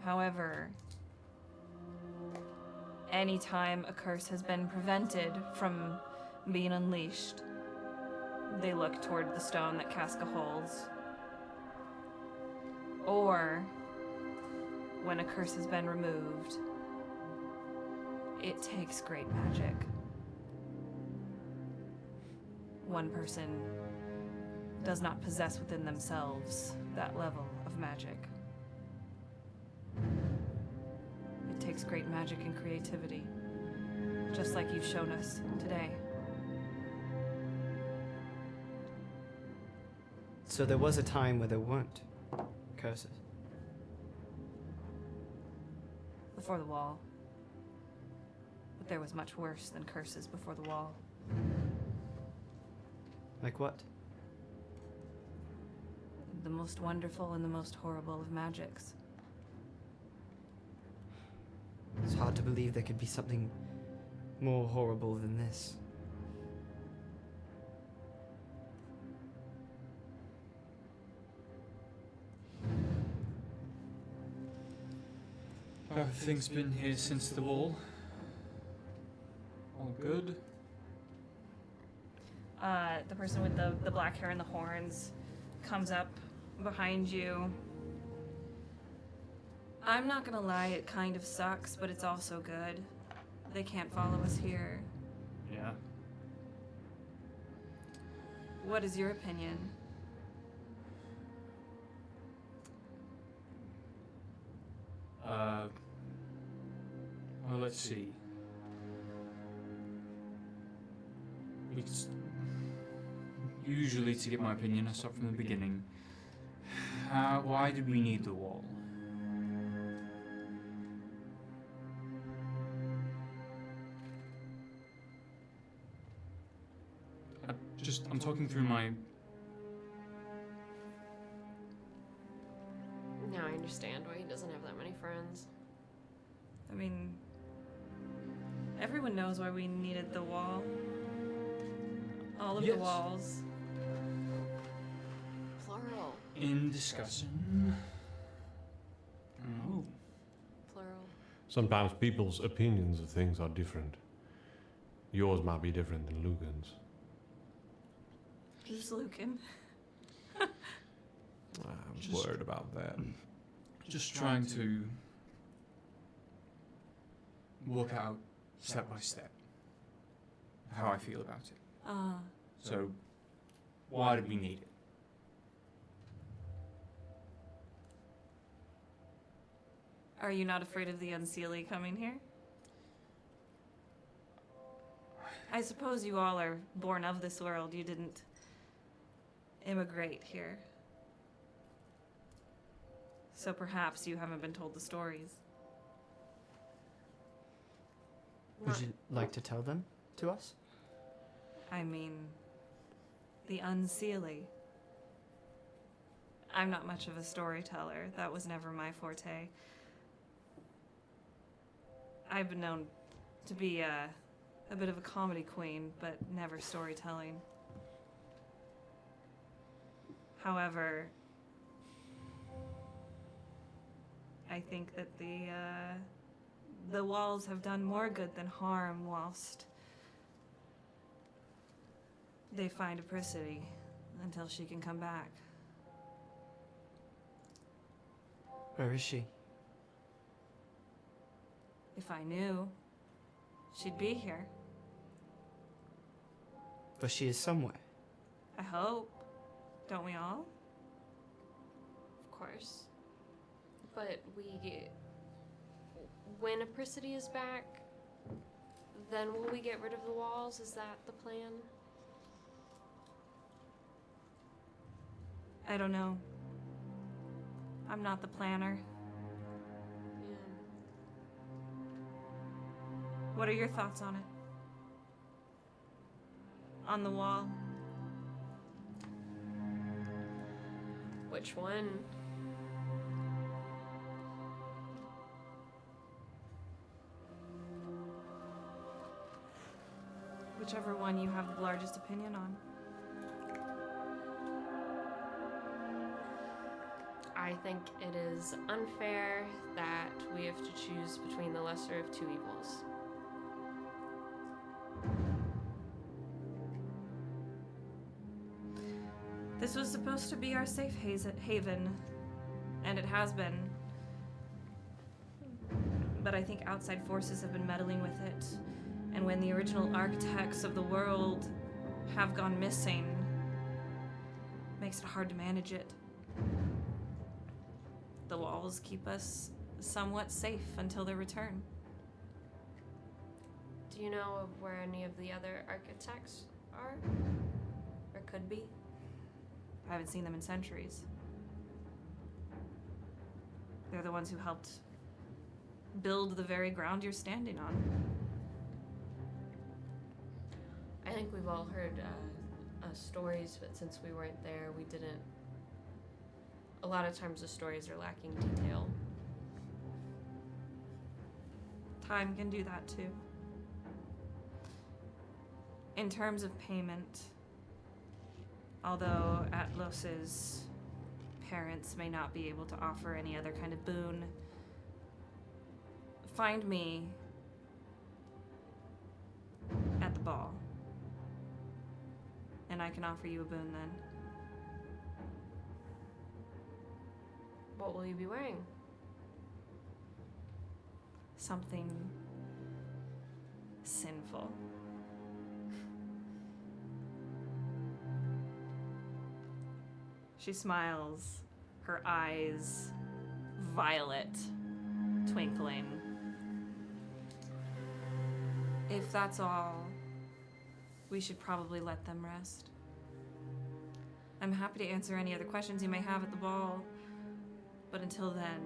However, anytime a curse has been prevented from being unleashed, they look toward the stone that Casca holds. Or, when a curse has been removed, it takes great magic. One person does not possess within themselves that level of magic. It takes great magic and creativity, just like you've shown us today. So there was a time where there weren't curses. Before the wall. But there was much worse than curses before the wall. Like what? The most wonderful and the most horrible of magics. It's hard to believe there could be something more horrible than this. How have things been here since the wall? All good? The person with the black hair and the horns comes up behind you. I'm not gonna lie, it kind of sucks, but it's also good. They can't follow us here. Yeah. What is your opinion? Well, let's see. It's usually, to get my opinion, I start from the beginning. Why did we need the wall? I'm talking through my... Now I understand why he doesn't have that many friends. I mean, everyone knows why we needed the wall. All of the walls. Plural. In discussion... Oh. Plural. Sometimes people's opinions of things are different. Yours might be different than Lücan's. Who's Lücan? I'm worried about that. Just trying to work out step by step how I feel about it. So, why did we need it? Are you not afraid of the Unseelie coming here? I suppose you all are born of this world. You didn't immigrate here. So perhaps you haven't been told the stories. Would you like to tell them to us? I mean, the Unseelie. I'm not much of a storyteller. That was never my forte. I've been known to be a bit of a comedy queen, but never storytelling. However, I think that the walls have done more good than harm whilst They find a Prissity until she can come back. Where is she? If I knew, she'd be here. But she is somewhere. I hope. Don't we all? Of course. But when a Prissity is back, then will we get rid of the walls? Is that the plan? I don't know. I'm not the planner. Yeah. What are your thoughts on it? On the wall? Which one? Whichever one you have the largest opinion on. I think it is unfair that we have to choose between the lesser of two evils. This was supposed to be our safe haven, and it has been. But I think outside forces have been meddling with it, and when the original architects of the world have gone missing, it makes it hard to manage it. The walls keep us somewhat safe until their return. Do you know of where any of the other architects are? Or could be? I haven't seen them in centuries. They're the ones who helped build the very ground you're standing on. I think we've all heard stories, but since we weren't there, we didn't. A lot of times the stories are lacking detail. Time can do that too. In terms of payment, although Atlos's parents may not be able to offer any other kind of boon, find me at the ball, and I can offer you a boon then. What will you be wearing? Something sinful. She smiles, her eyes violet, twinkling. If that's all, we should probably let them rest. I'm happy to answer any other questions you may have at the ball, but until then,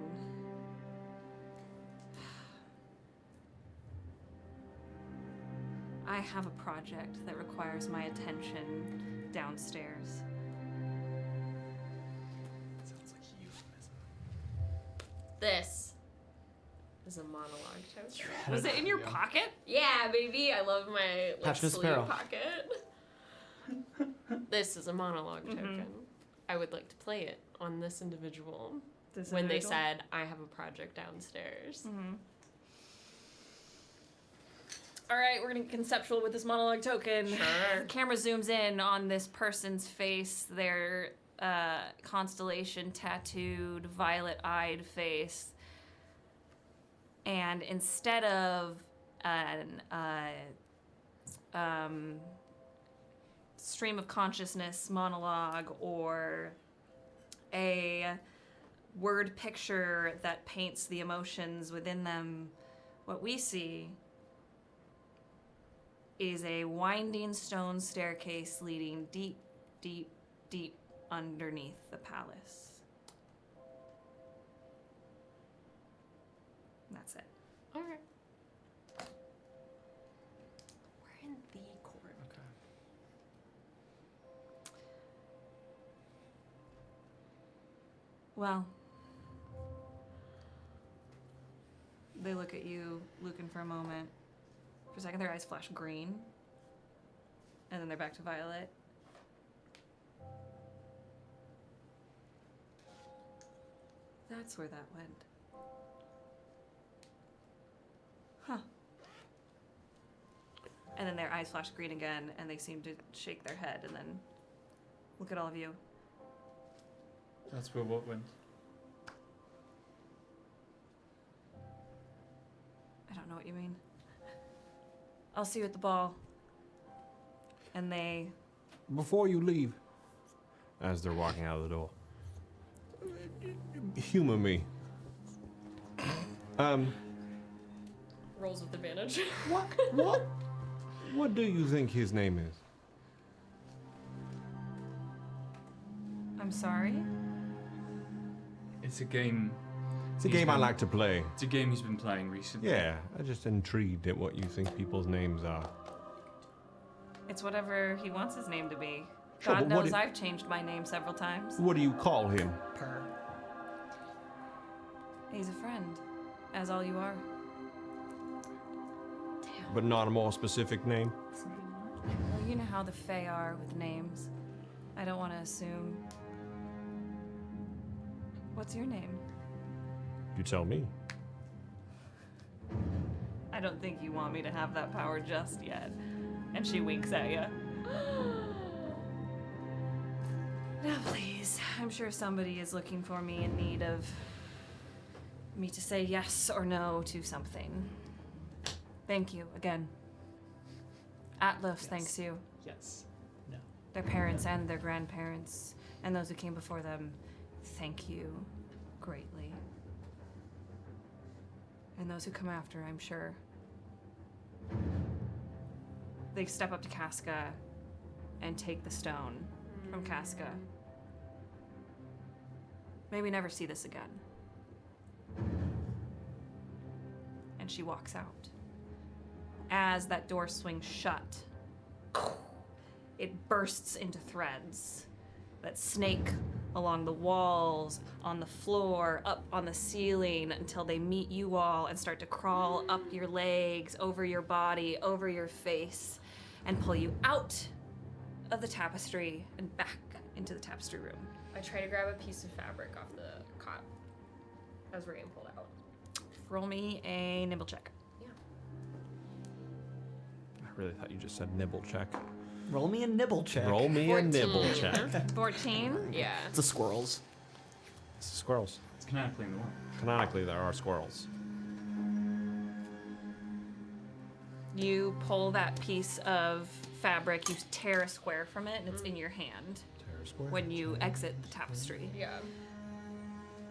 I have a project that requires my attention downstairs. Sounds like euphemism. This is a monologue token. Was it in your pocket? Yeah, baby. I love my Patch the sleeve Sparrow. pocket. This is a monologue token. I would like to play it on this individual when they said, I have a project downstairs. All right, we're gonna get conceptual with this monologue token. Sure. The camera zooms in on this person's face, their constellation tattooed, violet-eyed face. And instead of an stream of consciousness monologue or a word picture that paints the emotions within them, what we see is a winding stone staircase leading deep, deep, deep underneath the palace. And that's it. All right. We're in the court. Okay. Well, they look at you, Lücan, for a moment. For a second, their eyes flash green, and then they're back to violet. That's where that went. Huh. And then their eyes flash green again, and they seem to shake their head, and then look at all of you. That's where what went. I don't know what you mean. I'll see you at the ball. And they... Before you leave, as they're walking out of the door, humor me. Rolls with advantage. What do you think his name is? I'm sorry? It's a game. It's a game I like to play. It's a game he's been playing recently. Yeah, I'm just intrigued at what you think people's names are. It's whatever he wants his name to be. Sure, God but what knows do- I've changed my name several times. What do you call him? Per. He's a friend, as all you are. But not a more specific name? Well, you know how the Fae are with names. I don't want to assume. What's your name? You tell me. I don't think you want me to have that power just yet. And she winks at you. Now, please. I'm sure somebody is looking for me in need of me to say yes or no to something. Thank you again. Atlas thanks you. Yes. No. Their parents and their grandparents, and those who came before them, thank you greatly. And those who come after, I'm sure. They step up to Casca and take the stone from Casca. May we never see this again. And she walks out. As that door swings shut, it bursts into threads that snake along the walls, on the floor, up on the ceiling, until they meet you all and start to crawl up your legs, over your body, over your face, and pull you out of the tapestry and back into the tapestry room. I try to grab a piece of fabric off the cot as we're getting pulled out. Roll me a nimble check. I really thought you just said nibble check. Roll me a nibble check. Roll me 14. a nibble check. 14. Yeah. It's the squirrels. It's squirrels. It's canonically in the one. Canonically, there are squirrels. You pull that piece of fabric, you tear a square from it, and it's in your hand when you exit the tapestry. Yeah.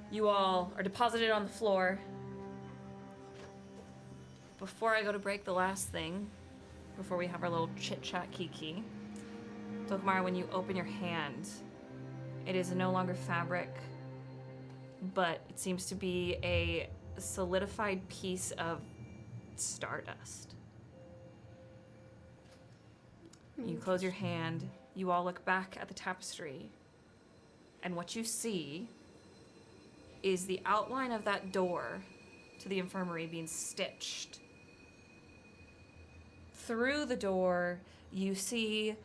You all are deposited on the floor. Before I go to break the last thing, before we have our little chit-chat kiki, Dulcamara, when you open your hand, it is no longer fabric, but it seems to be a solidified piece of stardust. You close your hand, you all look back at the tapestry, and what you see is the outline of that door to the infirmary being stitched. Through the door, you see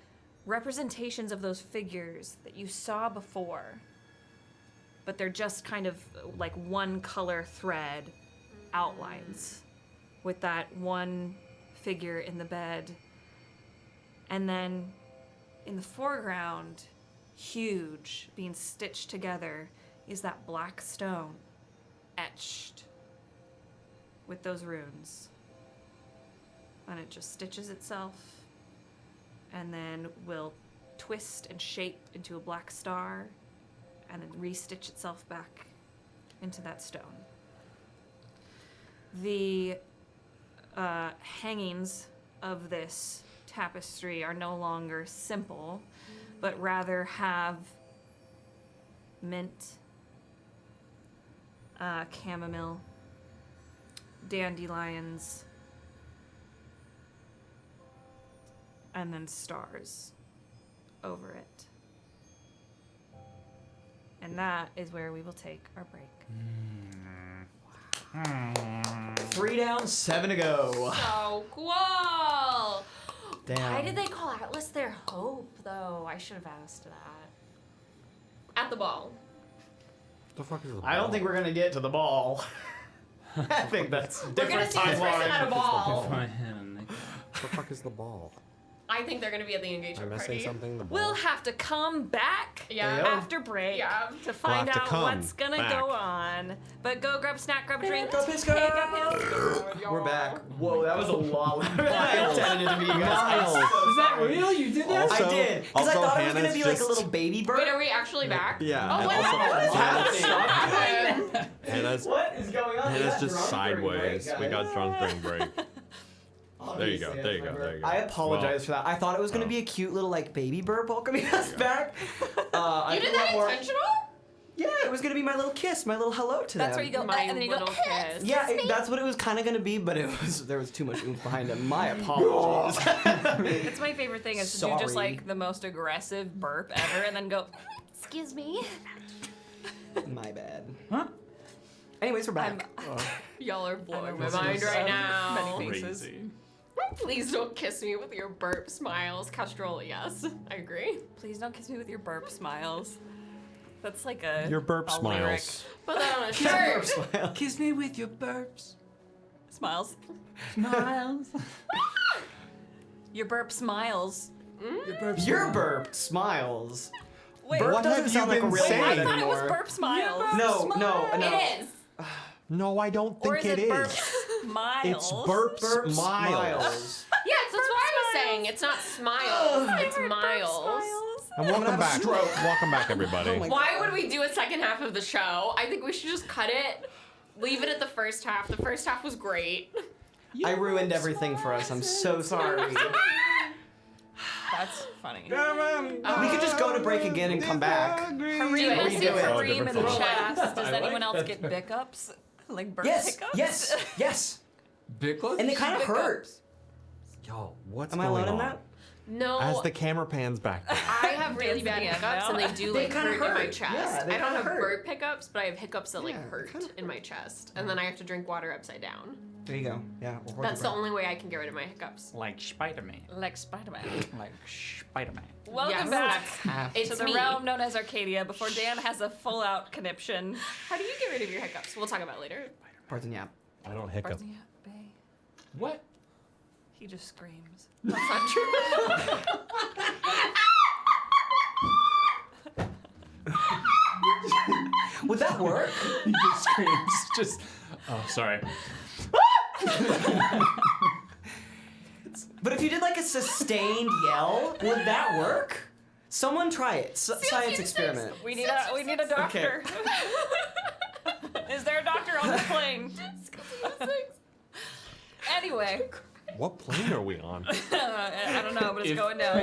representations of those figures that you saw before, but they're just kind of like one color thread outlines with that one figure in the bed. And then in the foreground, huge, being stitched together, is that black stone etched with those runes. And it just stitches itself and then will twist and shape into a black star and then re-stitch itself back into that stone. The hangings of this tapestry are no longer simple, but rather have mint, chamomile, dandelions, and then stars over it. And that is where we will take our break. 3 down, 7 to go. So cool! Damn. Why did they call Atlas their hope, though? I should have asked that. At the ball. The fuck is the I don't think we're gonna get to the ball. I think that's We're gonna different see this person timeline. at a ball. If I had a nickel. The fuck is the ball? I think they're gonna be at the Am I engagement missing party. something? The ball. We'll have to come back Yeah. after break Yeah. to find have to out come what's gonna back. go on. But go grab a snack, grab a drink. Go Pisco! Pick up his- We're back. Whoa, that was a lot louder than I intended it to be, you guys. Miles. I'm so Is that sorry. real? You did that? Also- I did. Because I also thought it was going to Hannah's be like a just- little baby bird. Wait, are we actually back? Yeah. Oh, and what? also What is happening? Hannah's, What is going on? Hannah's just sideways. We got drunk during break. There you go, Obviously, there you that's go, my there you go. I apologize Well, for that. I thought it was going to well. be a cute little like baby bird welcoming us back. I You did feel a lot that more- intentional? Yeah, it was going to be my little kiss, my little hello to That's them. where you go, My and then you go, little kiss. Yeah, that's what it was kind of going to be, but there was too much oomph behind it. My apologies. It's my favorite thing is to do just Sorry. like the most aggressive burp ever and then go, excuse me. My bad. Huh? Anyways, we're back. Y'all are blowing my listening mind to right some now. many faces. Crazy. Please don't kiss me with your burp smiles. Castrol, yes. I agree. Please don't kiss me with your burp smiles. That's like a Your burp a smiles. lyric. Put that on a shirt. Smile. Kiss me with your burps. Smiles. Smiles. Your burp smiles. Your burps. Your burp smiles. Wait, Burp What doesn't have you sound like a been real saying? word I thought it was anymore. burp smiles. No. It is. No, I don't Or think is it burp is. smiles? It's burp Burp smiles. smiles. Yes, that's what I was saying. It's not smiles. It's miles. And welcome have a back. stroke. Welcome back, everybody. Oh my Why would we do a second half of the show? I think we should just cut it. Leave it at the first half. The first half was great. I ruined everything for us. I'm so sorry. That's funny. We could just go to break again and come back. Kareem, Do it. let's Redo get it. Kareem in the Oh, chest. Does I like anyone else that. get hiccups? Like burp Yes, hiccups? yes. Bickless? And they kind of hurt. Yo, what's Am I going alone in on? that? No. As the camera pans back. I have really Dance bad at the end hiccups, now. and they do They like kinda hurt in my hurt. chest. Yeah, they I don't kinda have hurt. burp hiccups, but I have hiccups that like Yeah, they hurt kinda in my chest, and then I have to drink water upside down. There you go. Yeah. We'll That's the only way I can get rid of my hiccups. Like Spider-Man. Like Spider-Man. Like Spider-Man. Welcome Yes. back It's to the me. realm known as Arcadia before Dan has a full-out conniption. How do you get rid of your hiccups? We'll talk about it later. Pardon, yeah. I don't hiccup. Yeah, Bay. What? He just screams. That's not true. Would that work? He just screams. Just. Oh, sorry. But if you did like a sustained yell, would that work? Someone try it. Science experiment. We need a doctor. Is there a doctor on the plane? Anyway, What plane are we on? I don't know, but it's If- going down.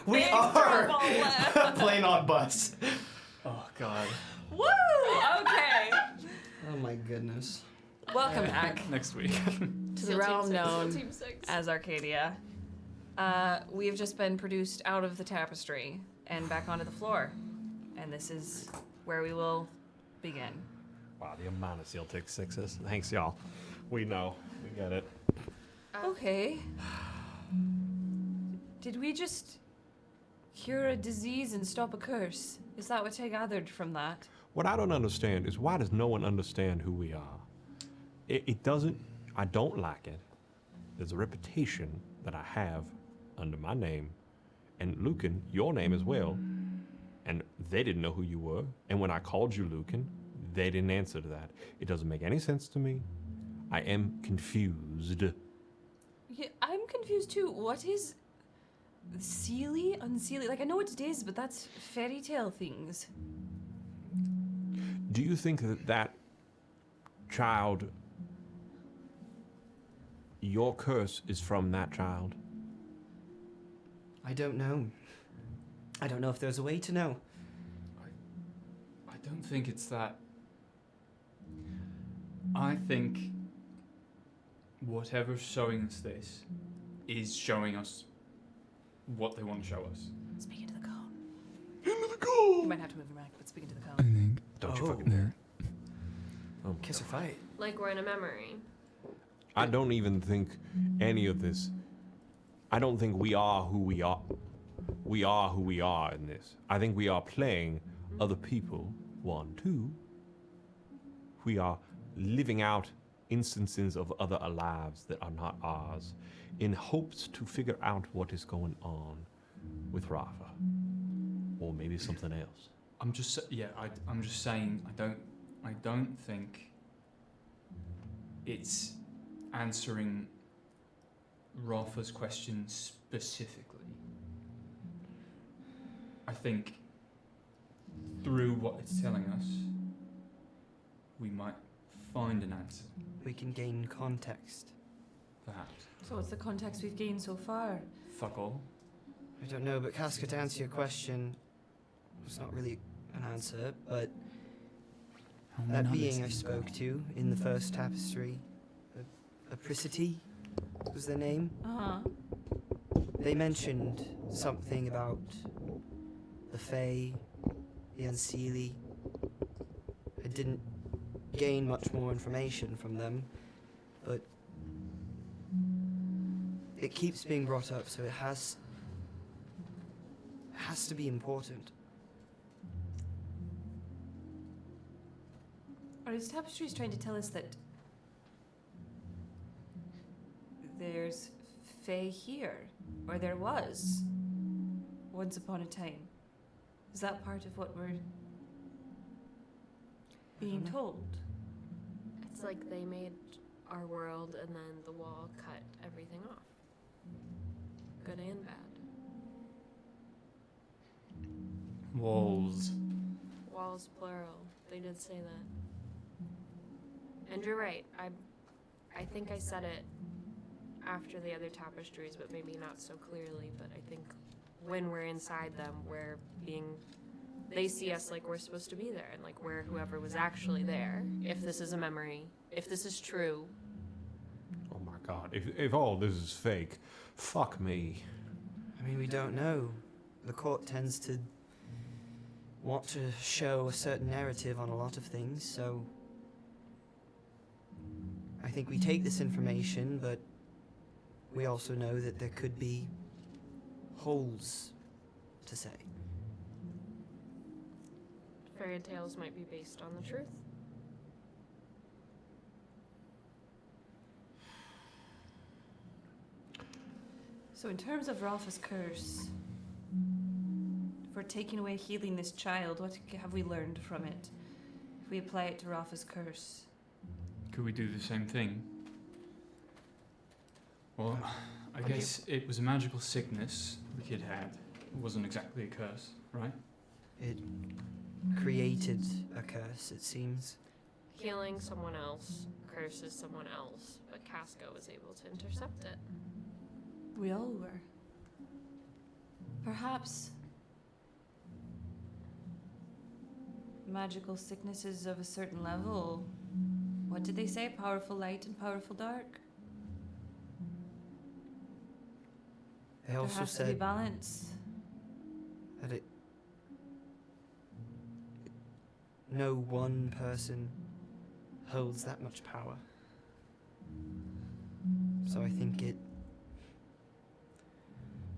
We Big are trouble left. plane on bus. Oh, God. Woo! Okay. Oh my goodness. Welcome back Next week. to the realm known Team 6. as Arcadia. We've just been produced out of the tapestry and back onto the floor. And this is where we will begin. Wow, the amount of seal tick sixes. Thanks, y'all. We know. We get it. Okay. Did we just cure a disease and stop a curse? Is that what I gathered from that? What I don't understand is why does no one understand who we are? It doesn't, I don't like it. There's a reputation that I have under my name, and Lücan, your name as well. And they didn't know who you were, and when I called you Lücan, they didn't answer to that. It doesn't make any sense to me. I am confused. Yeah, I'm confused too. What is Sealy? Unsealy? Like, I know what it is, but that's fairy tale things. Do you think that that child, your curse is from that child? I don't know. I don't know if there's a way to know. I don't think it's that. I think whatever's showing us this is showing us what they want to show us. Speak into the cone. Into the cone! You might have to move your mic, but speak into the cone. Don't you Oh. fucking dare. Kiss or fight. Like we're in a memory. I don't even think any of this. I don't think we are who we are. We are who we are in this. I think we are playing other people. 1, 2. We are living out instances of other lives that are not ours in hopes to figure out what is going on with Rafa. Or maybe something else. I'm just saying I don't think it's answering Rafa's question specifically. I think through what it's telling us, we might find an answer, We can gain context. perhaps. So what's the context we've gained so far? Fuck all. I don't know, but Casca, to answer your question, it's not really an answer, but that being I spoke to in the first tapestry, Apricity was their name. Uh-huh. They mentioned something about the Fae, the Unseelie. I didn't gain much more information from them, but it keeps being brought up, so it has to be important. Are these tapestries trying to tell us that there's Fae here? Or there was? Once upon a time? Is that part of what we're being told? It's like they made our world and then the wall cut everything off. Good and bad. Walls. Walls plural. They did say that. And you're right. I think I said it after the other tapestries, but maybe not so clearly. But I think when we're inside them, they see us like we're supposed to be there, and like we're whoever was actually there. If this is a memory, if this is true. Oh my god, if all this is fake, fuck me. I mean, we don't know. The court tends to want to show a certain narrative on a lot of things, so I think we take this information, but we also know that there could be holes to say. Fairy tales might be based on the truth. So in terms of Rafa's curse, if we're taking away healing this child, what have we learned from it? If we apply it to Rafa's curse. Could we do the same thing? Well, I guess it was a magical sickness the kid had. It wasn't exactly a curse, right? It created a curse, it seems. Healing someone else curses someone else, but Casca was able to intercept it. We all were. Perhaps magical sicknesses of a certain level. What did they say? Powerful light and powerful dark? They There also has to be said balance. that no one person holds that much power. So I think it,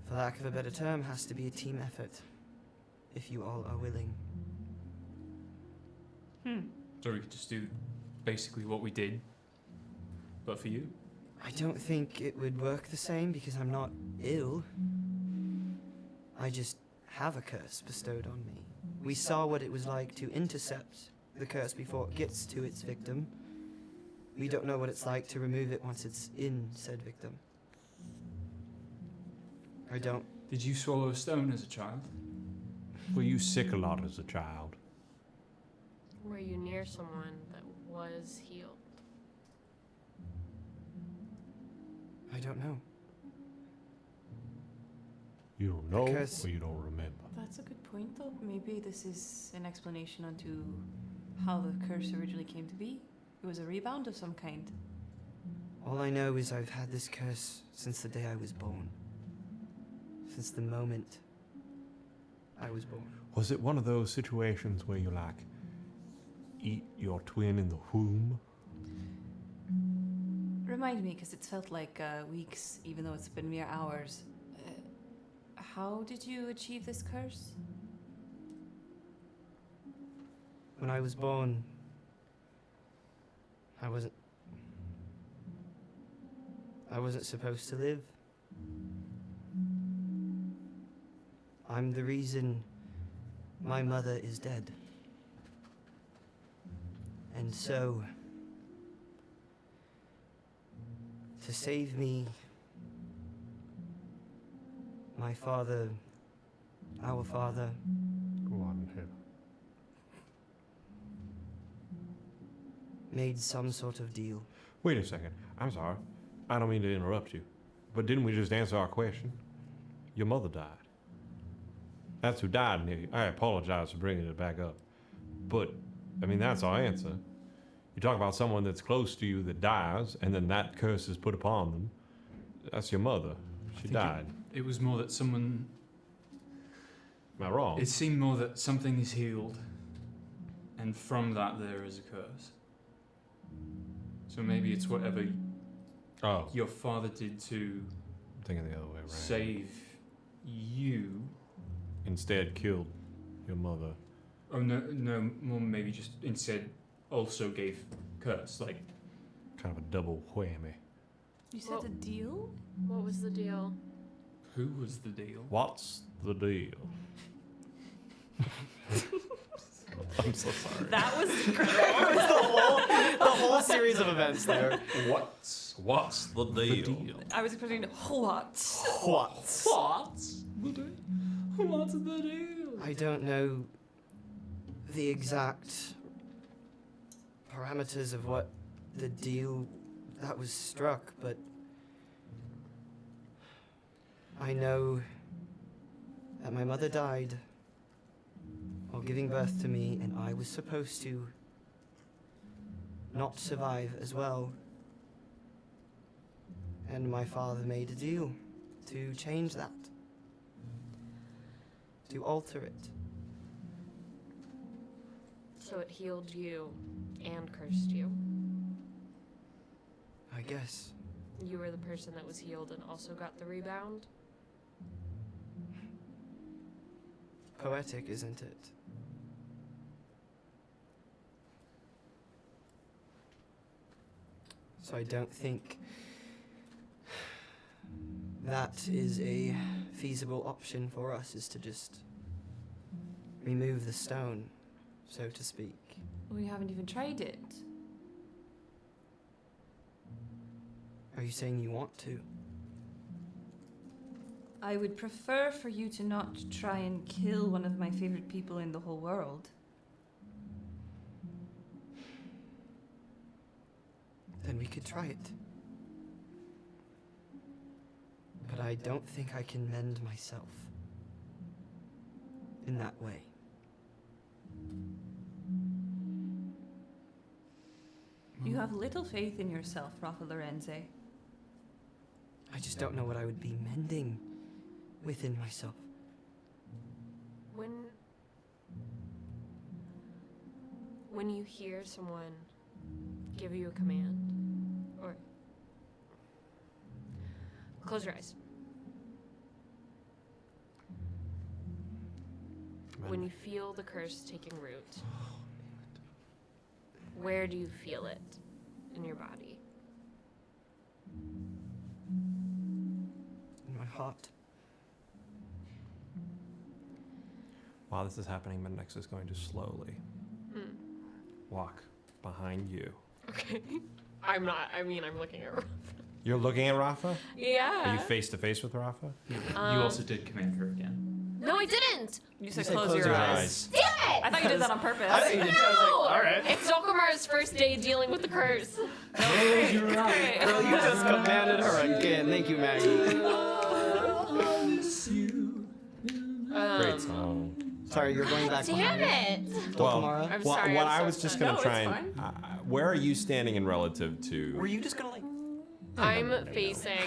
for lack of a better term, has to be a team effort, if you all are willing. So we could just do basically what we did, but for you? I don't think it would work the same because I'm not ill. I just have a curse bestowed on me. We saw what it was like to intercept the curse before it gets to its victim. We don't know what it's like to remove it once it's in said victim. I don't. Did you swallow a stone as a child? Were you sick a lot as a child? Were you near someone that was healed? I don't know. You don't know Because- or you don't remember? That's a good point, though. Maybe this is an explanation onto how the curse originally came to be. It was a rebound of some kind. All I know is I've had this curse since the day I was born. Since the moment I was born. Was it one of those situations where you like eat your twin in the womb? Remind me, because it's felt like weeks, even though it's been mere hours. How did you achieve this curse? When I was born, I wasn't I wasn't supposed to live. I'm the reason my mother is dead. And so, to save me, my father, our father, Go on, here. made some sort of deal. Wait a second. I'm sorry. I don't mean to interrupt you. But didn't we just answer our question? Your mother died. That's who died, Nick. I apologize for bringing it back up. But, I mean, that's our answer. You talk about someone that's close to you that dies, and then that curse is put upon them. That's your mother. She died. It was more that someone. Am I wrong? It seemed more that something is healed, and from that there is a curse. So maybe it's whatever Oh, your father did to I'm thinking the other way around. save you. Instead killed your mother. Oh no, more maybe just instead also gave curse. Like, Kind of a double whammy. You said Well- a deal? What was the deal? who was the deal? What's the deal? I'm so sorry. That was great. The whole series of events there. What's the deal? I was expecting what? What? What's the deal? What's the deal? I don't know the exact parameters of what the deal that was struck, but I know that my mother died while giving birth to me, and I was supposed to not survive as well. And my father made a deal to change that, to alter it. So it healed you and cursed you. I guess. You were the person that was healed and also got the rebound. Poetic, isn't it? So I don't think that is a feasible option for us, is to just remove the stone, so to speak. We haven't even tried it. Are you saying you want to? I would prefer for you to not try and kill one of my favorite people in the whole world. Then we could try it. But I don't think I can mend myself in that way. You have little faith in yourself, Rafa Lorenzae. I just don't know what I would be mending within myself. When you hear someone give you a command, or close your eyes. When you feel the curse taking root, where do you feel it in your body? In my heart. While this is happening, Mendax is going to slowly walk behind you. Okay. I'm not. I mean, I'm looking at Rafa. You're looking at Rafa? Yeah. Are you face to face with Rafa? You also did command her again. No, I didn't. You said close your eyes. Damn it! I thought you did that on purpose. I thought you did. I was like, all right. It's Dulcamara's first day dealing with the curse. Great. Girl, you just commanded her again. Thank you, Maggie. Great song. Sorry, you're going back Damn behind. it! Dulcamara? I'm Well, sorry. what I'm I was so just upset. going to No, try it's and. Where are you standing in relative to. Were you just gonna like... I'm facing.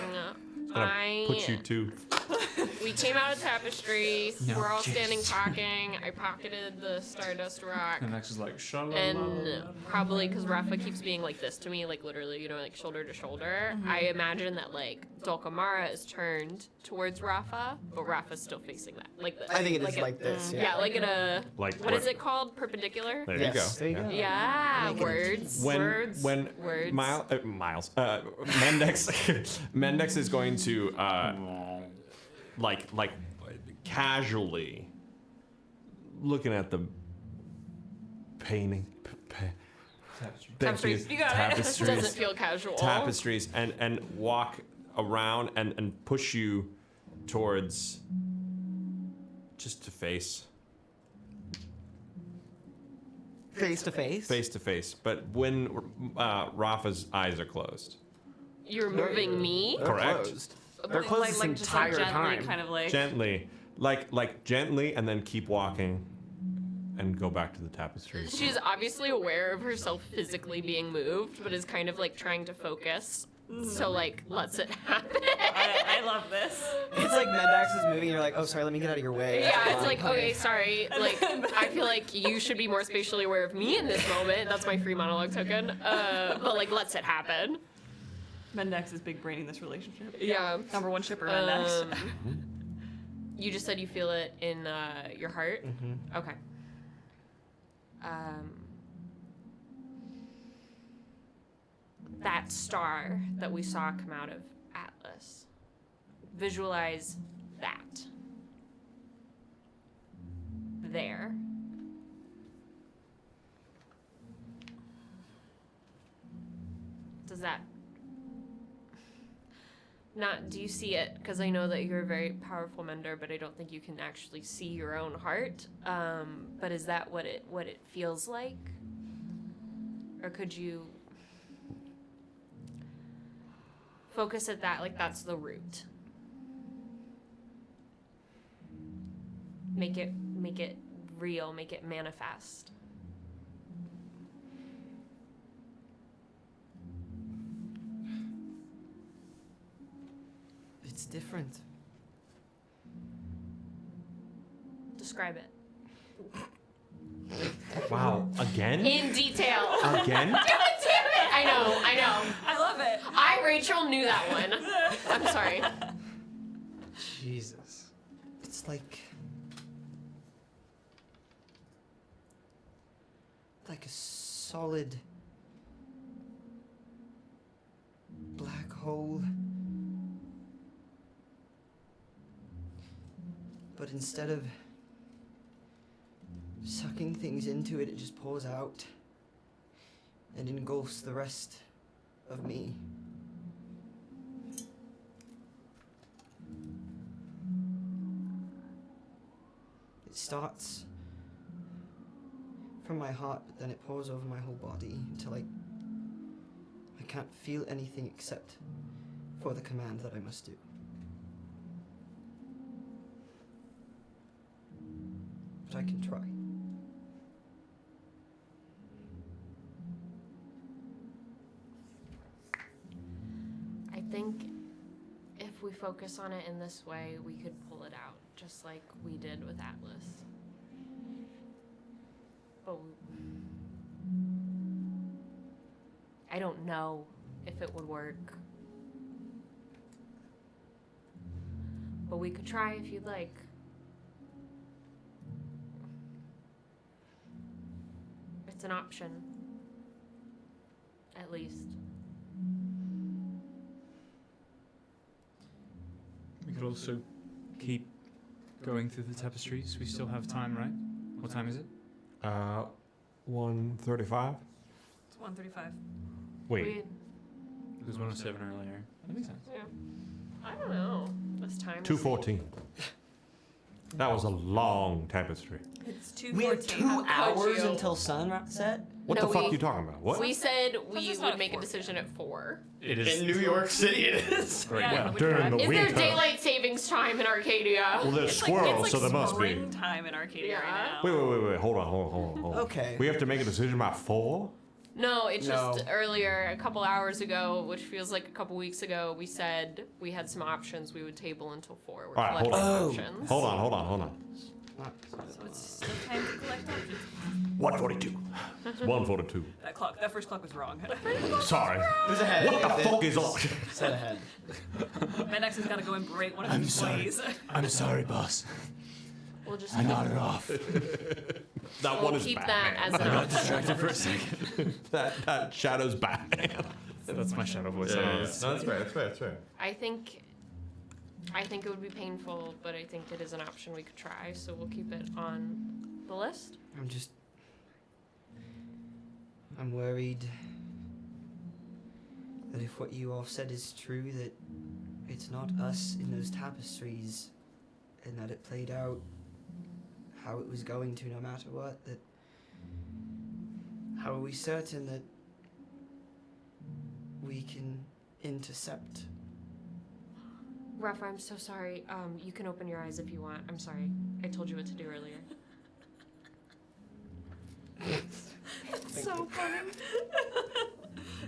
Gonna put you two. we came out of tapestry. No, We're all jeez. standing talking. I pocketed the Stardust Rock. And Max is like, And probably because Rafa keeps being like this to me, like literally, like shoulder to shoulder, I imagine that like Dulcamara is turned towards Rafa, but Rafa's still facing that. Like this. I think it is like this. Yeah, like in a, Like what is it called? Perpendicular? There Yes, there you you go. go. Yeah, words. When words. when words. Mendax is going to like casually looking at the painting. Tapestries. You got it. Tapestries. Doesn't feel casual. Tapestries and walk around and push you towards just to face Face to face. but when Rafa's eyes are closed. You're moving me? They're Correct. closed. They're closed this just like entire gently, time. kind of like. Gently, like gently, and then keep walking and go back to the tapestries. She's obviously aware of herself physically being moved, but is kind of like trying to focus. So like lets it happen. I love this. It's like Mendax is moving, and you're like, oh, sorry, let me get out of your way. Yeah, it's like, okay, sorry. Like, I feel like you should be more spatially aware of me in this moment. That's my free monologue token. But like, lets it happen. Mendax is big braining this relationship. Yeah. Number one shipper, Mendax. You just said you feel it in your heart? Mm-hmm. Okay. That star that we saw come out of Atlas. Visualize that. There. Does that... Not, do you see it? Because I know that you're a very powerful mender, but I don't think you can actually see your own heart. But is that what it feels like? Or could you focus at that, like that's the root? Make it real, make it manifest. It's different. Describe it. Wow, again? In detail. Again? Damn it! I know. I love it. Rachel, knew that one. I'm sorry. Jesus. It's like a solid black hole. But instead of sucking things into it, it just pours out and engulfs the rest of me. It starts from my heart, but then it pours over my whole body until I can't feel anything except for the command that I must do. But I can try. I think if we focus on it in this way, we could pull it out, just like we did with Atlas. But I don't know if it would work. But we could try if you'd like. It's an option. At least. We could also keep going through the tapestries. We still have time, right? What time is it? 1:35. It's 1:35. Wait. It was 107 earlier. That makes sense. Yeah. I don't know. This time. 2:14. That was a long tapestry. It's 2:14. We have 2 hours you. until sunset? What No, the fuck we- are you talking about? What? We said we it's would not make a 4 decision at 4. It is. In New York City, it is. Right. Yeah, well, we during tried. the Is winter. there daylight savings time in Arcadia? Well, there's It's squirrels, like so there must be. springtime in Arcadia Yeah. right now. Wait. Hold on. Okay. We have to make a decision by 4? No, it's No. just earlier, a couple hours ago, which feels like a couple weeks ago, we said we had some options we would table until 4. We're All right, hold collecting on. options. Hold on. So it's still time to collect options. 142. It's 142. That first clock was wrong. Sorry. It was ahead. What the fuck is on? Set ahead. Mendax has got to go and berate one of his employees. I'm sorry, boss. We'll just I nodded off. That we'll one is keep Batman. that as an option. Distracted for a second. that Shadow's Batman. That's my shadow voice. No, that's fair. I think it would be painful, but I think it is an option we could try, so we'll keep it on the list. I'm worried that if what you all said is true, that it's not us in those tapestries, and that it played out how it was going to no matter what, that how are we certain that we can intercept? Rafa, I'm so sorry. You can open your eyes if you want. I'm sorry. I told you what to do earlier. So funny.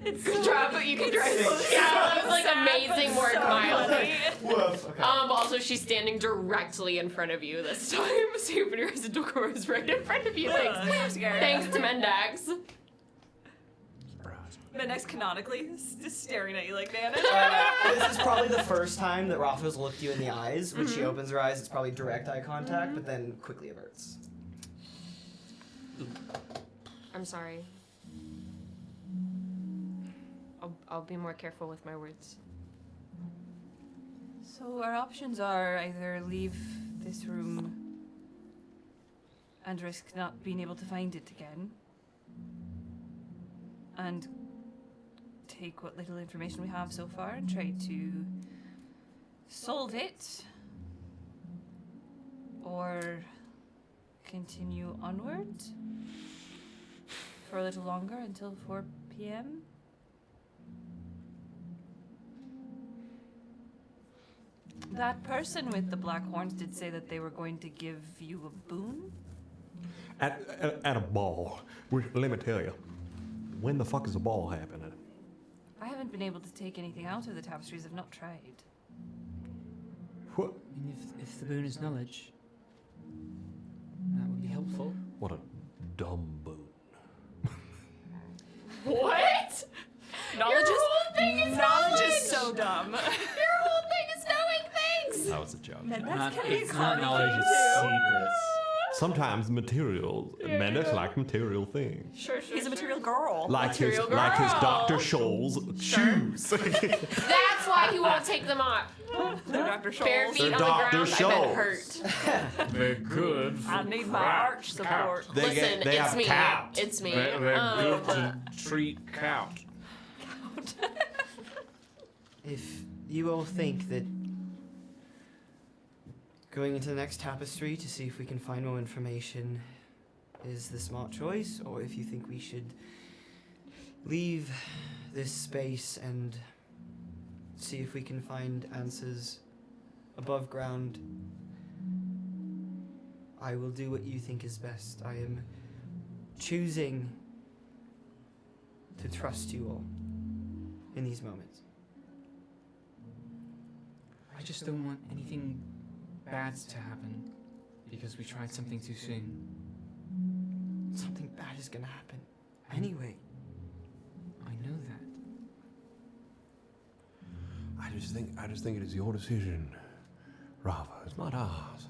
Good job, but you can try. Yeah, that was like amazing work, Miles. Woof. Okay. Also, she's standing directly in front of you this time. So you open your eyes and Dulcamara is right in front of you. Thanks. Thanks to Mendax. Mendax canonically is just staring at you like Nana. This is probably the first time that Rafa's looked you in the eyes. When she opens her eyes, it's probably direct eye contact, but then quickly averts. I'm sorry. I'll be more careful with my words. So our options are either leave this room and risk not being able to find it again, and take what little information we have so far and try to solve it, or continue onward for a little longer until 4 p.m. That person with the black horns did say that they were going to give you a boon. At a ball. Let me tell you. When the fuck is a ball happening? I haven't been able to take anything out of the tapestries. I've not tried. What? I mean, if the boon is knowledge, that would be helpful. What a dumb boon. What? Knowledge Knowledge is so dumb. Your whole thing is knowing things. That was a joke. It's not knowledge, it's secrets. Sometimes materials, Mendax like material things. Sure. He's a material girl. Like his Material Dr. girl. Scholl's shoes. That's why he won't take them off. They're Dr. Scholl's. Bare feet They're on Dr. the ground. I've been Scholl's. hurt. They're good. I need my arch support. Listen, they it's have me. count. It's me. They're good to treat count. If you all think that going into the next tapestry to see if we can find more information is the smart choice, or if you think we should leave this space and see if we can find answers above ground, I will do what you think is best. I am choosing to trust you all in these moments. I just don't want anything bad to happen because we tried something too soon. Something bad is gonna happen anyway. I know that. I just think it is your decision, Rafa. It's not ours.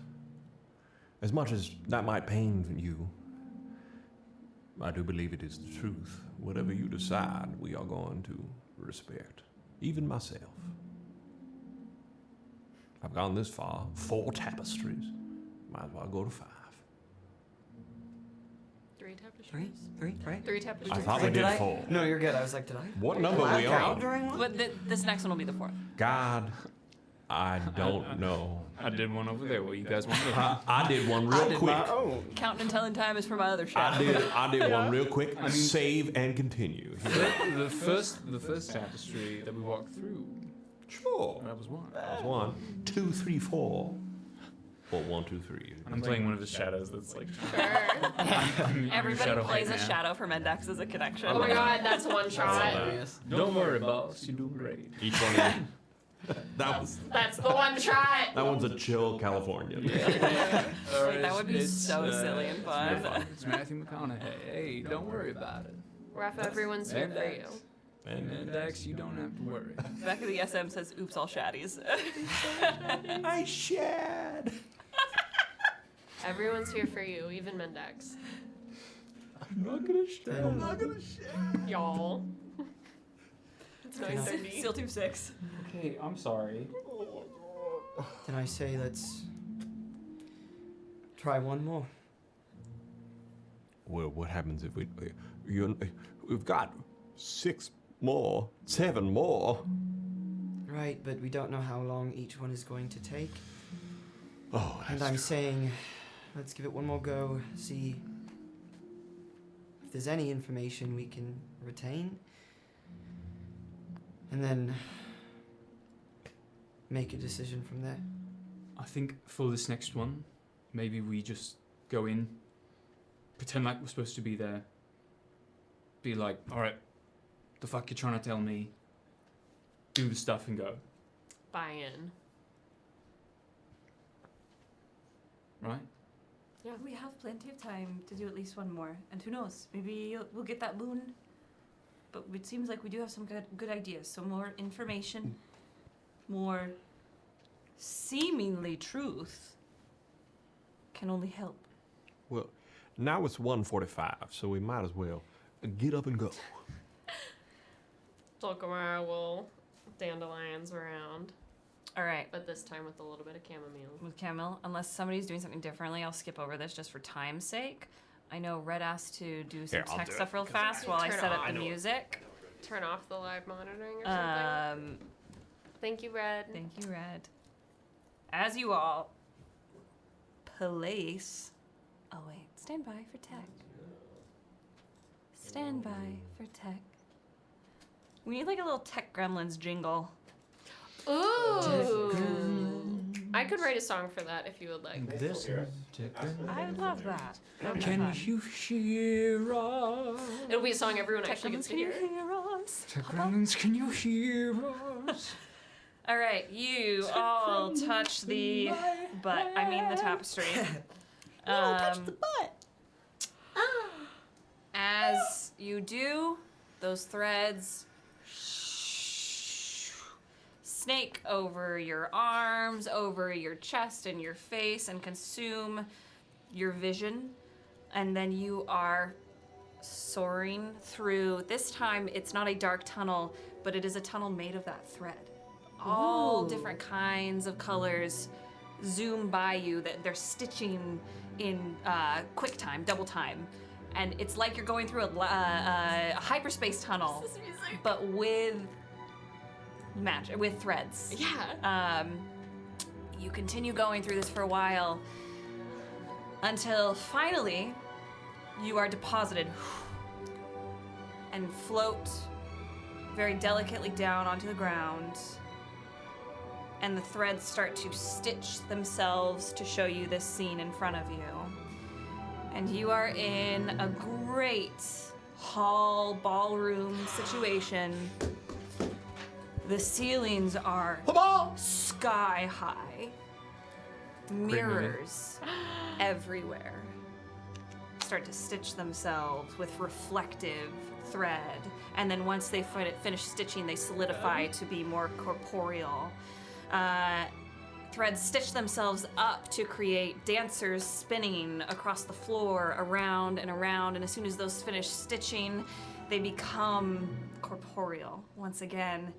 As much as that might pain you, I do believe it is the truth. Whatever you decide, we are going to respect. Even myself. I've gone this far. 4 tapestries. Might as well go to 5. 3 tapestries. Three, right? 3 tapestries. I thought we did I? 4. No, you're good. I was like, did I? What number are we black out on? during one? But this next one will be the 4th. God, I don't know. I did one over there. What you guys want to do? I did one real quick. Counting and telling time is for my other shadow. I did one real quick. Save and continue. the first tapestry that we walked through. Sure. That was one. That was 1, 2, 3, 4. Or 1, 2, 3. I'm playing one of his shadows that's like. Everybody shadow plays a right now. shadow for Mendax as a connection. Oh my god, that's one shot. Don't worry, boss. You're doing great. Each one. That's That's the one shot. that one's a chill California. Like, that would be so silly and fun. It's Matthew McConaughey. Hey, don't worry about it. Rafa, everyone's here for you. And Mendax, you don't have to worry. Back of the SM says, oops, all shaddies. I shad. Everyone's here for you, even Mendax. I'm not gonna share. Y'all. It's 9:30. Steel Tube 6. Okay, I'm sorry. Then I say let's try one more. Well, what happens if we've got 6 more, 7 more? Right, but we don't know how long each one is going to take. Oh, And I'm saying, let's give it one more go, see if there's any information we can retain, and then make a decision from there. I think for this next one, maybe we just go in, pretend like we're supposed to be there, be like, alright, the fuck you trying to tell me? Do the stuff and go, Buy in. right? Yeah, we have plenty of time to do at least one more. And who knows, maybe we'll get that boon. But it seems like we do have some good ideas. So more information, more seemingly truth can only help. Well, now it's 1:45, so we might as well get up and go. Dulcamara will dandelions around, All right. but this time with a little bit of chamomile. With Camille, unless somebody's doing something differently, I'll skip over this just for time's sake. I know Red asked to do some Here, I'll tech do it, stuff real 'cause fast while I Turn set it up on. the music. Turn off the live monitoring or something. Thank you, Red. Thank you, Red. As you all place. Oh, wait. Stand by for tech. Stand by for tech. We need like a little Tech Gremlins jingle. Ooh. I could write a song for that if you would like. This I would love that. That would be Can fun. you hear us? It'll be a song everyone Tech actually gets Gremlins, to can you hear. hear us? Gremlins, can you hear us? All right, you all touch the butt. I mean the tapestry. Touch the butt. As you do, those threads snake over your arms, over your chest and your face, and consume your vision. And then you are soaring through. This time, it's not a dark tunnel, but it is a tunnel made of that thread. All different kinds of colors zoom by you. That they're stitching in quick time, double time, and it's like you're going through a hyperspace tunnel, but with magic, with threads. Yeah. You continue going through this for a while until finally you are deposited and float very delicately down onto the ground. And the threads start to stitch themselves to show you this scene in front of you. And you are in a great hall ballroom situation. The ceilings are sky high. Mirrors everywhere start to stitch themselves with reflective thread. And then once they finish stitching, they solidify to be more corporeal. Threads stitch themselves up to create dancers spinning across the floor, around and around, and as soon as those finish stitching, they become corporeal once again.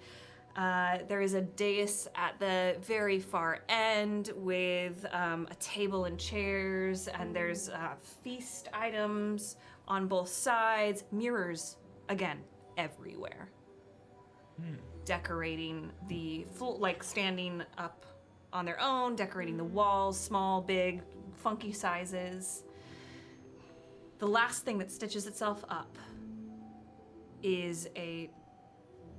There is a dais at the very far end with a table and chairs, and there's feast items on both sides, mirrors, again, everywhere. Decorating the full, like standing up on their own, decorating the walls, small, big, funky sizes. The last thing that stitches itself up is a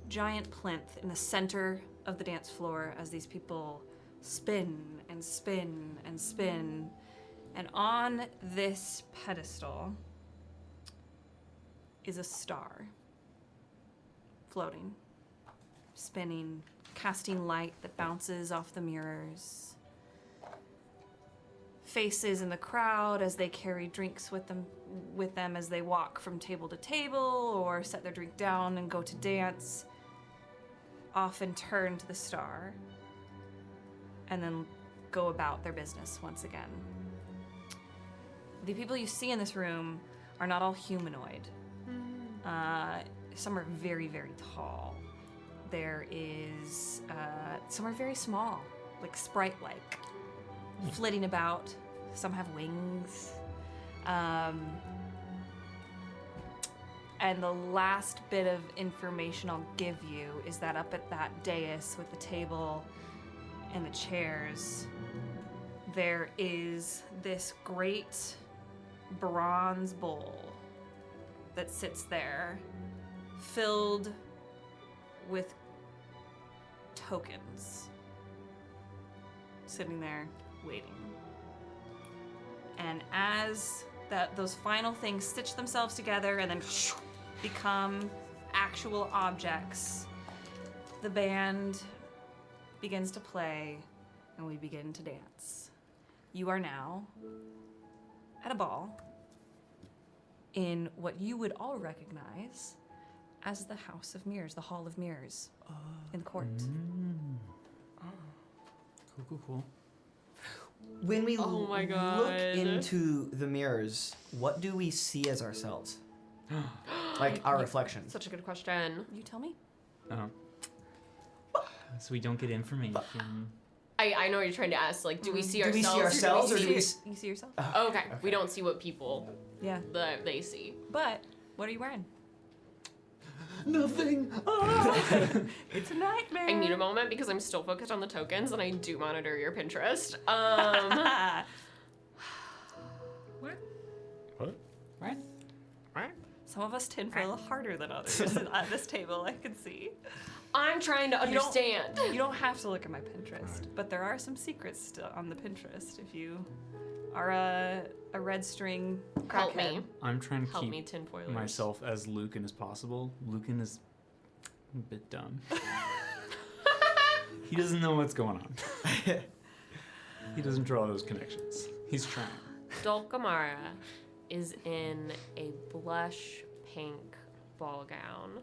giant plinth in the center of the dance floor as these people spin and spin and spin. And on this pedestal is a star, floating, spinning, casting light that bounces off the mirrors. Faces in the crowd as they carry drinks with them as they walk from table to table or set their drink down and go to dance, often turn to the star and then go about their business once again. The people you see in this room are not all humanoid. Some are very, very tall. There is, some are very small, like sprite-like, flitting about. Some have wings. And the last bit of information I'll give you is that up at that dais with the table and the chairs, there is this great bronze bowl that sits there, filled with tokens, sitting there waiting. And as those final things stitch themselves together and then become actual objects, the band begins to play and we begin to dance. You are now at a ball in what you would all recognize as the House of Mirrors, the Hall of Mirrors in the court. Cool. When we Oh my look God. into the mirrors, what do we see as ourselves? Like our reflections. Such a good question. You tell me. So we don't get information. I know what you're trying to ask. Like, do we see Do we ourselves? see ourselves or do we You see yourself? Okay. We don't see what people Yeah. that they see. But what are you wearing? Nothing. It's a nightmare. I need a moment because I'm still focused on the tokens and I do monitor your Pinterest. What? Right? Some of us tinfoil harder than others at this table, I can see. I'm trying to understand. You don't have to look at my Pinterest, but there are some secrets still on the Pinterest if you are a red string Help crackhead. me. I'm trying to Help keep me, tinfoilers. myself as Lücan as possible. Lücan is a bit dumb. He doesn't know what's going on. He doesn't draw those connections. He's trying. Dulcamara is in a blush pink ball gown.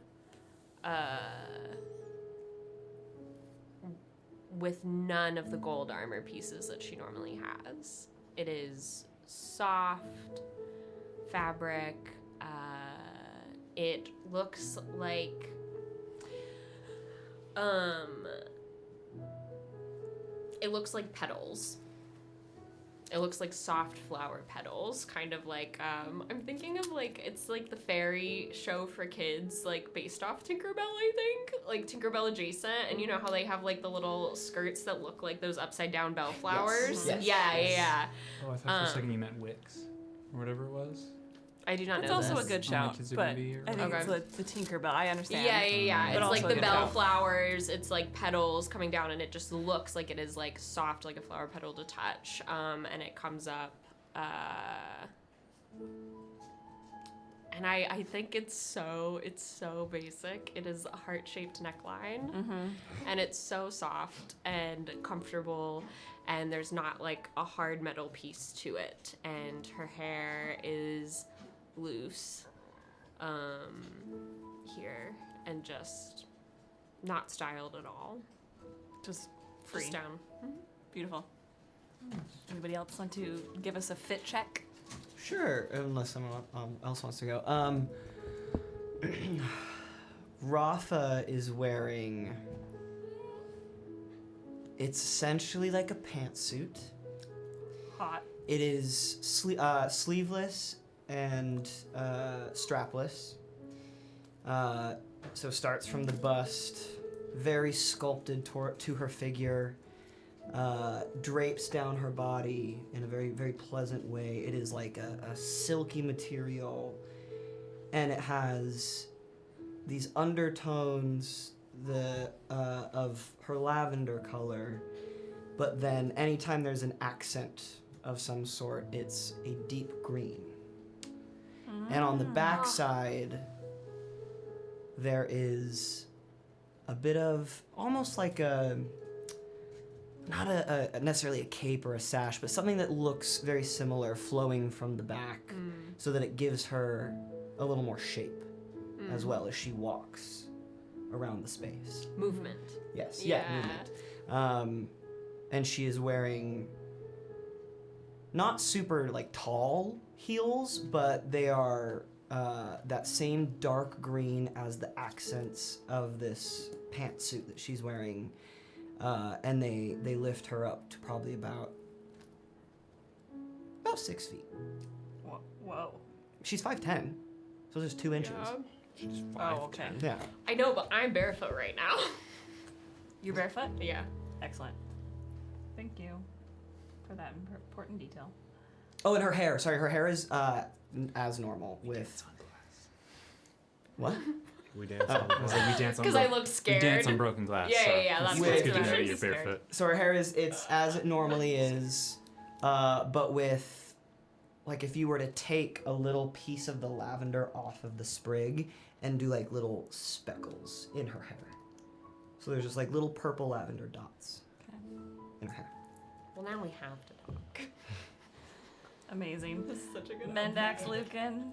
With none of the gold armor pieces that she normally has. It is soft fabric. It looks like it looks like petals. It looks like soft flower petals, kind of like, I'm thinking of like, it's like the fairy show for kids, like based off Tinkerbell, I think. Like Tinkerbell adjacent, and you know how they have like the little skirts that look like those upside down bellflowers? Yes. Yeah. Oh, I thought for a second you meant Wix, or whatever it was. I do not It's know also this. a good Oh, shout, like it's a but movie or- I think Okay. it's the Tinkerbell. I understand. Yeah. But It's like also the a good shout. bellflowers. It's like petals coming down, and it just looks like it is like soft, like a flower petal to touch. And it comes up, and I think it's so basic. It is a heart-shaped neckline, and it's so soft and comfortable. And there's not like a hard metal piece to it. And her hair is loose here and just not styled at all. Just free. Just down. Beautiful. Anybody else want to give us a fit check? Sure, unless someone else wants to go. Rafa is wearing. It's essentially like a pantsuit. Hot. It is sleeveless and strapless. So starts from the bust, very sculpted to her figure, drapes down her body in a very, very pleasant way. It is like a silky material, and it has these undertones of her lavender color but then anytime there's an accent of some sort, it's a deep green. And on the back side, there is a bit of almost like not necessarily a cape or a sash, but something that looks very similar flowing from the back so that it gives her a little more shape as well as she walks around the space. Movement. Yes, Yeah. movement. And she is wearing not super like tall heels, but they are that same dark green as the accents of this pantsuit that she's wearing. And they lift her up to probably about 6 feet. Whoa. She's 5'10", so just 2 inches. Oh, okay. Yeah. I know, but I'm barefoot right now. You're barefoot? Yeah. Excellent. Thank you for that important detail. Oh, and her hair. Sorry, her hair is as normal with. What? We dance Oh. on I was like, we dance on Because I looked scared. We dance on broken glass. Yeah, so yeah, yeah, that's it's what good it's to know about. you're barefoot. So her hair it's as it normally is, but with, like, if you were to take a little piece of the lavender off of the sprig and do like little speckles in her hair. So there's just like little purple lavender dots in her hair. Well, now we have to talk. Amazing. This is such a good Mendax, Lücan.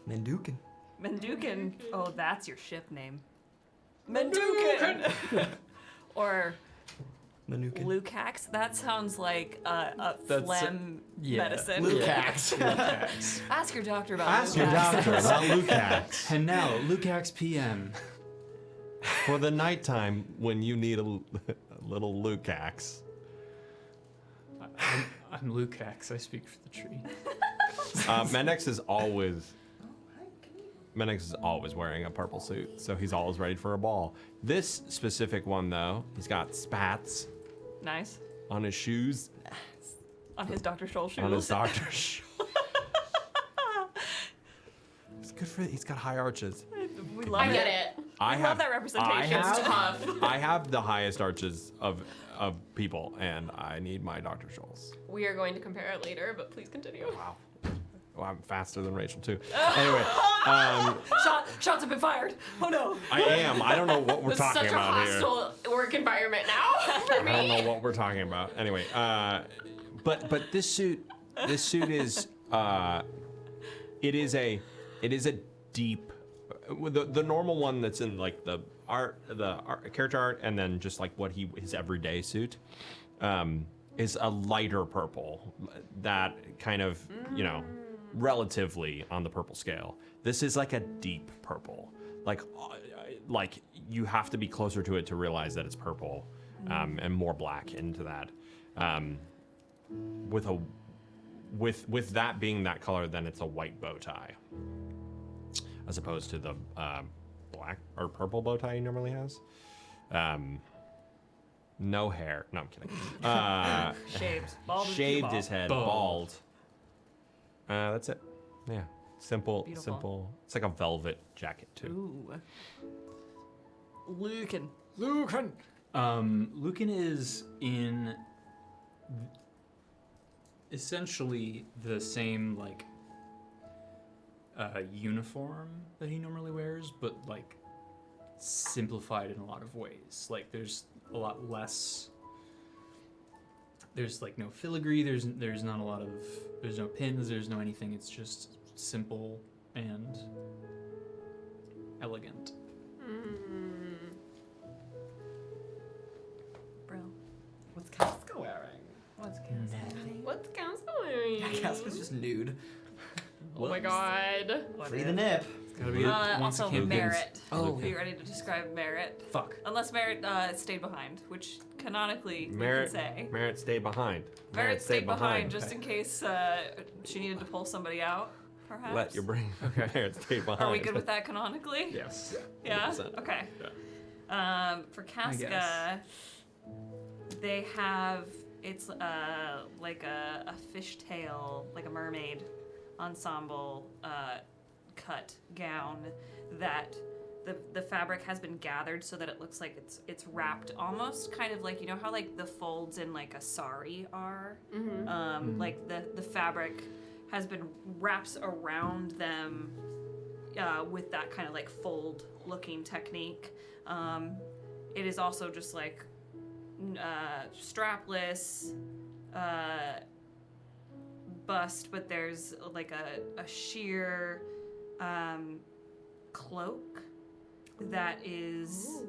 Mendukin. Mendukin. Oh, that's your ship name. Mendukin! Or Manukin. Lucax. That sounds like a That's- phlegm yeah. medicine. Lucax. Lucax. Ask your doctor about Ask your Lucax. doctor about Lucax. And now, Lucax PM. For the nighttime when you need a little Lucax. I'm Lucax. I speak for the tree. Mendax is always wearing a purple suit, so he's always ready for a ball. This specific one, though, he's got spats Nice. on his shoes, On his Dr. Scholl shoes. on his doctor's shoes. It's good for. He's got high arches. We love I it. get it. I We have love that representation. I have, It's tough. I have the highest arches of people, and I need my Dr. Scholl's. We are going to compare it later, but please continue. Wow. Well, I'm faster than Rachel too. Anyway, Shots have been fired. Oh no. I am. I don't know what we're This is talking such a about here. hostile work environment now for I don't me. know what we're talking about. Anyway, but this suit is it is a deep the normal one that's in like the character art and then just like what his everyday suit is a lighter purple that kind of relatively on the purple scale. This is like a deep purple, like you have to be closer to it to realize that it's purple, and more black into that. With that being that color, then it's a white bow tie, as opposed to the black or purple bow tie he normally has. No hair. No, I'm kidding. Shaved. Bald as Shaved bald. his head, Bald. bald. That's it. Yeah, simple. Beautiful. It's like a velvet jacket too. Ooh. Lücan. Lücan. Lücan is in essentially the same like uniform that he normally wears, but like simplified in a lot of ways. Like there's a lot less. There's like no filigree. There's not a lot of. There's no pins. There's no anything. It's just simple and elegant. Bro. What's Casca wearing? What's What's Castillo wearing? Casca's just nude. Oh my god. Free the nip. Gotta be once Also, a kid. Merritt. Oh. Be ready to describe Merritt. Fuck. Unless Merritt stayed behind, which canonically Merritt, we can say. Merritt stayed behind. Merritt stayed behind just in case she needed to pull somebody out, perhaps. Let your brain. Merritt stayed behind. Are we good with that canonically? Yes. Yeah? 100%. Okay. For guess. Casca, they have, it's like a fishtail, like a mermaid ensemble cut gown that the fabric has been gathered so that it looks like it's wrapped almost kind of like, you know how like the folds in like a sari are? Like the fabric has been wraps around them with that kind of like fold looking technique. It is also just like strapless, bust, but there's like a sheer cloak that is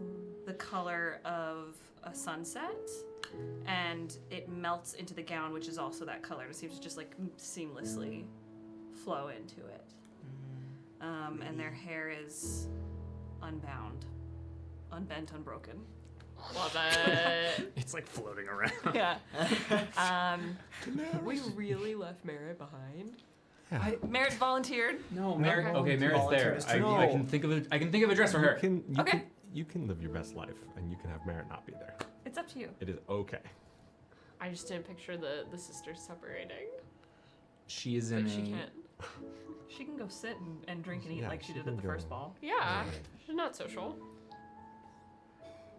the color of a sunset, and it melts into the gown, which is also that color. It seems to just like seamlessly flow into it. And their hair is unbound, unbent, unbroken. Love it. It's like floating around. Yeah. We really left Merritt behind. Merritt volunteered. No, Merritt. Okay, Merritt's there. Volunteers I to can think of a dress for her. You can live your best life, and you can have Merritt not be there. It's up to you. It is okay. I just didn't picture the sisters separating. She is But in she a. can. She can go sit and drink and eat Yeah, like she she did can at the go. first ball. Yeah. She's not social.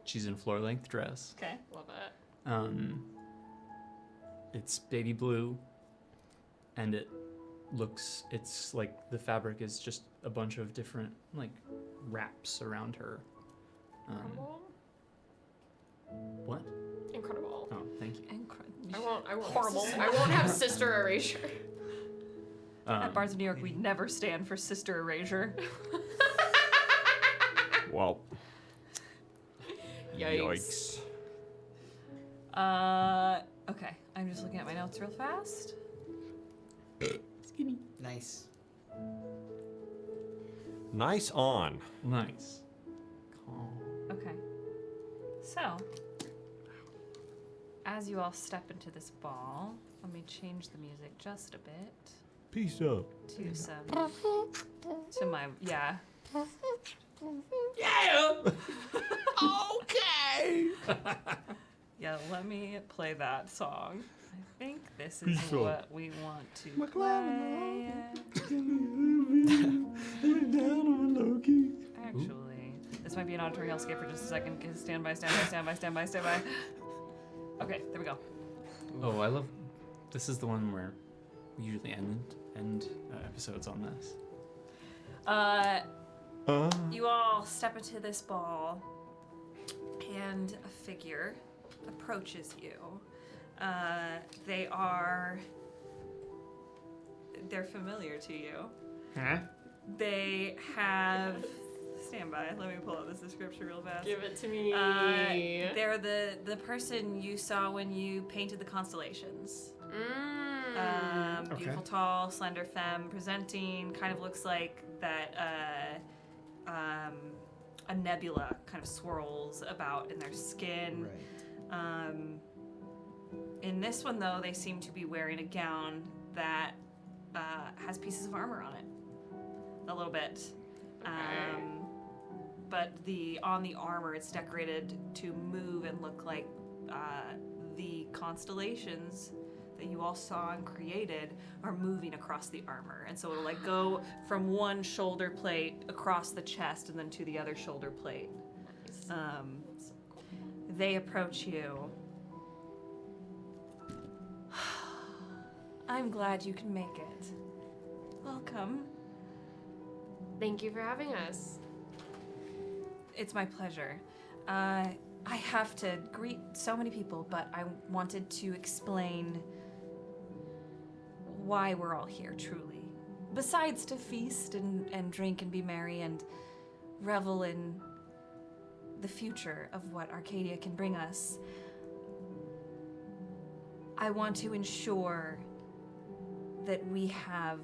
She's in a floor-length dress. Okay. Love it. It's baby blue, and it's like the fabric is just a bunch of different like wraps around her. Incredible. What? Incredible. Oh, thank you. I won't. Horrible. I won't have sister erasure. At Bards of New York, we never stand for sister erasure. Well, Yikes. Okay. I'm just looking at my notes real fast. Skinny. Nice. nice on. Nice. Okay. So, as you all step into this ball, let me change the music just a bit Peace up. to some to my yeah. Yeah. Okay. Yeah, let me play that song. I think this is Peace up. what we want to play. Actually, this might be an auditory hellscape for just a second. Stand by, stand by, stand by, stand by, stand by. Okay, there we go. Oh, I love. This is the one where we usually end episodes on this. You all step into this ball, and a figure approaches you. They're familiar to you. Huh? They have. Stand by. Let me pull up this description real fast. Give it to me. They're the person you saw when you painted the constellations. Beautiful, tall, slender femme, presenting, kind of looks like that a nebula kind of swirls about in their skin. Right. In this one, though, they seem to be wearing a gown that has pieces of armor on it. A little bit. But on the armor, it's decorated to move and look like the constellations that you all saw and created are moving across the armor. And so it'll like go from one shoulder plate across the chest and then to the other shoulder plate. They approach you. I'm glad you can make it. Welcome. Thank you for having us. It's my pleasure. I have to greet so many people, but I wanted to explain why we're all here, truly. Besides to feast and drink and be merry and revel in the future of what Arcadia can bring us, I want to ensure that we have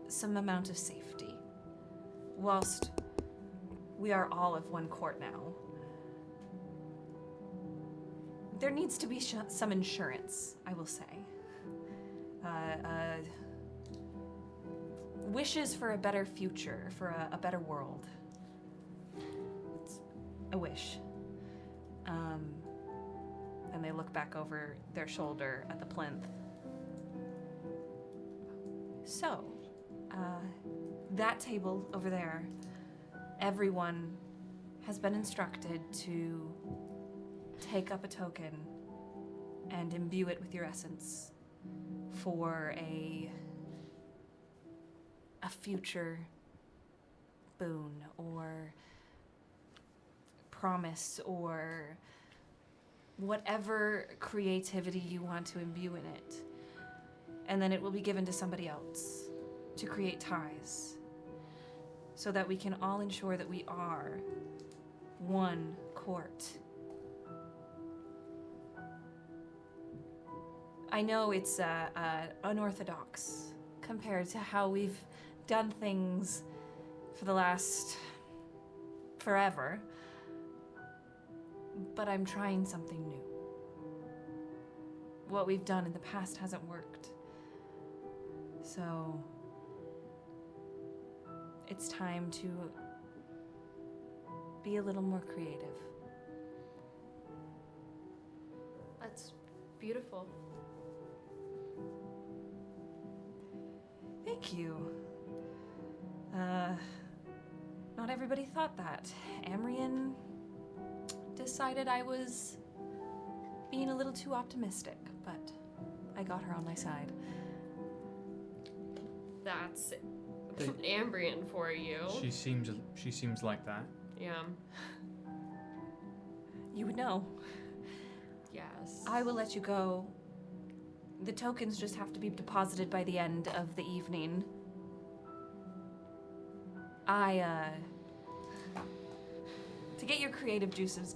some amount of safety. Whilst we are all of one court now, there needs to be some insurance, I will say. Wishes for a better future, for a better world. It's a wish. And they look back over their shoulder at the plinth. So, that table over there, everyone has been instructed to take up a token and imbue it with your essence for a future boon or promise or whatever creativity you want to imbue in it. And then it will be given to somebody else to create ties so that we can all ensure that we are one court. I know it's unorthodox compared to how we've done things for the last forever, but I'm trying something new. What we've done in the past hasn't worked. So it's time to be a little more creative. That's beautiful. Thank you. Not everybody thought that. Amrian decided I was being a little too optimistic, but I got her on my side. That's Ambrian for you. She seems like that. Yeah. You would know. Yes. I will let you go. The tokens just have to be deposited by the end of the evening. To get your creative juices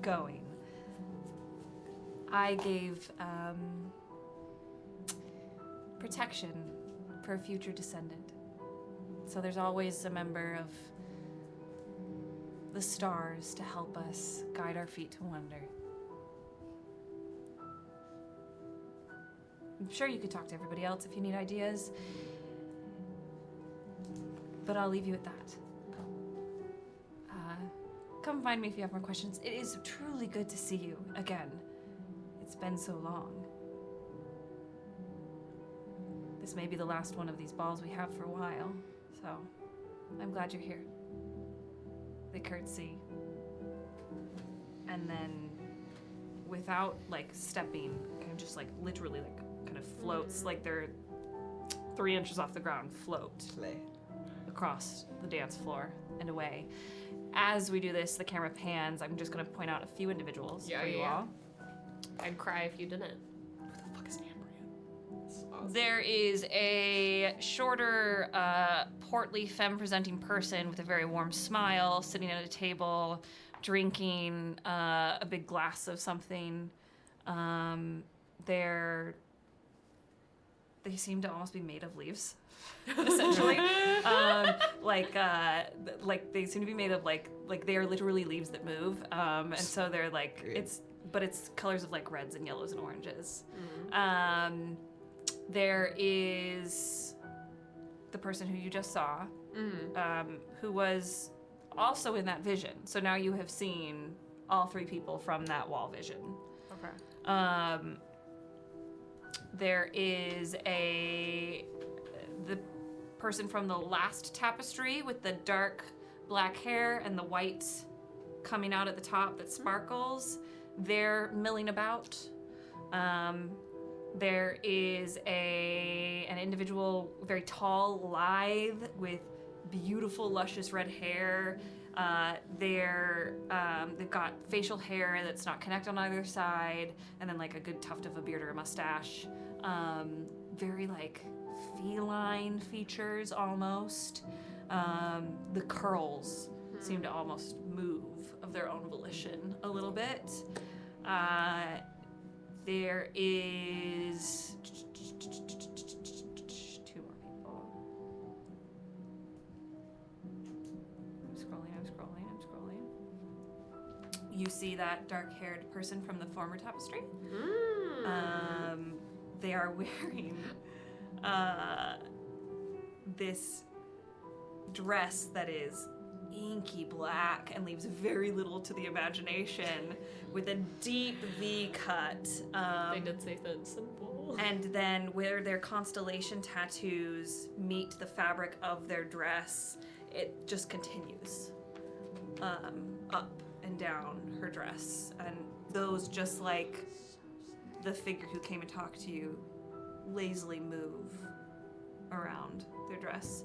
going, I gave protection for a future descendant. So there's always a member of the stars to help us guide our feet to wonder. I'm sure you could talk to everybody else if you need ideas, but I'll leave you at that. Come find me if you have more questions. It is truly good to see you again. It's been so long. This may be the last one of these balls we have for a while, so I'm glad you're here. They curtsy. And then, without stepping, kind of just literally kind of floats, like they're 3 inches off the ground, float across the dance floor and away. As we do this, the camera pans. I'm just going to point out a few individuals for you all. I'd cry if you didn't. Who the fuck is Ambrian? Awesome. There is a shorter, portly, femme-presenting person with a very warm smile sitting at a table, drinking a big glass of something. They seem to almost be made of leaves, essentially. They seem to be made of like they are literally leaves that move. And so they're it's colors of reds and yellows and oranges. Mm-hmm. There is the person who you just saw, who was also in that vision. So now you have seen all 3 people from that wall vision. Okay. There is the person from the last tapestry with the dark black hair and the white coming out at the top that sparkles. They're milling about. There is an individual, very tall, lithe, with beautiful, luscious red hair. They've got facial hair that's not connected on either side, and then a good tuft of a beard or a mustache. Very feline features almost. The curls seem to almost move of their own volition a little bit. There is 2 more people. I'm scrolling. You see that dark-haired person from the former tapestry? They are wearing this dress that is inky black and leaves very little to the imagination, with a deep V cut. They did say that simple. And then where their constellation tattoos meet the fabric of their dress, it just continues up and down her dress, and those, just like the figure who came and talked to you, lazily move around their dress.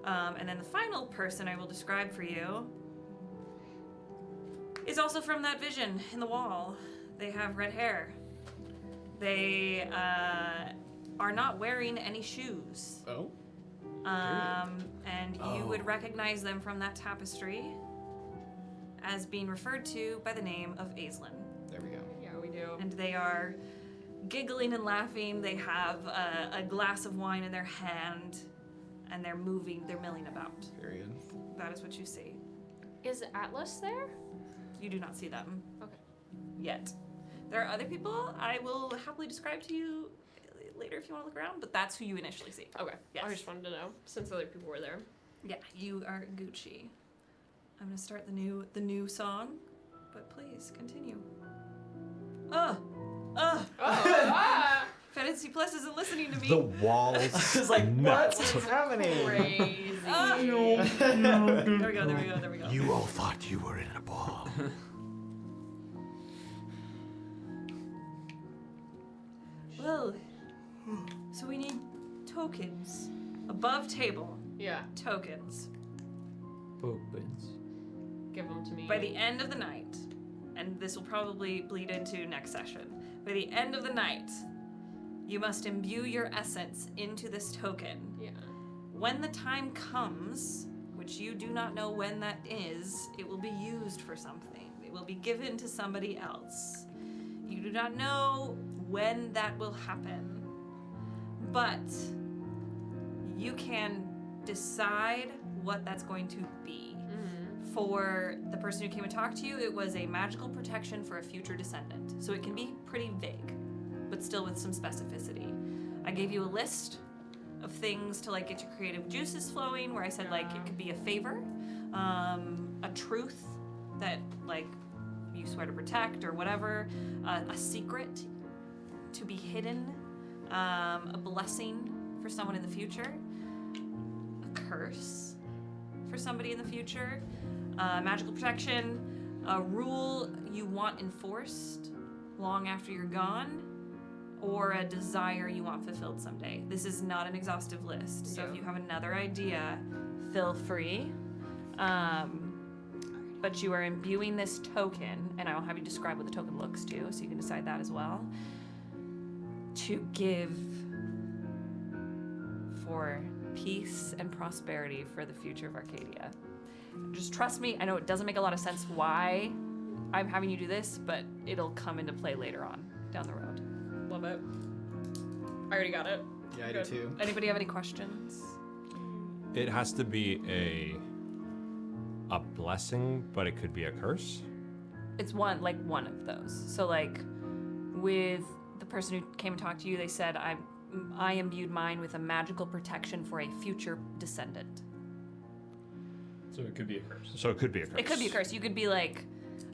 And then the final person I will describe for you is also from that vision in the wall. They have red hair. They are not wearing any shoes. Oh. And you would recognize them from that tapestry as being referred to by the name of Aislinn. There we go. Yeah, we do. And they are giggling and laughing. They have a glass of wine in their hand, and they're milling about. Period. That is what you see. Is Atlas there? You do not see them Okay. yet. There are other people I will happily describe to you later if you want to look around, but that's who you initially see. Okay. Yes. I just wanted to know since other people were there. Yeah, you are Gucci. I'm gonna start the new song, but please continue. Fantasy Plus isn't listening to me. The walls. It's like, melt. what's happening? Crazy. There we go. You all thought you were in a ball. Well, so we need tokens. Above table, Yeah. tokens. Opens. Give them to me. By the end of the night, and this will probably bleed into next session, by the end of the night, you must imbue your essence into this token. Yeah. When the time comes, which you do not know when that is, it will be used for something. It will be given to somebody else. You do not know when that will happen, but you can decide what that's going to be. For the person who came and talked to you, it was a magical protection for a future descendant. So it can be pretty vague, but still with some specificity. I gave you a list of things to like get your creative juices flowing, where I said like it could be a favor, a truth that like you swear to protect or whatever, a secret to be hidden, a blessing for someone in the future, a curse for somebody in the future, magical protection, a rule you want enforced long after you're gone, or a desire you want fulfilled someday. This is not an exhaustive list, so if you have another idea, feel free. But you are imbuing this token, and I will have you describe what the token looks to, so you can decide that as well, to give for peace and prosperity for the future of Arcadia. Just trust me, I know it doesn't make a lot of sense why I'm having you do this, but it'll come into play later on down the road. Love it. I already got it. Yeah, I do too. Anybody have any questions? It has to be a blessing, but it could be a curse. It's one of those. So like with the person who came and talked to you, they said I imbued mine with a magical protection for a future descendant. So it could be a curse. So it could be a curse. It could be a curse. You could be like,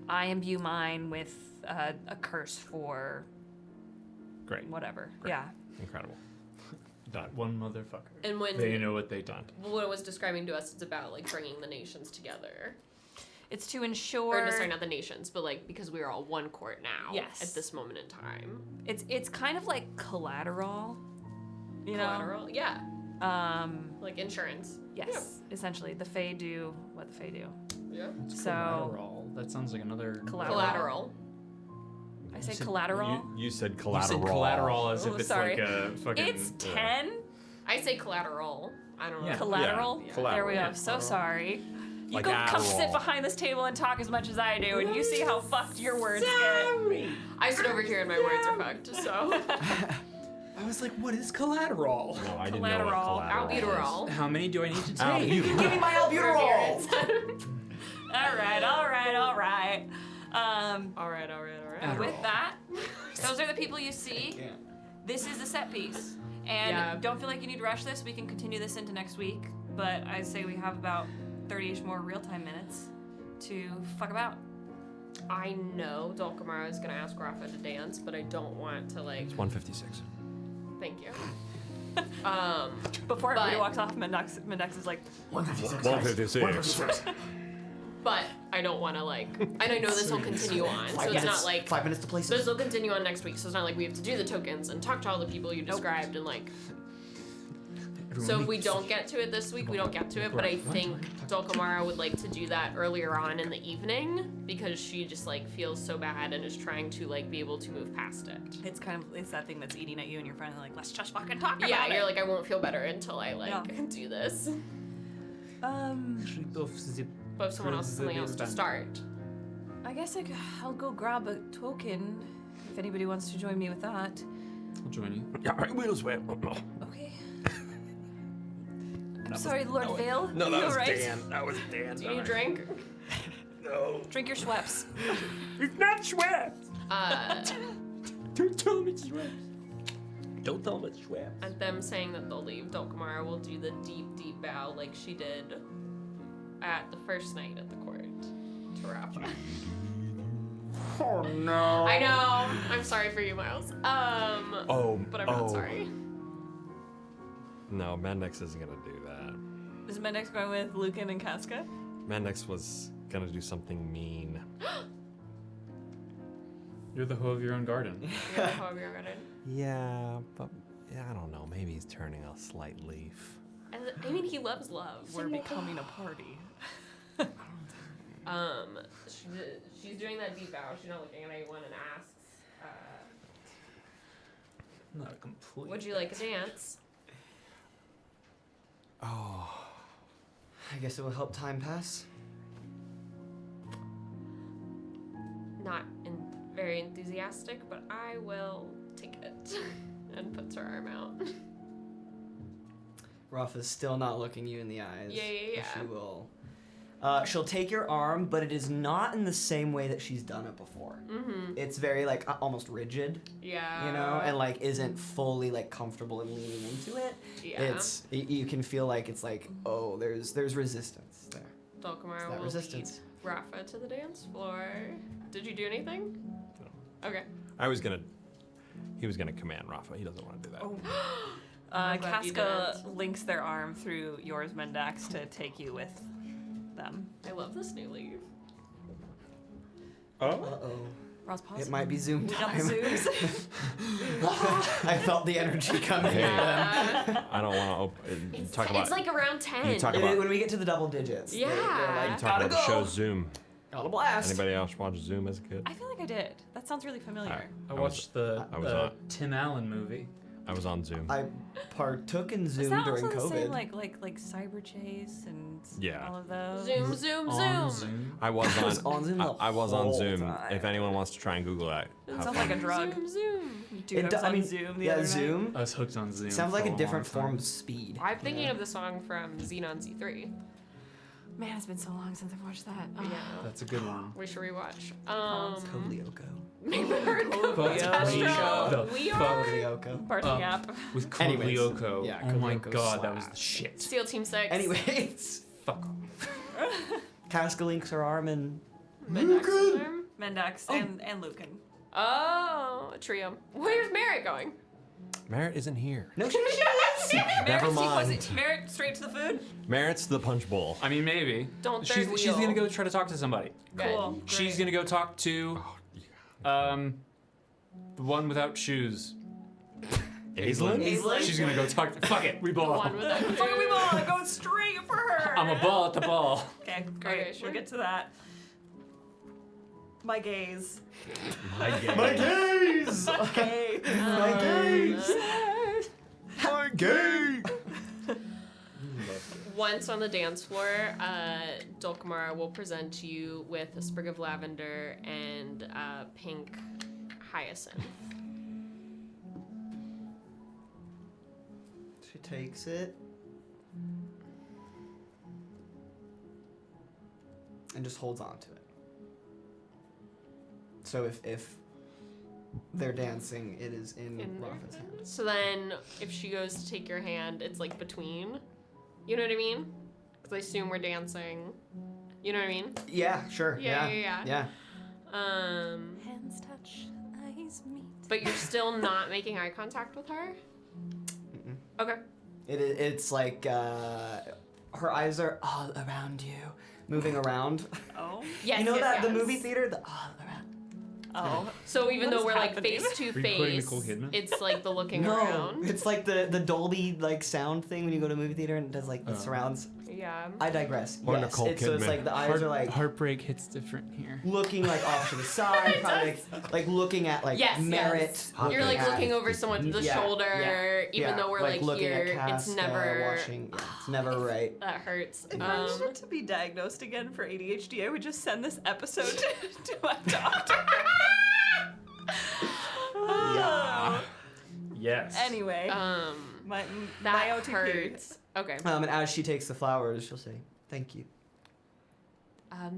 I imbue mine with a curse for Great. whatever. Great. Yeah. Incredible. Done. One motherfucker. And when They know what they done. what it was describing to us, it's about like bringing the nations together. It's to ensure. Or sorry, not the nations, but like because we are all one court now. Yes. At this moment in time. It's kind of like collateral. You Collateral. Yeah. know. Like insurance. Yes. Essentially, the Fae do what the Fae do. Yeah. It's So- collateral. That sounds like another. Collateral. I say said- collateral. You said You collateral. said collateral as Oh, if it's sorry. like a fucking. It's 10. I say collateral. I don't know. Yeah. Collateral. Yeah, There we go. collateral. So sorry. You Like go come sit Adderall. behind this table and talk as much as I do, and you see how fucked your words get. I sit over here and my words are fucked, so. I was like, what is collateral? No, I didn't know what Collateral. collateral was. Albuterol. How many do I need to take? Albuterol. Give me my albuterol! All right. All right. Adderall. With that, those are the people you see. Yeah. This is the set piece. And Yeah. don't feel like you need to rush this. We can continue this into next week. But I'd say we have about 30-ish more real-time minutes to fuck about. I know Dulcamara is gonna ask Rafa to dance, but I don't want to like. It's 156. Thank you. Before But- everybody walks off, Mendax is like, 156. But I don't want to like, and I know this will continue on, so it's not like 5 minutes to place this it. will continue on next week. So it's not like we have to do the tokens and talk to all the people you described and like. So if we don't get to it this week, we don't get to it. But I think Dulcamara would like to do that earlier on in the evening because she just like feels so bad and is trying to like be able to move past it. It's that thing that's eating at you, and you're finally like, let's just fucking talk about Yeah, it. you're like, I won't feel better until I like do this. But if someone else has something else to start. I guess I'll go grab a token if anybody wants to join me with that. I'll join you. Yeah, I will as well. Okay. I'm sorry, Lord Vale. No, Are that you was alright? Dan. That was Dan. Do you need a drink? No. Drink your Schweppes. It's not Schweppes. Don't tell him it's Schweppes. Don't tell him it's Schweppes. And them saying that they'll leave, Dulcamara will do the deep, deep bow like she did at the first night at the court to Rafa. Oh no. I know. I'm sorry for you, Miles. But I'm not sorry. No, Mendax isn't gonna do that. Is Mendax going with Lücan and Casca? Mendax was gonna do something mean. You're the hoe of your own garden. You're the hoe of your garden. Yeah, but I don't know. Maybe he's turning a slight leaf. I mean, he loves love. We're becoming a party. She's doing that deep bow. She's not looking at anyone and asks, Not a complete. would you like a dance? Oh, I guess it will help time pass. Not very enthusiastic, but I will take it. And puts her arm out. Rafa's still not looking you in the eyes. Yeah. But she will. She'll take your arm, but it is not in the same way that she's done it before. Mm-hmm. It's very like almost rigid, Yeah. you know, and like isn't fully like comfortable in leaning into it. Yeah. It's you can feel like it's like, oh, there's resistance there. Dulcamara that will resistance. lead Rafa to the dance floor. Did you do anything? No. Okay. He was gonna command Rafa. He doesn't want to do that. Oh. I'm glad you Casca didn't. links their arm through yours, Mendax, to take you with them. I love this new leaf. Oh. Uh-oh. Ross, pause. It might be Zoom We got time. the zooms. I felt the energy coming. Yeah. I don't want to talk about. It's like around 10. You talk about. When we get to the double digits. Yeah. They're like, Talk gotta about the show go. Zoom. Gotta blast. Anybody else watch Zoom as a kid? I feel like I did. That sounds really familiar. I watched the I was on- Tim Allen movie. I was on Zoom. I partook in Is Zoom that during also the COVID. same like Cyber Chase and Yeah. all of those? Zoom. On Zoom. I was I on. was on Zoom the I was on whole Zoom. time. If anyone wants to try and Google that, It have sounds fun. like a drug. Zoom. Dude, I was on Zoom the other night. Zoom. I was hooked on Zoom. Sounds for like a long different time. form of speed. I'm thinking of the song from Xenon Z3. Man, it's been so long since I've watched that. Yeah. That's a good one. We should rewatch. Coleoco. Astral. The We fuck? are Coleoco. Parting app. With Anyways, Coleoco. yeah, Oh my Coleoco god, that was the slaps. shit. Steel Team 6. Anyways, Fuck off. Casca links her arm and Mendax's arm. Mendax and Lücan. Oh, a trio. Where's Merritt going? Merritt isn't here. no, she Never Was mind. it Merritt straight to the food? Merritt's the punch bowl. I mean, maybe. Don't She's third gonna wheel. go try to talk to somebody. Good. Cool. She's Great. gonna go talk to the one without shoes. Aislinn? Aislinn? She's gonna go talk to fuck it, we The ball. one without Fuck we ball! I'm going straight for her! I'm a ball at the ball. Okay, great. Okay, sure. We'll get to that. My gaze. My game. My gaze! Okay. My gaze! My game. Once on the dance floor, Dulcamara will present you with a sprig of lavender and pink hyacinth. She takes it and just holds on to it. So if they're dancing, it is in In there. Rafa's hand. So then, if she goes to take your hand, it's like between. You know what I mean? Because I assume we're dancing. You know what I mean? Yeah, sure. Yeah, Yeah. yeah. Hands touch, eyes meet. But you're still not making eye contact with her? Okay. It's like her eyes are all around you, moving around. Oh. Yes, You know yes, that the yes. movie theater? Oh. So even What though is we're like happening? face to Recording face, Nicole Kidman? it's like the looking No, around. it's like the Dolby like sound thing when you go to a movie theater and it does like the surrounds. Yeah. I digress. Or Yes, Nicole so it's Kidman. like the eyes are like Heartbreak hits different here. looking like off to the side, probably like looking at like Yes, Merritt. yes. You're like at- looking over someone's the Yeah, shoulder, yeah, even though we're like looking here. at It's Casca, never. watching. Yeah, it's never right. That hurts. If I needed to be diagnosed again for ADHD, I would just send this episode to my doctor. Yeah. Yes. Anyway, my that OTP. hurts. Okay. And as she takes the flowers, she'll say, "Thank you."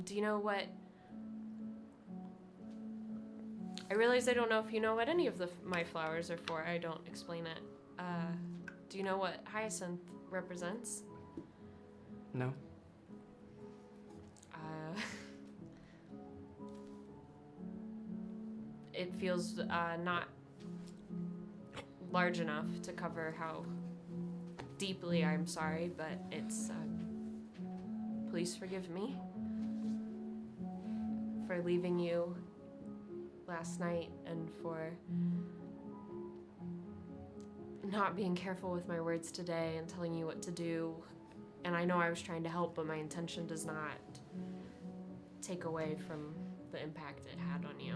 Do you know what? I realize I don't know if you know what any of my flowers are for. I don't explain it. Do you know what hyacinth represents? No. It feels not large enough to cover how deeply I'm sorry, but it's. Please forgive me for leaving you last night and for not being careful with my words today and telling you what to do. And I know I was trying to help, but my intention does not take away from the impact it had on you.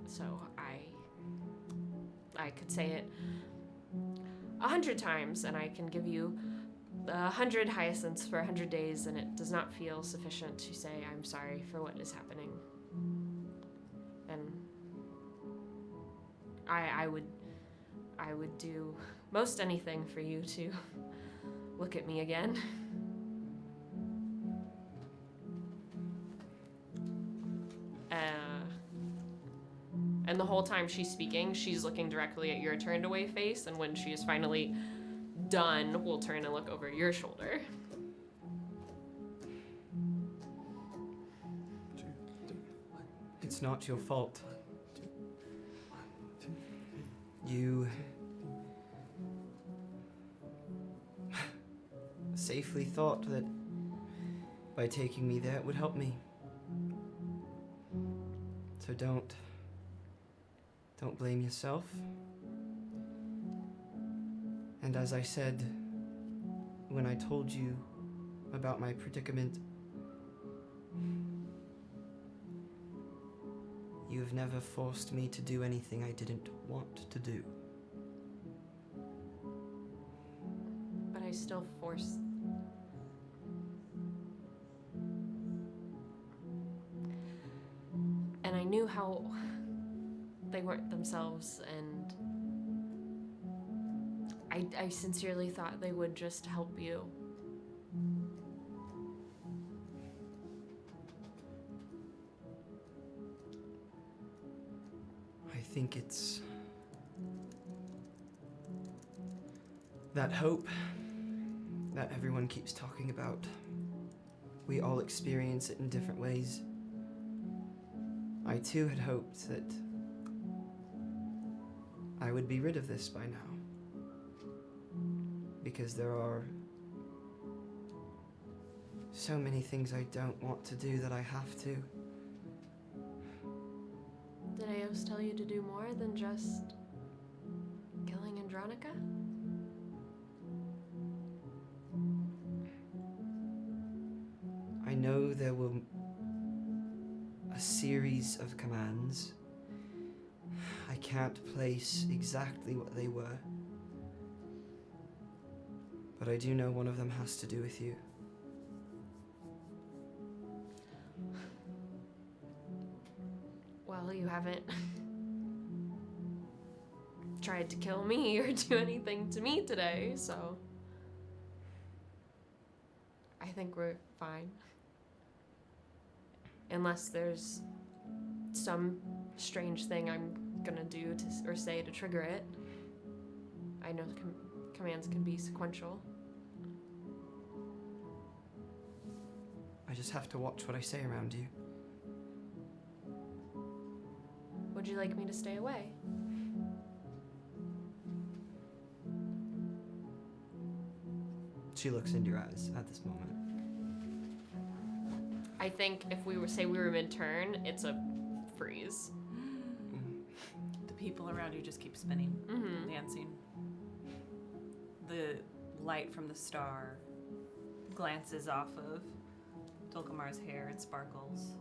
So I could say it 100 times, and I can give you 100 hyacinths for 100 days, and it does not feel sufficient to say I'm sorry for what is happening. And I would do most anything for you to look at me again. And the whole time she's speaking, she's looking directly at your turned away face, and when she is finally done, we'll turn and look over your shoulder. It's not your fault. You safely thought that by taking me there it would help me. So don't blame yourself. And as I said when I told you about my predicament, you have never forced me to do anything I didn't want to do. But I still force. And I knew how they weren't themselves, and I sincerely thought they would just help you. I think it's that hope that everyone keeps talking about. We all experience it in different ways. I too had hoped that I would be rid of this by now. Because there are so many things I don't want to do that I have to. Did Eos tell you to do more than just killing Andronica? I know there were a series of commands. I can't place exactly what they were. But I do know one of them has to do with you. Well, you haven't tried to kill me or do anything to me today, so I think we're fine. Unless there's some strange thing I'm gonna do or say to trigger it. I know commands can be sequential. I just have to watch what I say around you. Would you like me to stay away? She looks into your eyes at this moment. I think if we were mid-turn, it's a freeze. The people around you just keep spinning. Dancing. The light from the star glances off of Dulcamara's hair and sparkles.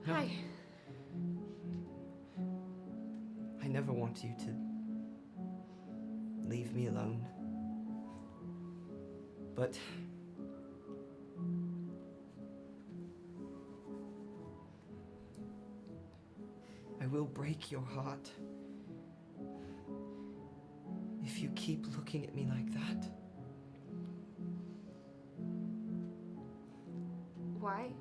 No, Hi. I never want you to leave me alone. But I will break your heart if you keep looking at me like that. Why?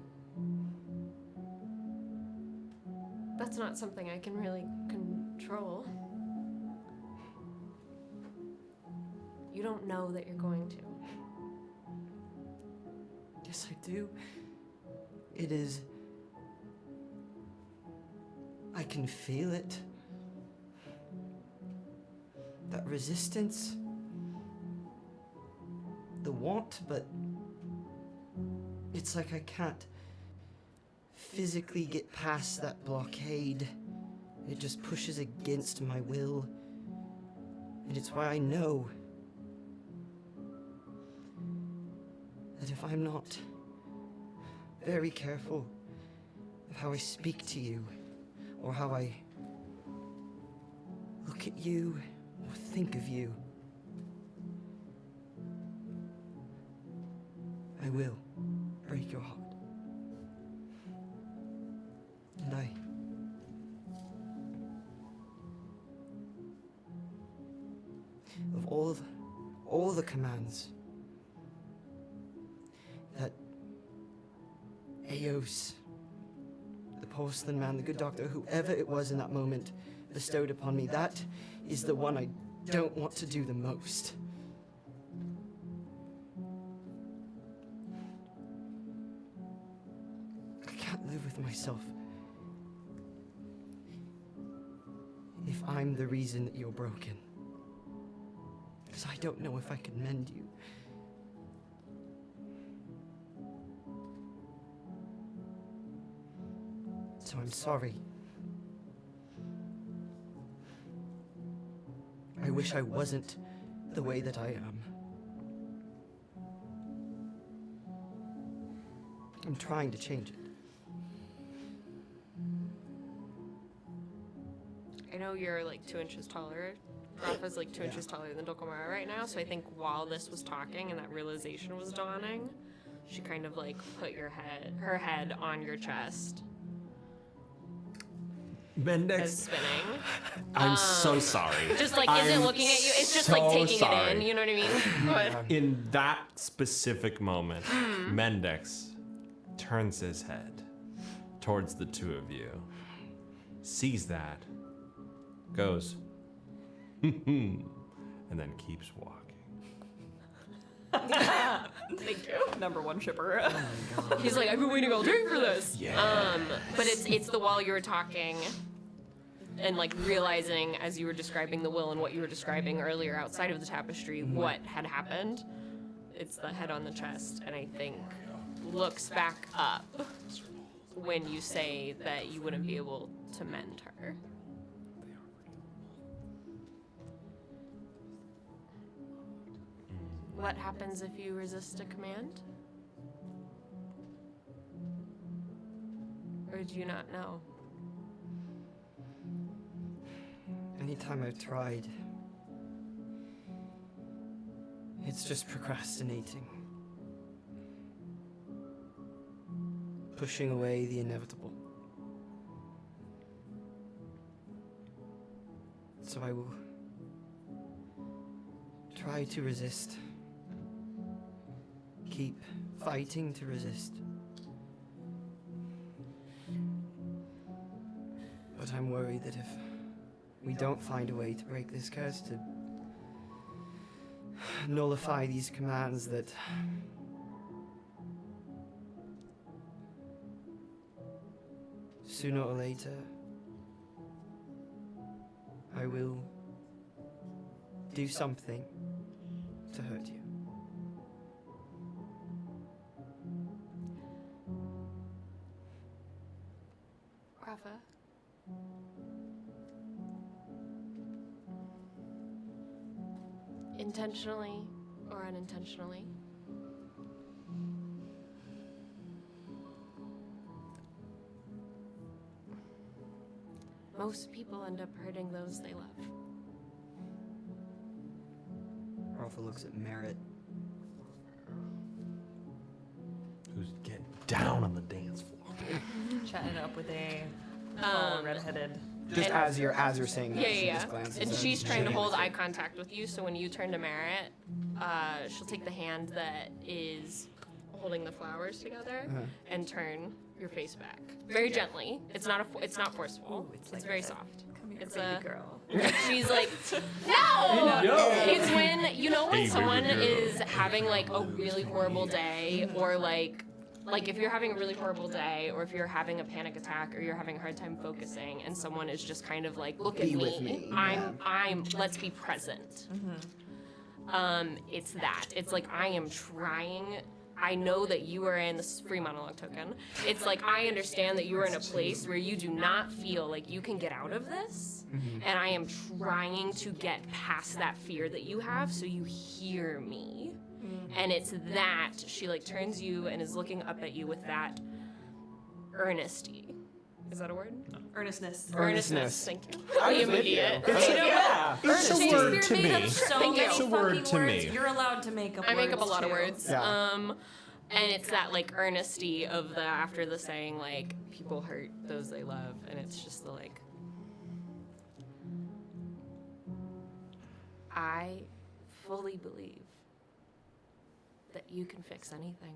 That's not something I can really control. You don't know that you're going to. Yes, I do. It is. I can feel it. That resistance. The want, but it's like I can't physically get past that blockade. It just pushes against my will. And it's why I know that if I'm not very careful of how I speak to you, or how I look at you, or think of you, I will break your heart. And of all the commands that Eos, the porcelain man, the good doctor, whoever it was in that moment, bestowed upon me, that is the one I don't want to do the most. I can't live with myself if I'm the reason that you're broken. Because I don't know if I can mend you. So I'm sorry. I wish I wasn't the way that I am. I'm trying to change it. I know you're like 2 inches taller. Rafa's like 2 inches taller than Dulcamara right now, so I think while this was talking and that realization was dawning, she kind of like put her head on your chest as Mendax, spinning. I'm so sorry. Just like I'm isn't looking at you. It's just so like taking sorry. it in. You know what I mean? But In that specific moment, Mendax turns his head towards the two of you, sees that, goes, and then keeps walking. thank you. Number one shipper. He's like, I've been waiting all day for this. Yeah. But it's the while you were talking and like realizing as you were describing the will and what you were describing earlier outside of the tapestry, what had happened. It's the head on the chest, and I think looks back up when you say that you wouldn't be able to mend her. What happens if you resist a command? Or do you not know? Anytime I've tried, it's just procrastinating. Pushing away the inevitable. So I will try to resist. Keep fighting to resist. But I'm worried that if we don't find a way to break this curse, to nullify these commands, that sooner or later I will do something to to hurt you. Rafa. Intentionally or unintentionally, most people end up hurting those they love. Rafa looks at Merritt. Who's getting down on the dance floor? Chatting it up with a redheaded. Just as you're saying that, she Yeah. just glances And at she's you. trying to hold eye contact with you, so when you turn to Merritt, she'll take the hand that is holding the flowers together and turn your face back. Very gently. It's not forceful. It's very soft. It's a girl. She's like, no! It's when, when someone is having like a really horrible day, or like if you're having a really horrible day, or if you're having a panic attack, or you're having a hard time focusing, and someone is just kind of like, look at Be with me. let's be present. It's that. It's like, I am trying. I know that you are in this free monologue token. It's like, I understand that you are in a place where you do not feel like you can get out of this. And I am trying to get past that fear that you have, so you hear me. And it's that she like turns you and is looking up at you with that earnesty. Is that a word? Earnestness. Earnestness. Thank you. I am idiot. Yeah. It's a word to made me. up so Thank you. many It's a word fucking to words. me. You're allowed to make up I words make up a lot of too. words. Yeah. And it's that like earnesty of the after the saying like people hurt those they love, and it's just the like I fully believe that you can fix anything.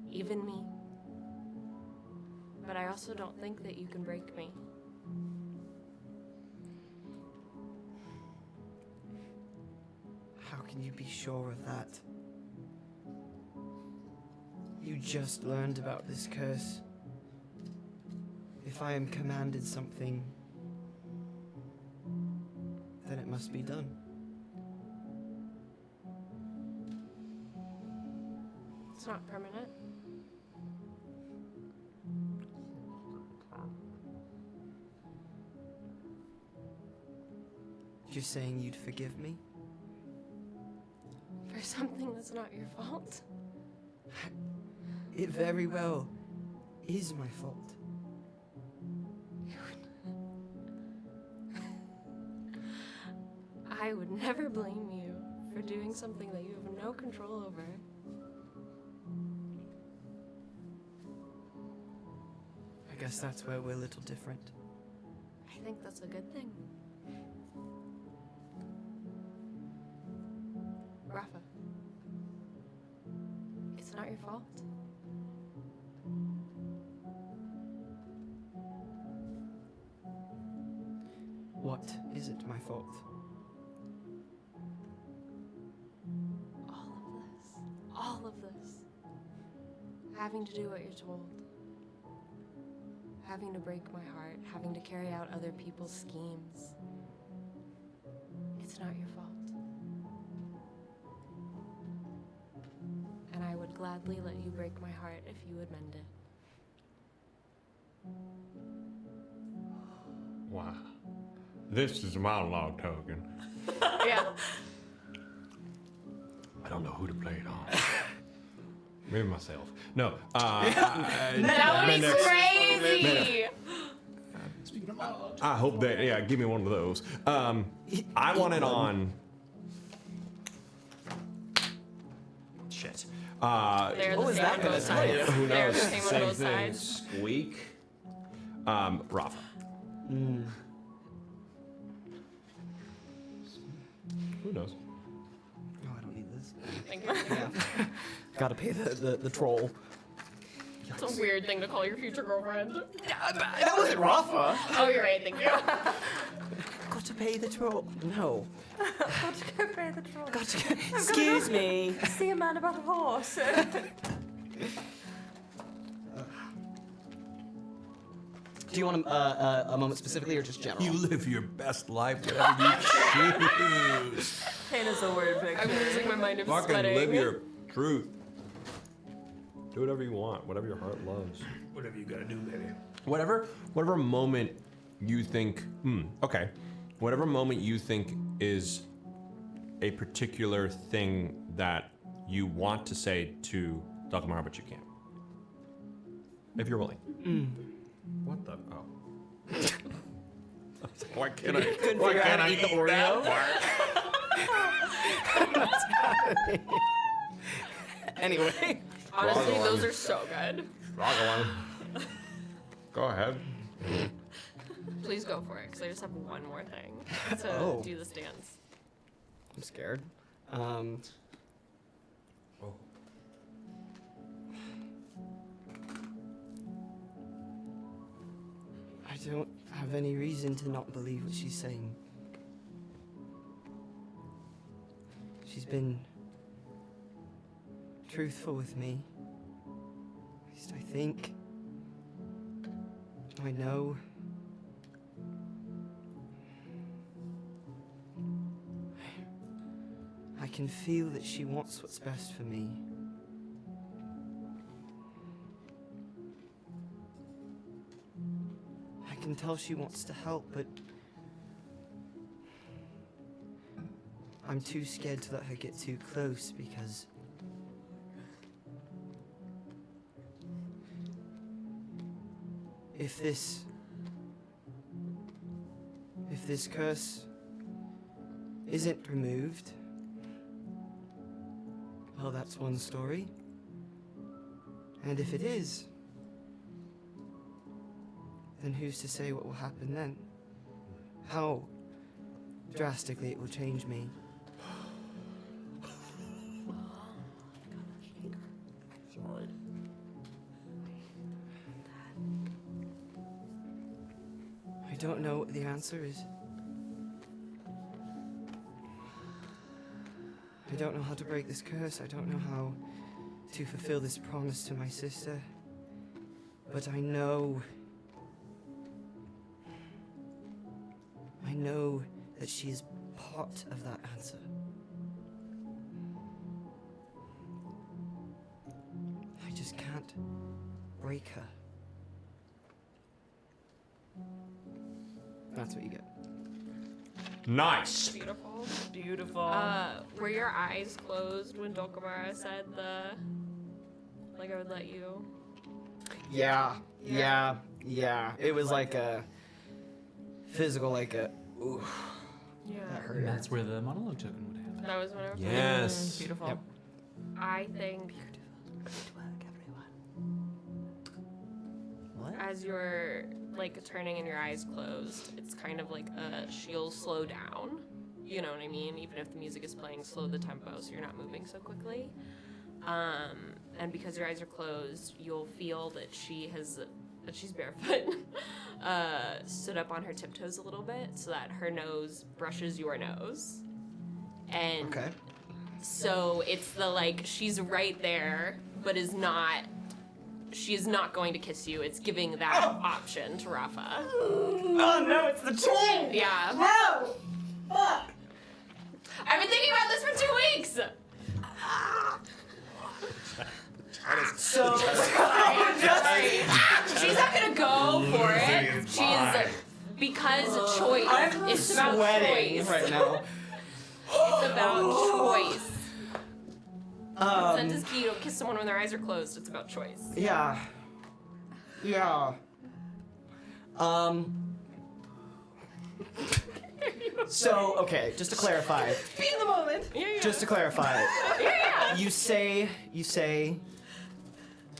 Even me. But I also don't think that you can break me. How can you be sure of that? You just learned about this curse. If I am commanded something, then it must be done. It's not permanent. You're saying you'd forgive me? For something that's not your fault. It very well is my fault. I would never blame you for doing something that you have no control over. I guess that's where we're a little different. I think that's a good thing. Rafa, it's not your fault. What isn't my fault? All of this. Having to do what you're told. Having to break my heart. Having to carry out other people's schemes. It's not your fault. And I would gladly let you break my heart if you would mend it. Wow. This is a monologue token. Yeah. I don't know who to play it on. Maybe myself. No. That would be crazy! Speaking of monologues. I hope that, yeah, give me one of those. I want it on. Shit. They're the same on both sides. Who They're knows? the same on Same both thing. sides. Squeak. Rafa. Who knows? Oh, I don't need this. Thank you. Yeah. Gotta pay the troll. It's a weird thing to call your future girlfriend. That wasn't Rafa. Oh, you're right, thank you. Got to pay the troll. No. Got to go pay the troll. Got to go. Excuse me. See a man about a horse. Do you want a moment specifically or just general? You live your best life, whatever you choose. Paint us a word picture. I'm losing my mind. I'm Fucking sweating. live your truth. Do whatever you want, whatever your heart loves. Whatever you gotta do, baby. Whatever moment you think, okay. Whatever moment you think is a particular thing that you want to say to Dulcamara, but you can't. If you're willing. What the? Oh. Why can't I eat the Oreo? Anyway. Honestly, those are so good. Go ahead. Please go for it, because I just have one more thing to do this dance. I'm scared. I don't have any reason to not believe what she's saying. She's been truthful with me. At least I think. I know. I can feel that she wants what's best for me. I can tell she wants to help, but I'm too scared to let her get too close because if this curse isn't removed, well, that's one story. And if it is, then who's to say what will happen then? How drastically it will change me. Sorry. I don't know what the answer is. I don't know how to break this curse. I don't know how to fulfill this promise to my sister. But I know that she is part of that answer. I just can't break her. That's what you get. Nice. Beautiful. Beautiful. Were your eyes closed when Dulcamara said like I would let you? Yeah. It was like a physical, like a ooh. Yeah. That hurt. That's where the monologue token would happen. That was when I was Yes. Beautiful. Yep. I think What? as you're like turning and your eyes closed, it's kind of like she'll slow down. You know what I mean? Even if the music is playing, slow the tempo so you're not moving so quickly. And because your eyes are closed, you'll feel that she's barefoot, stood up on her tiptoes a little bit so that her nose brushes your nose. And Okay. so it's the like, she's right there, but she is not going to kiss you. It's giving that option to Rafa. Oh no, it's the twin! Yeah. No! Fuck! I've been thinking about this for 2 weeks! So, Sorry. She's not gonna go for it. She's because choice. It's about sweating choice. right now. It's about choice. Consent is Um, key. You don't kiss someone when their eyes are closed. It's about choice. yeah. So, okay, just to clarify. Be in the moment. Just to clarify. Yeah. You say,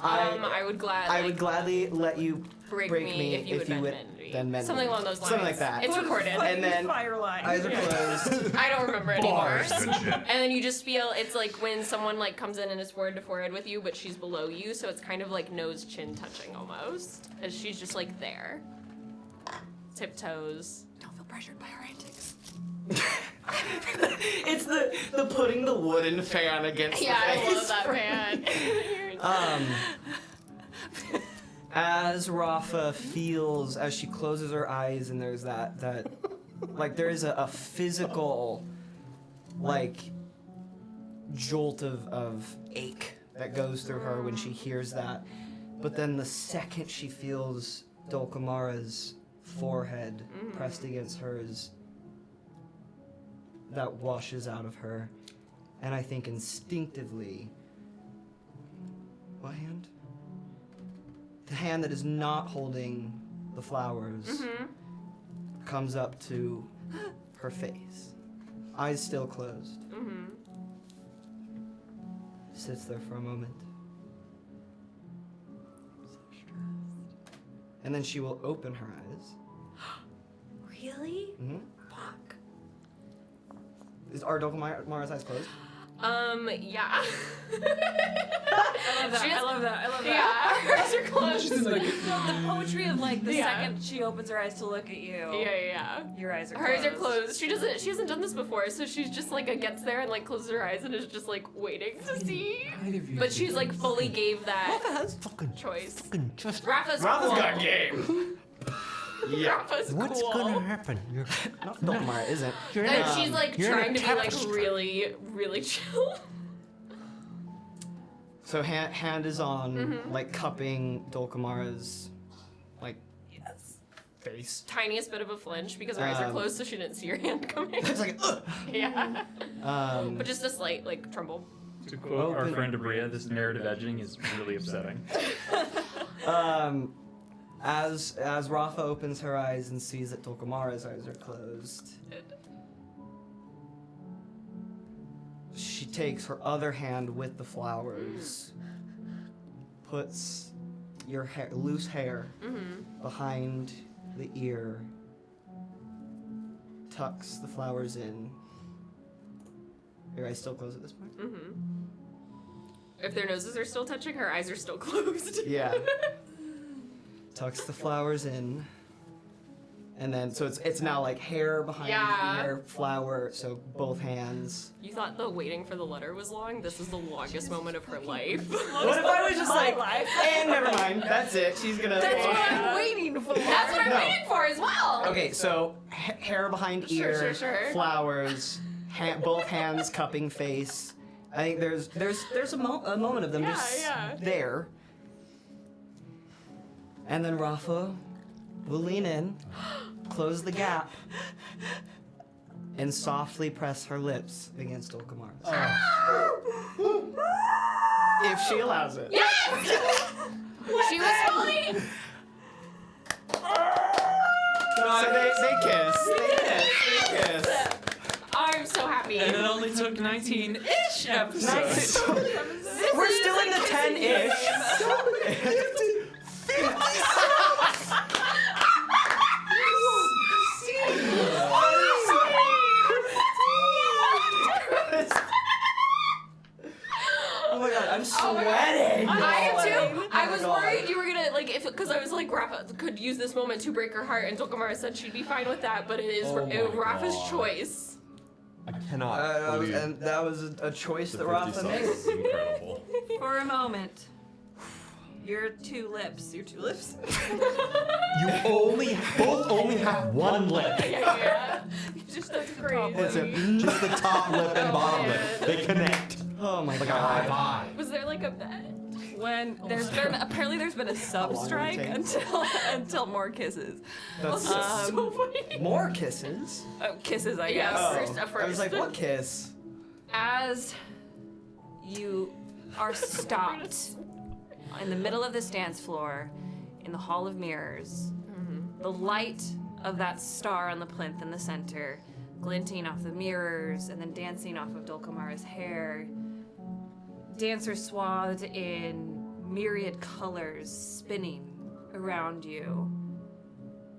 I would gladly. I would gladly let you break break me if you would mend me. then mend Something me. along those lines. Something like that. It's recorded. And then Fire line. eyes are closed. I don't remember anymore. Bars. Good shit. And then you just feel it's like when someone like comes in and is forehead to forehead with you, but she's below you, so it's kind of like nose chin touching almost, as she's just like there, tiptoes. Don't feel pressured by our antics. It's the putting the wooden fan against Yeah, the I face. love that man. As Rafa feels, as she closes her eyes, and there's that like there is a physical, like, jolt of ache that goes through her when she hears that. But then the second she feels Dulcamara's forehead pressed against hers, that washes out of her. And I think instinctively, what hand? The hand that is not holding the flowers comes up to her face, eyes still closed. Sits there for a moment. So stressed. And then she will open her eyes. Really? Fuck. Are Dulcamara's eyes closed? Yeah. I love that. Yeah, hers are closed. The poetry of like the second she opens her eyes to look at you. Yeah. Your eyes are closed. Hers are closed. She hasn't done this before, so she's just like gets there and like closes her eyes and is just like waiting to see. But she's like fully gave that choice. Rafa's cool. got game. Yeah. Rafa's What's cool. gonna happen? Not Dulcamara isn't. And she's like you're trying in to a be like tapestry. really, really chill. So hand is on, like cupping Dulcamara's, like, face. Tiniest bit of a flinch because her eyes are closed, so she didn't see your hand coming. It's like, ugh. Yeah. But just a slight like tremble. To quote our Open. friend Abria, this narrative edging is really upsetting. As Rafa opens her eyes and sees that Dulcamara's eyes are closed, she takes her other hand with the flowers, puts your hair, loose hair behind the ear, tucks the flowers in. Your eyes still closed at this point? If their noses are still touching, her eyes are still closed. Yeah. Tucks the flowers in. And then, so it's now like hair behind the ear, flower, so both hands. You thought the waiting for the letter was long? This is the longest moment of her life. What if I was just like, and never mind, that's it, she's gonna... That's what I'm waiting for. That's what I'm waiting for as well. Okay, so hair behind ear, Sure. flowers, both hands cupping face. I think there's a moment of them just there. And then Rafa will lean in, close the gap, and softly press her lips against Dulcamara's. If she allows it. She was fully. So they kiss. I'm so happy. And it only took 19-ish episodes. We're still in the 10-ish. Oh my god, I'm sweating. I am too. I was God. worried you were gonna because I was like Rafa could use this moment to break her heart, and Dulcamara said she'd be fine with that, but it is Rafa's choice. I cannot believe And that was a choice the that 50 Rafa subs made. is incredible. For a moment. Your two lips. You both only have one lip. That's great. It's just the top lip and bottom lip. They connect. Oh my Like a high god. five. Was there like a bet? When there's been apparently a sub long strike will it take? until more kisses. That's So funny. more kisses. Kisses, I Yeah. guess. Oh, I was like, what kiss? As you are stopped in the middle of this dance floor in the Hall of Mirrors, the light of that star on the plinth in the center, glinting off the mirrors and then dancing off of Dulcamara's hair, dancers swathed in myriad colors spinning around you.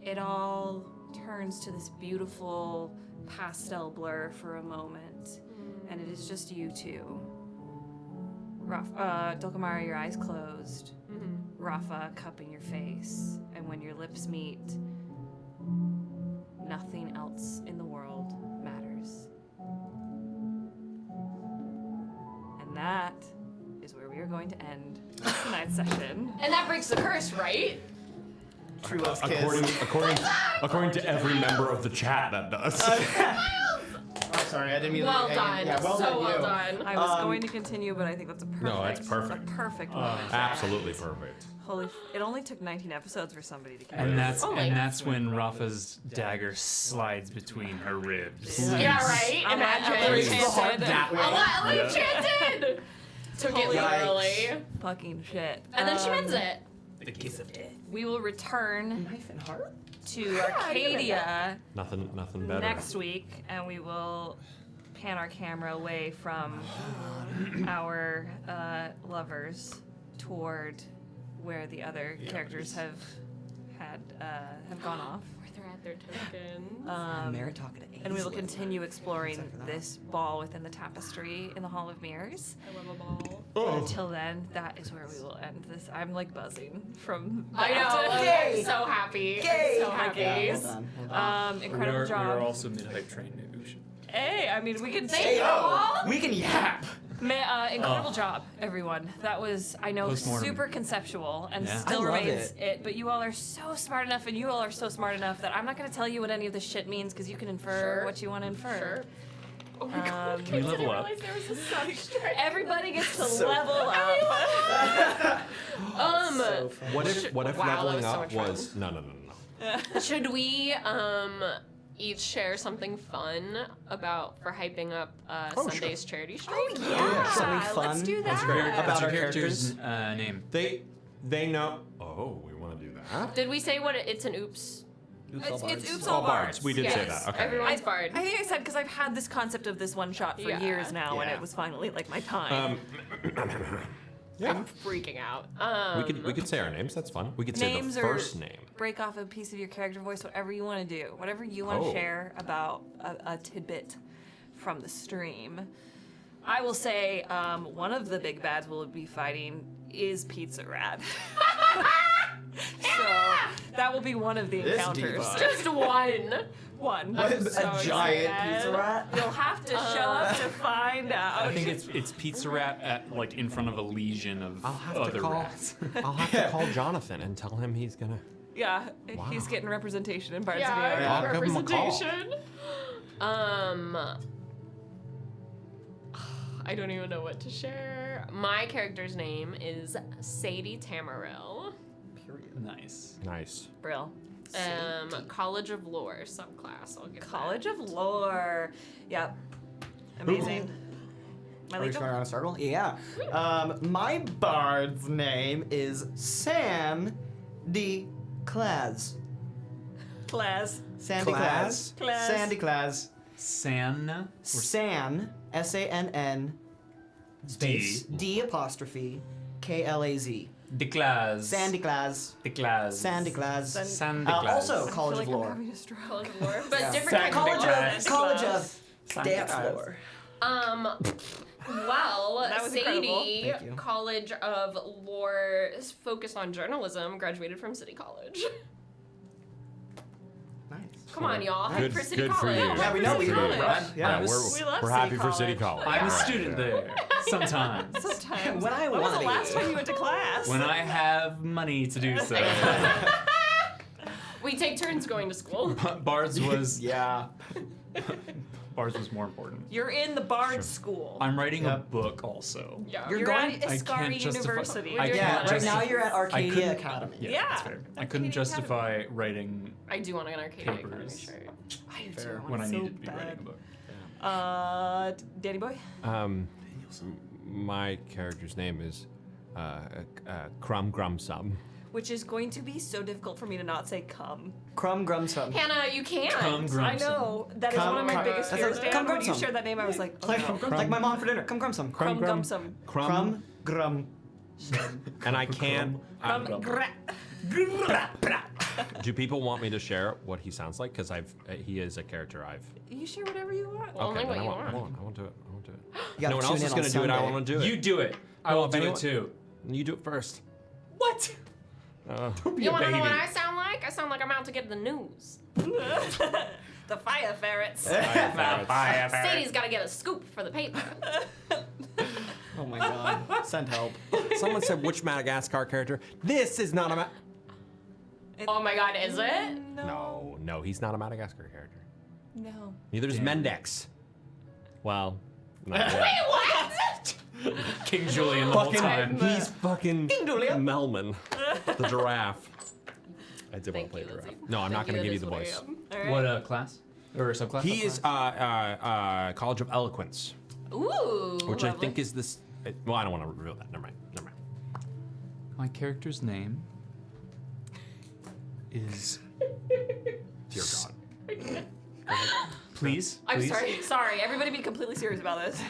It all turns to this beautiful pastel blur for a moment, and it is just you two. Dulcamara, your eyes closed. Rafa cupping your face, and when your lips meet, nothing else in the world matters. And that is where we are going to end tonight's session. And that breaks the curse, right? True love's kiss. According to every member of the chat, that does. I'm sorry, I didn't mean Well to. done. Yeah, well so done, well you. done. I was going to continue, but I think that's a perfect. No, it's perfect. A perfect moment. Absolutely perfect. Holy! It only took 19 episodes for somebody to carry. And that's Oh my when Rafa's dagger slides between her ribs. Yeah, right? Imagine. Enchanted. Ella enchanted! Took it Holy literally. Fucking shit. And then she mends it. The kiss of death. We will return Knife and heart? to Arcadia Nothing better. next week, and we will pan our camera away from our lovers toward where the other characters have gone off. Where they're at their token. Merritt talking to Ace. And we will continue exploring Except for that. this ball within the tapestry in the Hall of Mirrors. I love a ball. But until then, that is where we will end this. I'm like buzzing from I know. Yay! I'm so happy. Yay! I'm so happy. Yeah, well done. Well done. Incredible We job. are also mid-hype trained news. Hey, I mean, we can Thank say you all. We can yap. incredible job, everyone. That was, I know, Postmortem. super conceptual and Yeah. still I love remains it. but you all are so smart enough, and you all are so smart enough that I'm not going to tell you what any of this shit means because you can infer Sure. what you want to infer. Sure. Oh my god. Can we level up? I didn't realize there was a substrate. Everybody gets to So level up. So fun. What if Wow, that leveling was so up much fun. was no. Should we each share something fun for hyping up Sunday's charity stream? Yeah, something fun. Let's do that. That's great. About What's your our character's name? They know. Oh, we want to do that. Did we say what it's an oops? It's Oops All All bards. Bards. We did say Yes, that. Okay. everyone's bard. I think I said because I've had this concept of this one shot for Yeah. years now, and Yeah. it was finally like my time. Yeah. I'm freaking out. We could say our names. That's fun. We could say Names the or first name. break off a piece of your character voice, whatever you want to do, whatever you want to Oh. share about a tidbit from the stream. I will say one of the big bads we'll be fighting is Pizza Rat. So that will be one of the This encounters. diva. Just one. One. A I'm so giant excited. pizza rat? You'll have to show up to find out. I think it's Pizza Rat at like in front of a legion of I'll have other to call. rats. I'll have to call Jonathan and tell him he's gonna. Yeah, Wow. he's getting representation in Bards of New Yeah, York. I'll give him a call. representation. I don't even know what to share. My character's name is Sadie Tamaril. Nice. Nice. Brill. College of Lore subclass. I'll get College of Lore. Yep. Amazing. My Are we legal? going around a circle? Yeah. My bard's name is Sam D. Claz. Class. Sandy Claz? Claz. Claz. Sandy Claz. San. San, S-A-N-N, space, D apostrophe, K-L-A-Z. The class. Sandy Claz. The class. Sandy Claz. Sandy class. Also, I College feel of like I'm Lore. having a stroke. College of Lore, but Yeah. different kind College of of, College of Dance Floor. Well, That was incredible. Sadie, Thank you. College of Lore, focused on journalism, graduated from City College. Nice. Come on, y'all. Hype Good- for City good for College. you. Yeah, we know we Good for you. run. Yeah, We we're love happy City for City College. College. I'm a student there. Sometimes. Sometimes. When I When was wanna the be. last time you went to class? When I have money to do so. We take turns going to school. Bards was Yeah. Bards was more important. You're in the Bard School. I'm writing a Yep. book also. Yeah. You're You're going- at I Iscari can't justify. University. I You're Yeah, can't right justify. now you're at I Arcadia couldn't- Academy. Yeah, Yeah. that's fair. I couldn't justify writing I do want an Arcadia Academy Papers. shirt. I do Fair. too. when I so needed to be bad. writing a book. Danny Boy? My character's name is Crumb Grum Sum. Which is going to be so difficult for me to not say cum. Crumb Grum Sum. Hannah, you can't. Come, Grumsum. I know. That is Cum- one of my cum- biggest that's fears, a- Dan. cum When you grumsum. shared that name, I was like, oh, Like my mom for dinner. Come Grum Sum. Crumb Gumsum. Crumb Grum. And I can't. Crumb gra- Do people want me to share what he sounds like? Because he is a character I've. You share whatever you want. Well, only then what I you want. want. I want to do it. I want to do it. You gotta No one tune else in is on gonna do it. I Sunday. want to do it. You do it. I Well, will if do anyone- it too. You do it first. What? Don't be You a want to know what baby. I sound like? I sound like I'm out to get the news. The fire ferrets. Sadie's got to get a scoop for the paper. Oh my god. Send help. Someone said which Madagascar character? This is not a Oh my god, is it? No, he's not a Madagascar character. No. Neither is Mendax. Well, not Wait, yet. what? King Julian the whole time. He's fucking Julian. Melman, the giraffe. I did want Thank to play you, giraffe. Lizzie. No, I'm not Thank going to you, give you that the is what voice. I am. What class? Or subclass? He is College of Eloquence, Ooh. which I lovely. think is this. Well, I don't want to reveal that. Never mind. My character's name is. Dear God. Please. I'm please. sorry. Sorry, everybody be completely serious about this.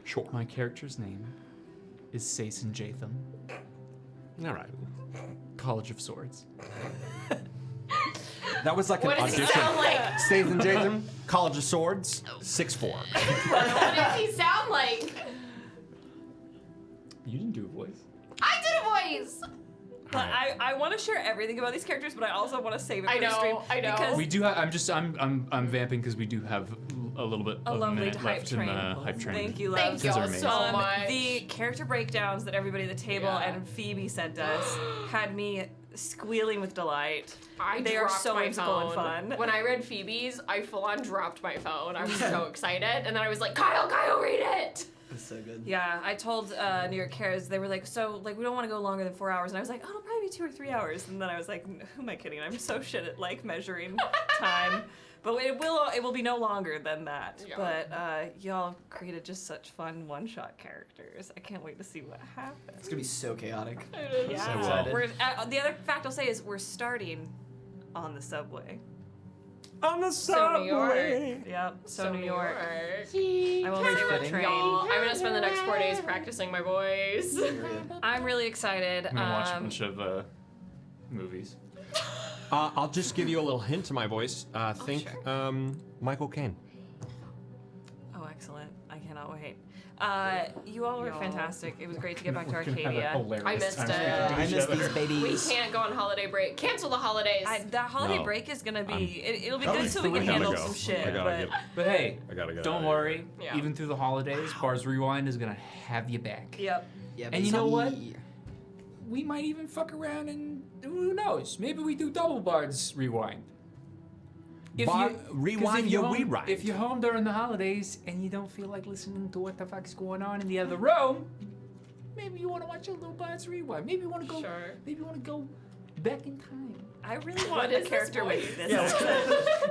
Sure. My character's name is Sason Jatham, All right. College of Swords. That was like an What does he audition. sound like? Statham Jatham, College of Swords, 6'4". What does he sound like? You didn't do a voice. I did a voice. But I want to share everything about these characters, but I also want to save it for I know, the stream. I know. Because We do have. I'm vamping because we do have a little bit a of a lovely minute hype left train. in the hype train. Thank you, Thank love. These are y'all amazing. so much. The character breakdowns that everybody at the table Yeah. and Phoebe sent us had me squealing with delight. They are so my whimsical and phone. fun. When I read Phoebe's, I full on dropped my phone. I was so excited, and then I was like, Kyle, read it. It's so good. Yeah, I told New York Cares, they were like, so, like, we don't want to go longer than 4 hours. And I was like, oh, it'll probably be 2 or 3 hours. And then I was like, who am I kidding? I'm so shit at, like, measuring time. But it will be no longer than that. Yeah. But y'all created just such fun one-shot characters. I can't wait to see what happens. It's gonna be so chaotic. Yeah. So excited. We're, the other fact I'll say is we're starting on the subway. On the So New York. subway. Yep, so New York. I I won't say what fitting. train. Y'all, I'm gonna spend the next 4 days practicing my voice. I'm really excited. I'm gonna watch a bunch of movies. I'll just give you a little hint to my voice. Think Michael Caine. Oh, excellent. I cannot wait. You all were fantastic. It was great to get back to Have a Arcadia. hilarious I missed time it. speaking to I each miss other. these We babies. can't go on holiday break. Cancel the holidays. That holiday No. break is gonna be. It'll be That good was so we can three. I handle gotta some go. shit. I gotta But But hey, I gotta get don't out of worry. Yeah. Even through the holidays, Bars Rewind is gonna have you back. yep. Yeah, And you know what? baby. We might even fuck around and who knows? Maybe we do double Bards Rewind. Rewind your rewind. If you're home during the holidays and you don't feel like listening to what the fuck's going on in the other room, maybe you want to watch a little Bards Rewind. Maybe you want to go. Sure. Maybe you want to go back in time. I really What want a is this character voice? with this.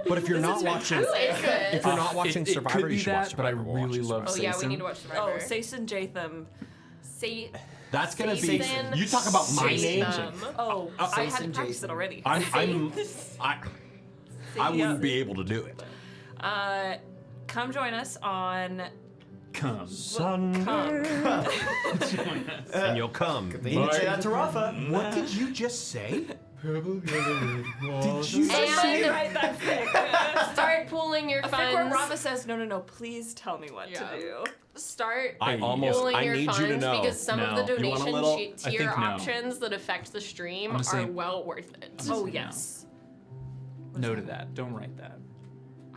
But if you're not watching, Who is this? if you're not watching it Survivor, could be you should watch that, but I Survivor. We'll really watch love Oh yeah, we Sason. need to watch Survivor. Oh, Sason Jatham. Say That's gonna be. Sason You talk about my name. Jatham. Oh, I had to Sason practice it Jatham. already. I wouldn't be able to do it. Come join us on. Come. Sunday. And you'll come. They need to say that to Rafa. What did you just say? Did you And say? Right, that's it. start pooling your A fic where funds. Rafa says, no, please tell me what Yeah. to do. Start I almost. pooling I your need funds you to know. because some of the No. You want a donation little- tier I think no. options that affect the stream I'm are gonna say- well worth it. Oh, No. yes. No to that. Don't write that.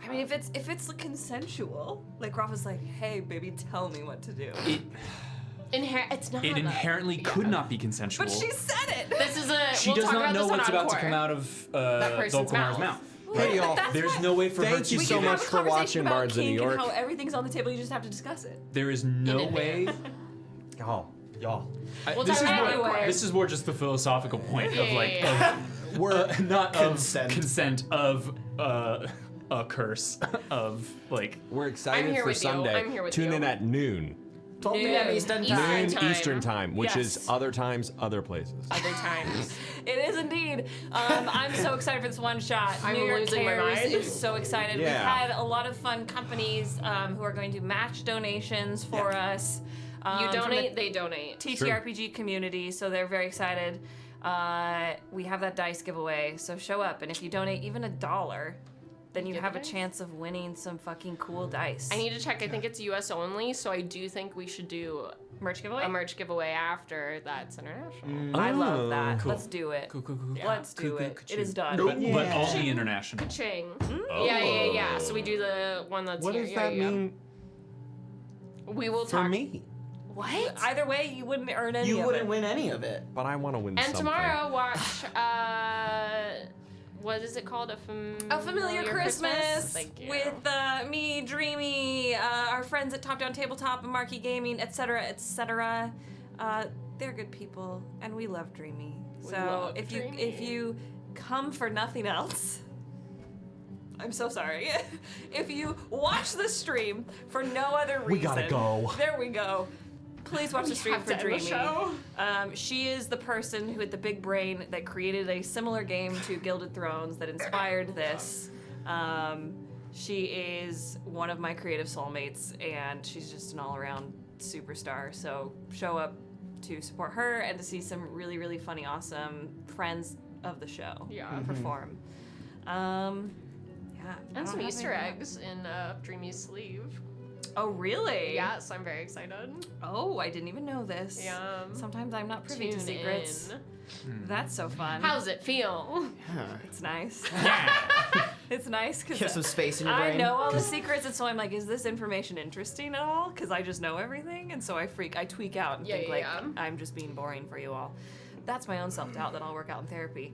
I mean, if it's consensual, like Rafa's like, hey, baby, tell me what to do. It's not. It inherently could not be consensual. But she said it. This is a. She we'll does talk not about know this on what's about to Encore. come out of person's Dulcamara's mouth. mouth. Hey y'all. There's no way for her Thank to you give so it- much for watching Bards of New York. And how everything's on the table, you just have to discuss it. There is no In way. Y'all. We'll This is talk more. about it. This is more just the philosophical point of like Yeah. We're not Consent. of consent of a curse of like. we're excited I'm here for with you. Sunday. I'm here with Tune you. in at noon. 12 p.m. Eastern time. Eastern Noon Eastern time, which Yes. is other times, other places. Other times. It is indeed. I'm so excited for this one shot. I'm New York losing my Cares mind. is so excited. Yeah. We've had a lot of fun companies who are going to match donations for us. You from the donate, they donate. TTRPG community, so they're very excited. We have that dice giveaway, so show up, and if you donate even $1, then you Get have the a dice? chance of winning some fucking cool dice. I need to check. I think it's US only, so I do think we should do merch giveaway. a merch giveaway after that's international. I love that. Cool. Let's do it. Cool. Let's do it. It is done. But only international. Ching. Oh. Yeah. So we do the one that's What here. does Yeah, that yeah. mean We will for talk. me? What? Either way, you wouldn't earn any of it. You wouldn't win any of it. But I want to win And something. tomorrow, watch. What is it called? A Familiar Christmas Thank you. with me, Dreamy, our friends at Top Down Tabletop and Marquee Gaming, etc., etc. They're good people, and we love Dreamy. We So love if Dreamy. you come for nothing else, I'm so sorry. If you watch the stream for no other reason, We gotta go. There we go. Please watch the stream have for to end the Dreamy. show. She is the person who had the big brain that created a similar game to Gilded Thrones that inspired this. She is one of my creative soulmates, and she's just an all-around superstar. So show up to support her and to see some really, really funny, awesome friends of the show perform. Yeah. I And some don't have Easter anything eggs in Dreamy's sleeve. else. Oh, really? Yes, I'm very excited. Oh, I didn't even know this. Yeah. Sometimes I'm not privy to Tune secrets. in. That's so fun. How's it feel? It's nice. It's nice You have because some space in your I brain. know all the secrets, and so I'm like, is this information interesting at all? Because I just know everything, and so I tweak out and think like I'm just being boring for you all. That's my own self-doubt that I'll work out in therapy.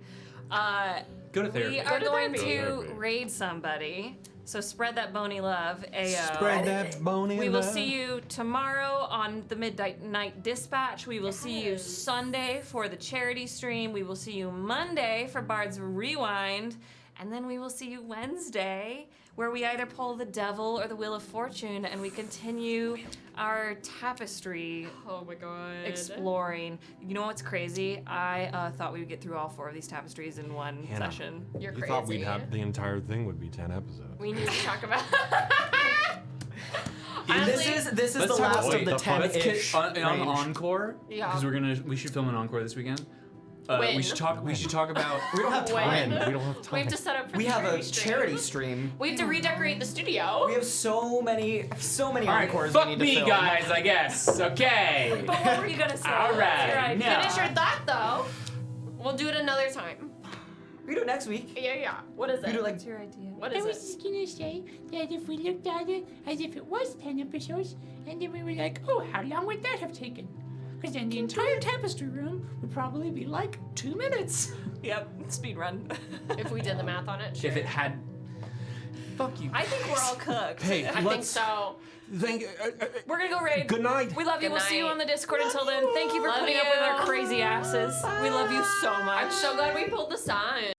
Go to therapy. We are going therapy. to raid somebody, so spread that bony love, AO. Spread that bony We will love. see you tomorrow on the Midnight Night Dispatch. We will see you Sunday for the charity stream. We will see you Monday for Bards Rewind. And then we will see you Wednesday, where we either pull the devil or the wheel of fortune, and we continue our tapestry Oh my god. exploring. You know what's crazy? I thought we would get through all 4 of these tapestries in one Hannah. session. You're You crazy. thought we'd have the entire thing would be 10 episodes. We need to talk about. This Honestly, is Let's the talk last about- of the Wait, the fuck? 10-ish on range. Encore. Yeah. Because we should film an encore this weekend. When? We should talk about. We don't have time. When? We don't have We time. have to set up for We the have a stream. charity stream. We have to redecorate the studio. We have so many All right, encores fuck we need to me, film. guys. I guess. Okay. But what were you gonna say? All right, Your idea. no. Finish your thought though. We'll do it another time. We do it next week. Yeah. What is We it? do like What's your idea? What I is was it? just gonna say that if we looked at it as if it was 10 episodes, and then we were like, oh, how long would that have taken? Because then the entire tapestry room would probably be like 2 minutes. Yep, speed run. If we did the math on it. If it had. Fuck you. I think we're all cooked. Hey, I think let's so. think. We're gonna go raid. Good night. We love you. Good We'll see you night. on the Discord. Until then, thank you for Love putting up with you. our crazy asses. We love you so much. I'm so glad we pulled the sign.